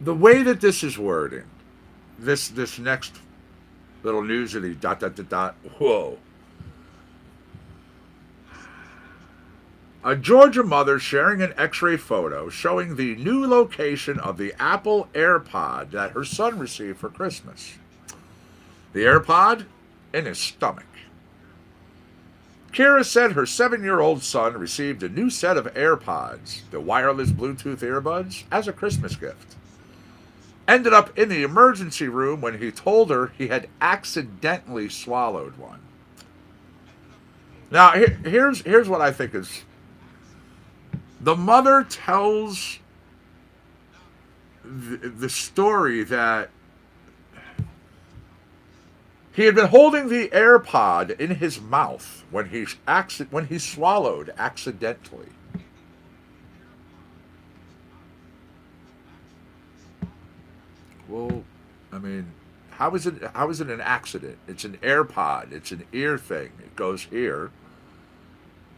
A: The way that this is wording, this next little newsity, ... Whoa. A Georgia mother sharing an x-ray photo showing the new location of the Apple AirPod that her son received for Christmas. The AirPod in his stomach. Kira said her 7-year-old son received a new set of AirPods, the wireless Bluetooth earbuds, as a Christmas gift. Ended up in the emergency room when he told her he had accidentally swallowed one. Now, here's what I think is... The mother tells the story that he had been holding the AirPod in his mouth when he swallowed accidentally. Well, I mean, how is it an accident? It's an AirPod. It's an ear thing. It goes here,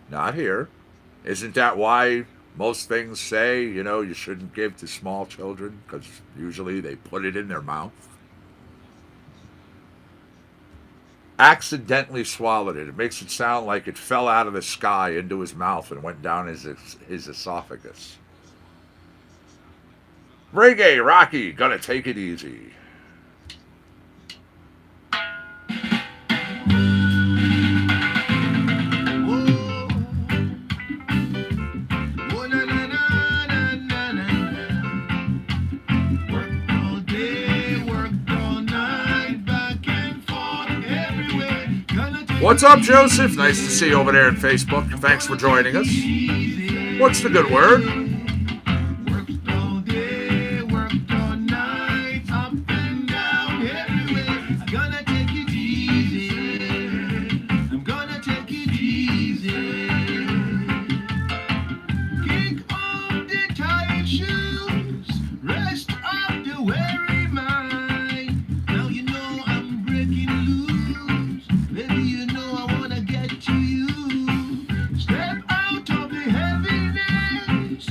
A: not here. Isn't that why most things say, you shouldn't give to small children? Because usually they put it in their mouth. Accidentally swallowed it. It makes it sound like it fell out of the sky into his mouth and went down his esophagus. Reggae, Rocky, gonna take it easy. What's up, Joseph? Nice to see you over there on Facebook. Thanks for joining us. What's the good word?
F: Step out of the heaviness.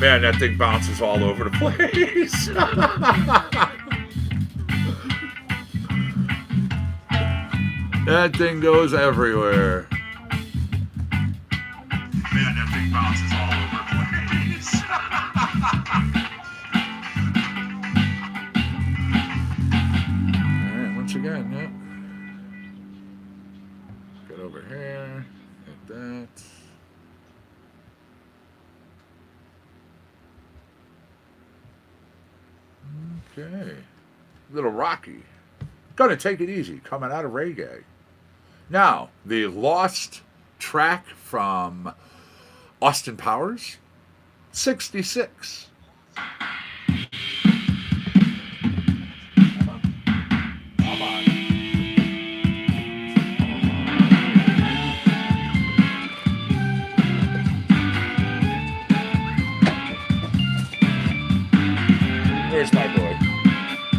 A: Man, that thing bounces all over the place. That thing goes everywhere. Man, that thing bounces all over the place. Alright, once again, yeah. Get over here. Hit that. Okay. Little rocky. Gonna take it easy, coming out of reggae. Now, the lost track from Austin Powers, 66.
E: Come on.
A: Where's my boy?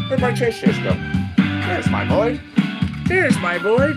A: Where'd my chase go? There's my boy. There's my boy.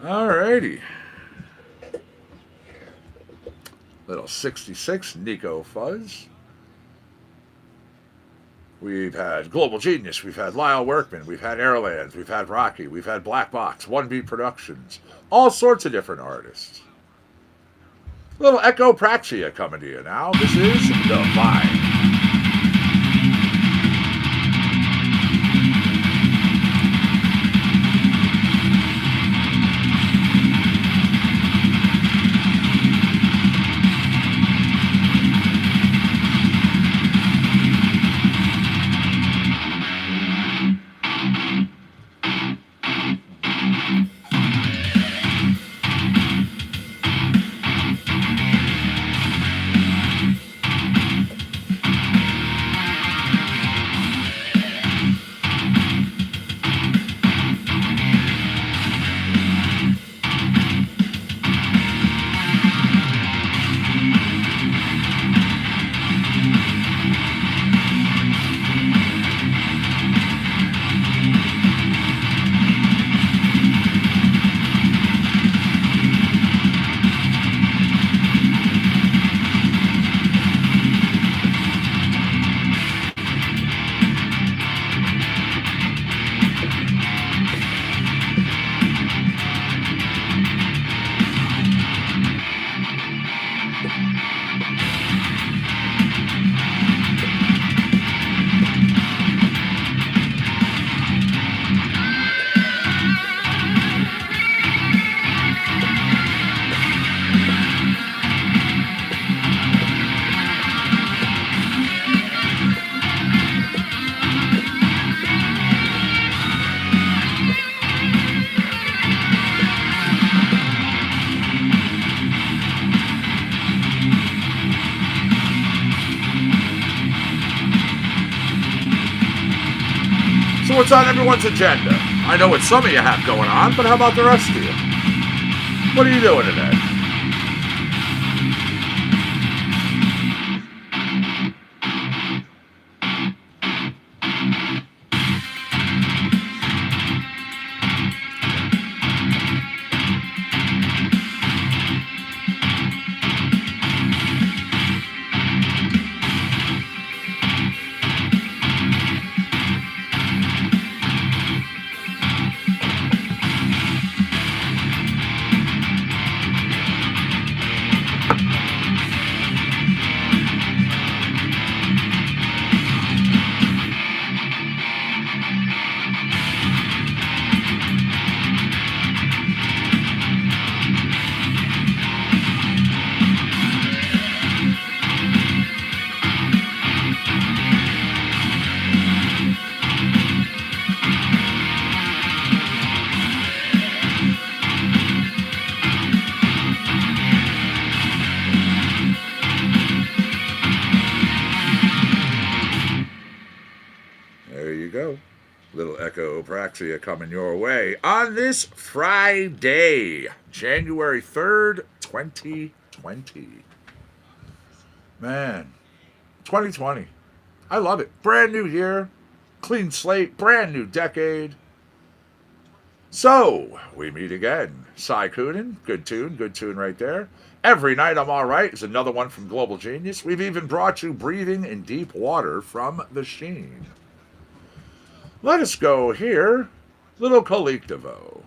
A: Alrighty. Little 66, Nico Fuzz. We've had Global Genius, we've had Lyle Workman, we've had Airlands, we've had Rocky, we've had Black Box, One Beat Productions, all sorts of different artists. Little Echo Praxia coming to you now. This is Divine. What's on everyone's agenda? I know what some of you have going on, but how about the rest of you? What are you doing today? There you go. Little echopraxia coming your way on this Friday, January 3rd, 2020. Man, 2020. I love it. Brand new year, clean slate, brand new decade. So, we meet again. Cy Coonan, good tune right there. Every Night I'm All Right is another one from Global Genius. We've even brought you Breathing in Deep Water from The Sheen. Let us go here. Little Colectivo.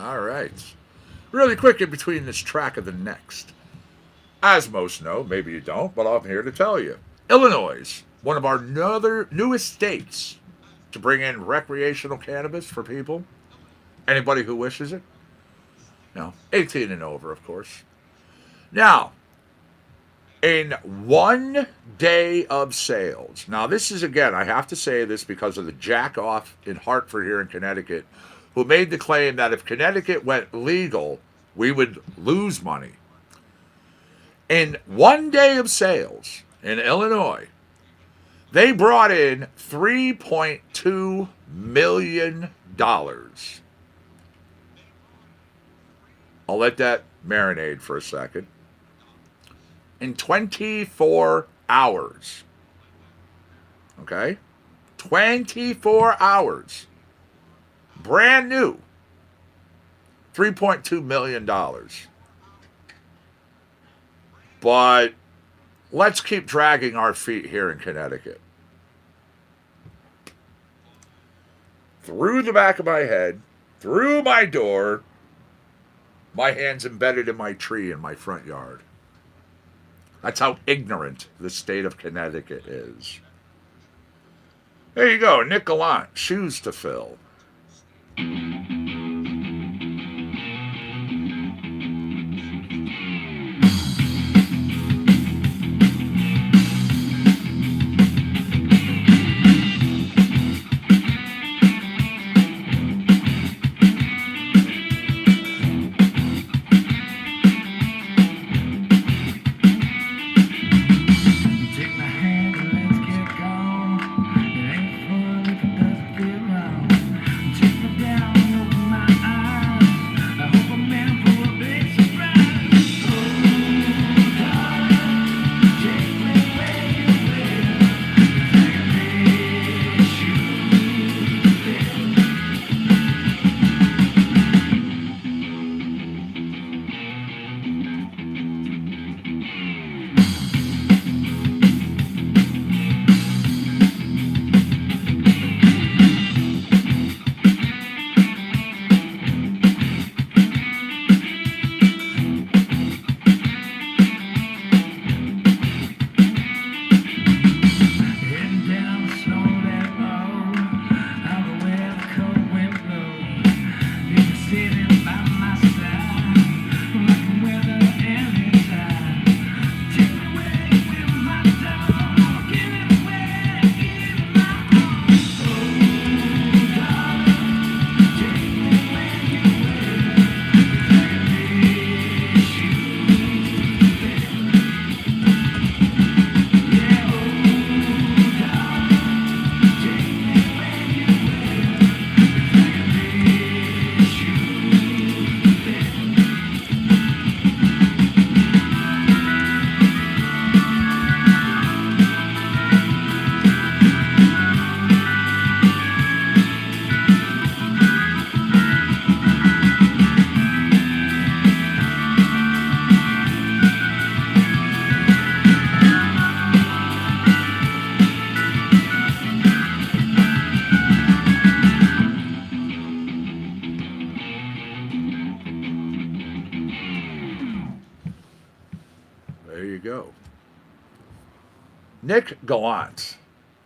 A: All right. Really quick in between this track and the next. As most know, maybe you don't, but I'm here to tell you. Illinois, one of our newest states to bring in recreational cannabis for people. Anybody who wishes it. 18 and over, of course. Now, in 1 day of sales. Now, this is, again, I have to say this because of the jack off in Hartford here in Connecticut, who made the claim that if Connecticut went legal, we would lose money. In 1 day of sales in Illinois, they brought in $3.2 million. I'll let that marinate for a second. In 24 hours. Okay? 24 hours. Brand new. $3.2 million. But let's keep dragging our feet here in Connecticut. Through the back of my head, through my door, my hand's embedded in my tree in my front yard. That's how ignorant the state of Connecticut is. There you go, Nick Gallant, Shoes to Fill.
F: Take my hand and let's get gone. It ain't fun if it doesn't feel wrong. Take me down, open my eyes. I hope I'm in for a big surprise. Oh, darling, take me where you will. Like a big shoe to fill. Heading down the snow that road, out of where the cold wind blows. You can sit in by my side, I can weather any time. Take me away with my dog, give me away, give me my heart. Oh, darling, take me where you will. Like a big shoe to fill. Yeah, oh, darling, take me where you will. Like a big shoe to fill.
A: There you go. Nick Gallant,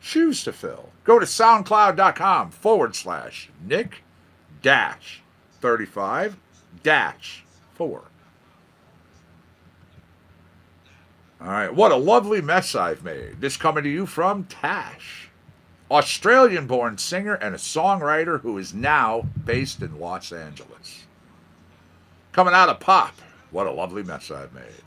A: Shoes to Fill. Go to soundcloud.com/Nick-35-4. All right, what a lovely mess I've made. This coming to you from Tash, Australian-born singer and a songwriter who is now based in Los Angeles. Coming out of Pop, what a lovely mess I've made.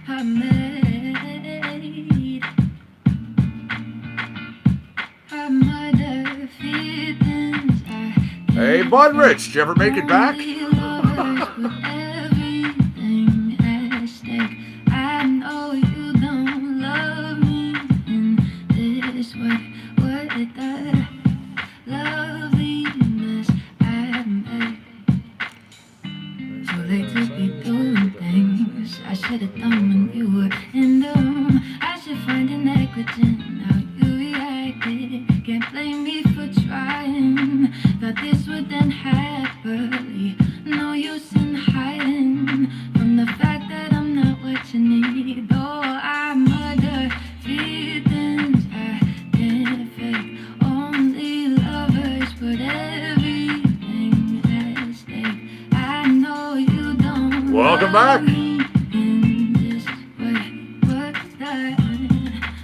D: I made I might have feelings
A: Hey, Bud Rich, did you ever make it back?
D: I know you don't love me in this way. What the loveliness I made. So they took me doing things I should have done when you were in the room. I should find a negligent. Now you reacted. Can't blame me
A: back.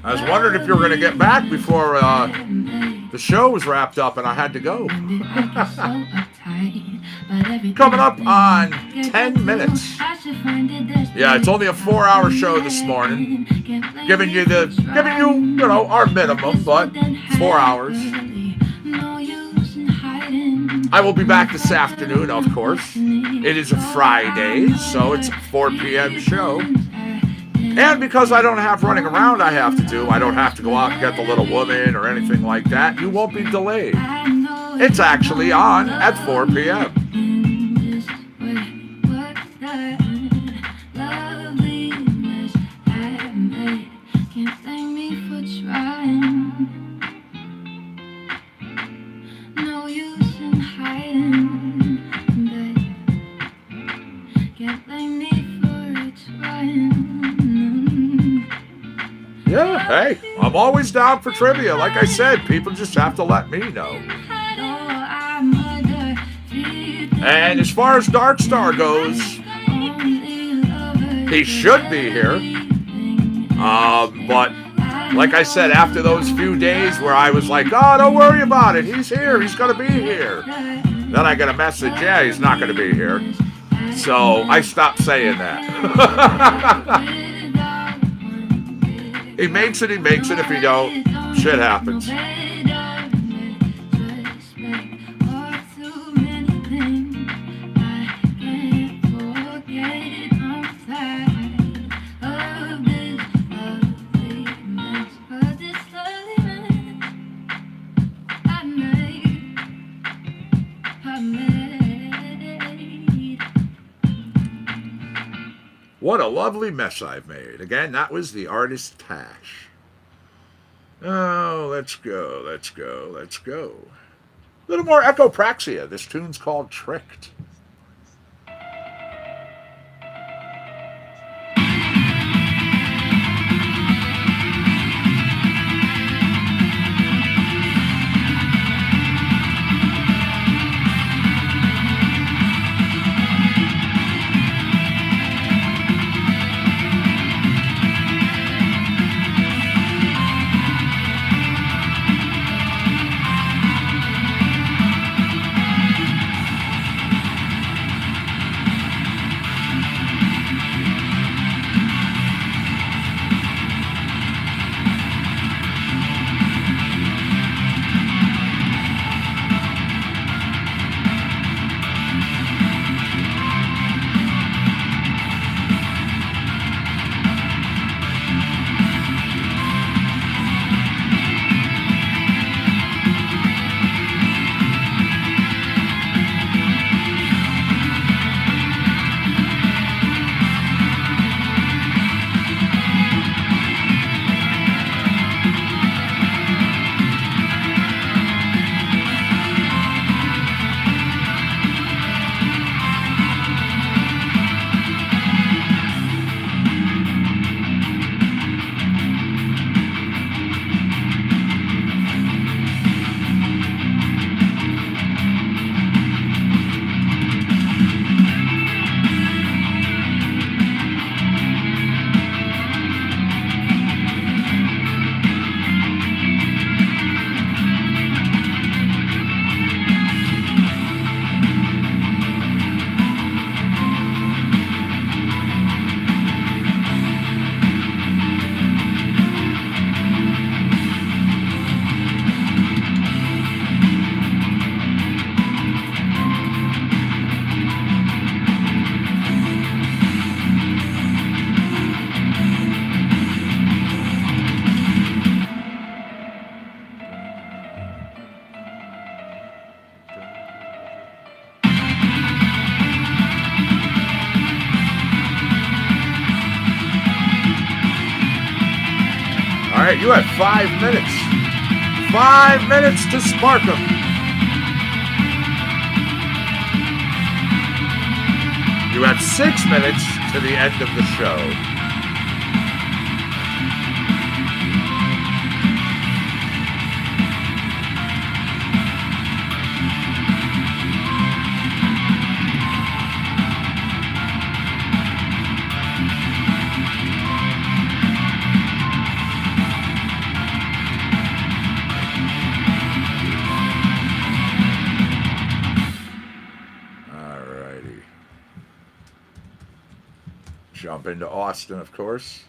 A: I was wondering if you were going to get back before the show was wrapped up and I had to go. Coming up on 10 minutes. Yeah, it's only a 4-hour show this morning. Giving you, our minimum, but 4 hours. I will be back this afternoon, of course. It is a FryDaze, so it's a 4 p.m. show. And because I don't have running around I have to do, I don't have to go out and get the little woman or anything like that. You won't be delayed. It's actually on at 4 p.m. Yeah, hey, I'm always down for trivia. Like I said, people just have to let me know. And as far as Dark Star goes, he should be here. But like I said, after those few days where I was like, oh, don't worry about it. He's here. He's going to be here. Then I get a message, yeah, he's not going to be here. So I stopped saying that. He makes it. If he don't, shit happens. What a lovely mess I've made. Again, that was the artist Tash. Oh, let's go. A little more echopraxia. This tune's called Tricked. All right, you have 5 minutes. 5 minutes to spark them. You have 6 minutes to the end of the show. jump into Austin, of course.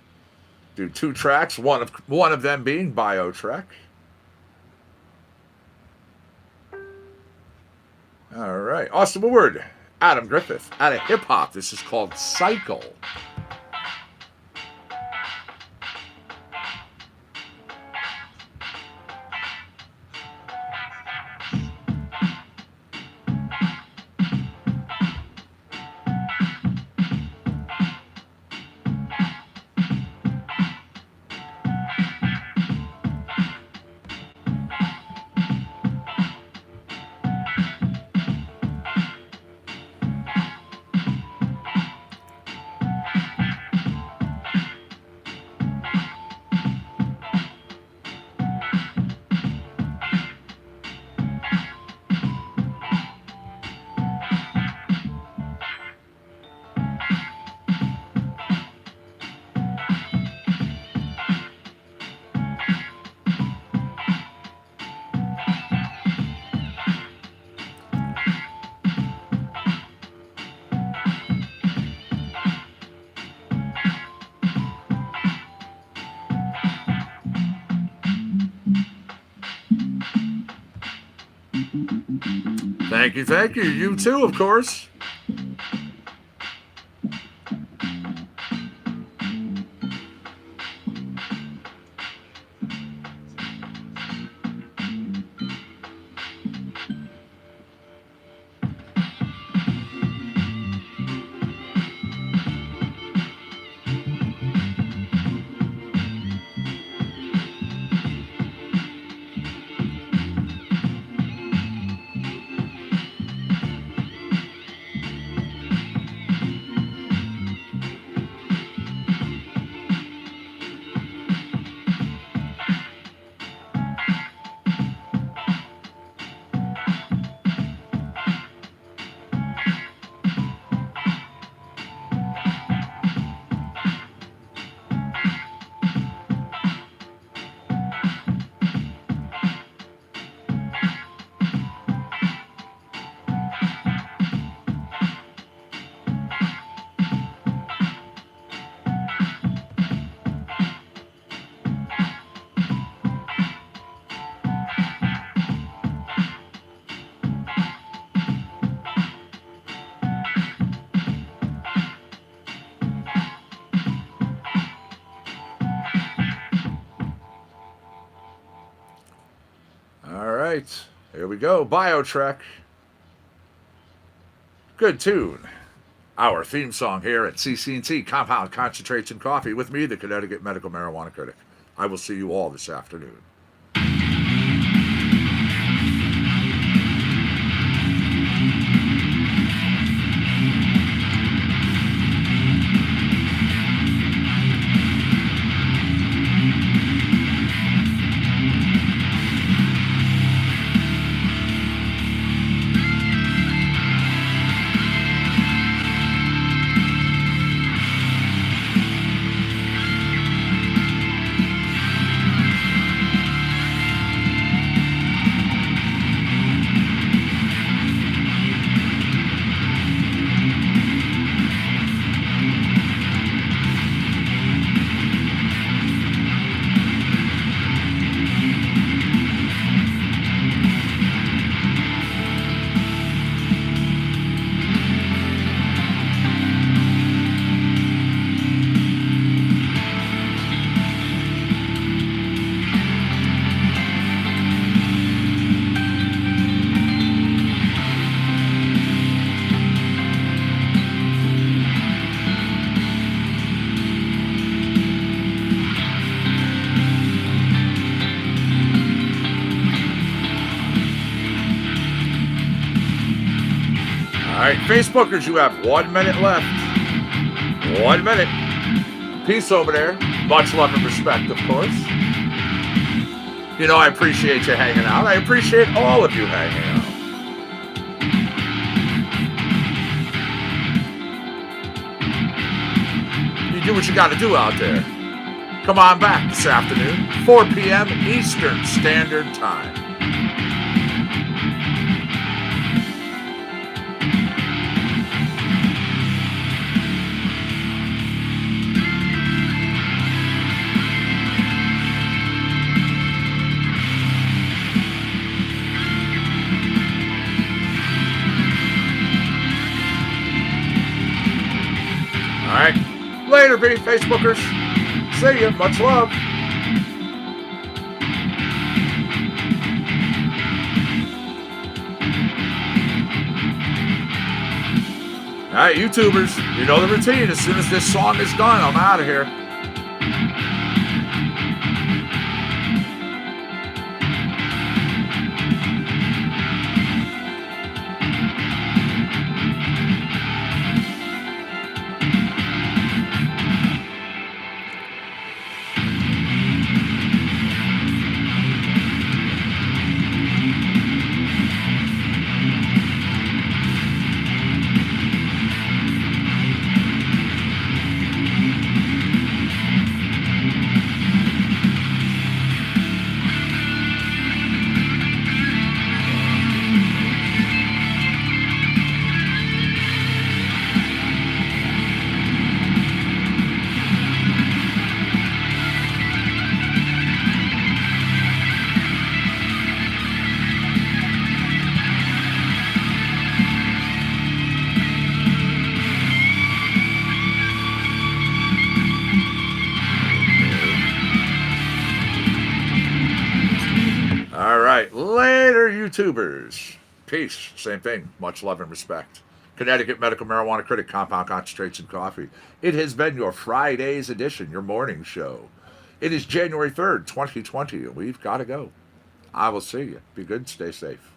A: Do 2 tracks, one of them being BioTrek. All right. Austin Woodward, Adam Griffith, out of hip hop. This is called Cycle. Thank you, thank you. You too, of course. Here we go. BioTrek. Good tune. Our theme song here at CC&T, Compound Concentrates and Coffee, with me, the Connecticut Medical Marijuana Critic. I will see you all this afternoon. Facebookers, you have 1 minute left. 1 minute. Peace over there. Much love and respect, of course. You know, I appreciate you hanging out. I appreciate all of you hanging out. You do what you got to do out there. Come on back this afternoon, 4 p.m. Eastern Standard Time. Later, B, Facebookers. See ya. Much love. All right, YouTubers, you know the routine. As soon as this song is done, I'm out of here. All right. Later, YouTubers. Peace. Same thing. Much love and respect. Connecticut Medical Marijuana Critic, Compound Concentration Coffee. It has been your FryDaze edition, your morning show. It is January 3rd, 2020, and we've got to go. I will see you. Be good. Stay safe.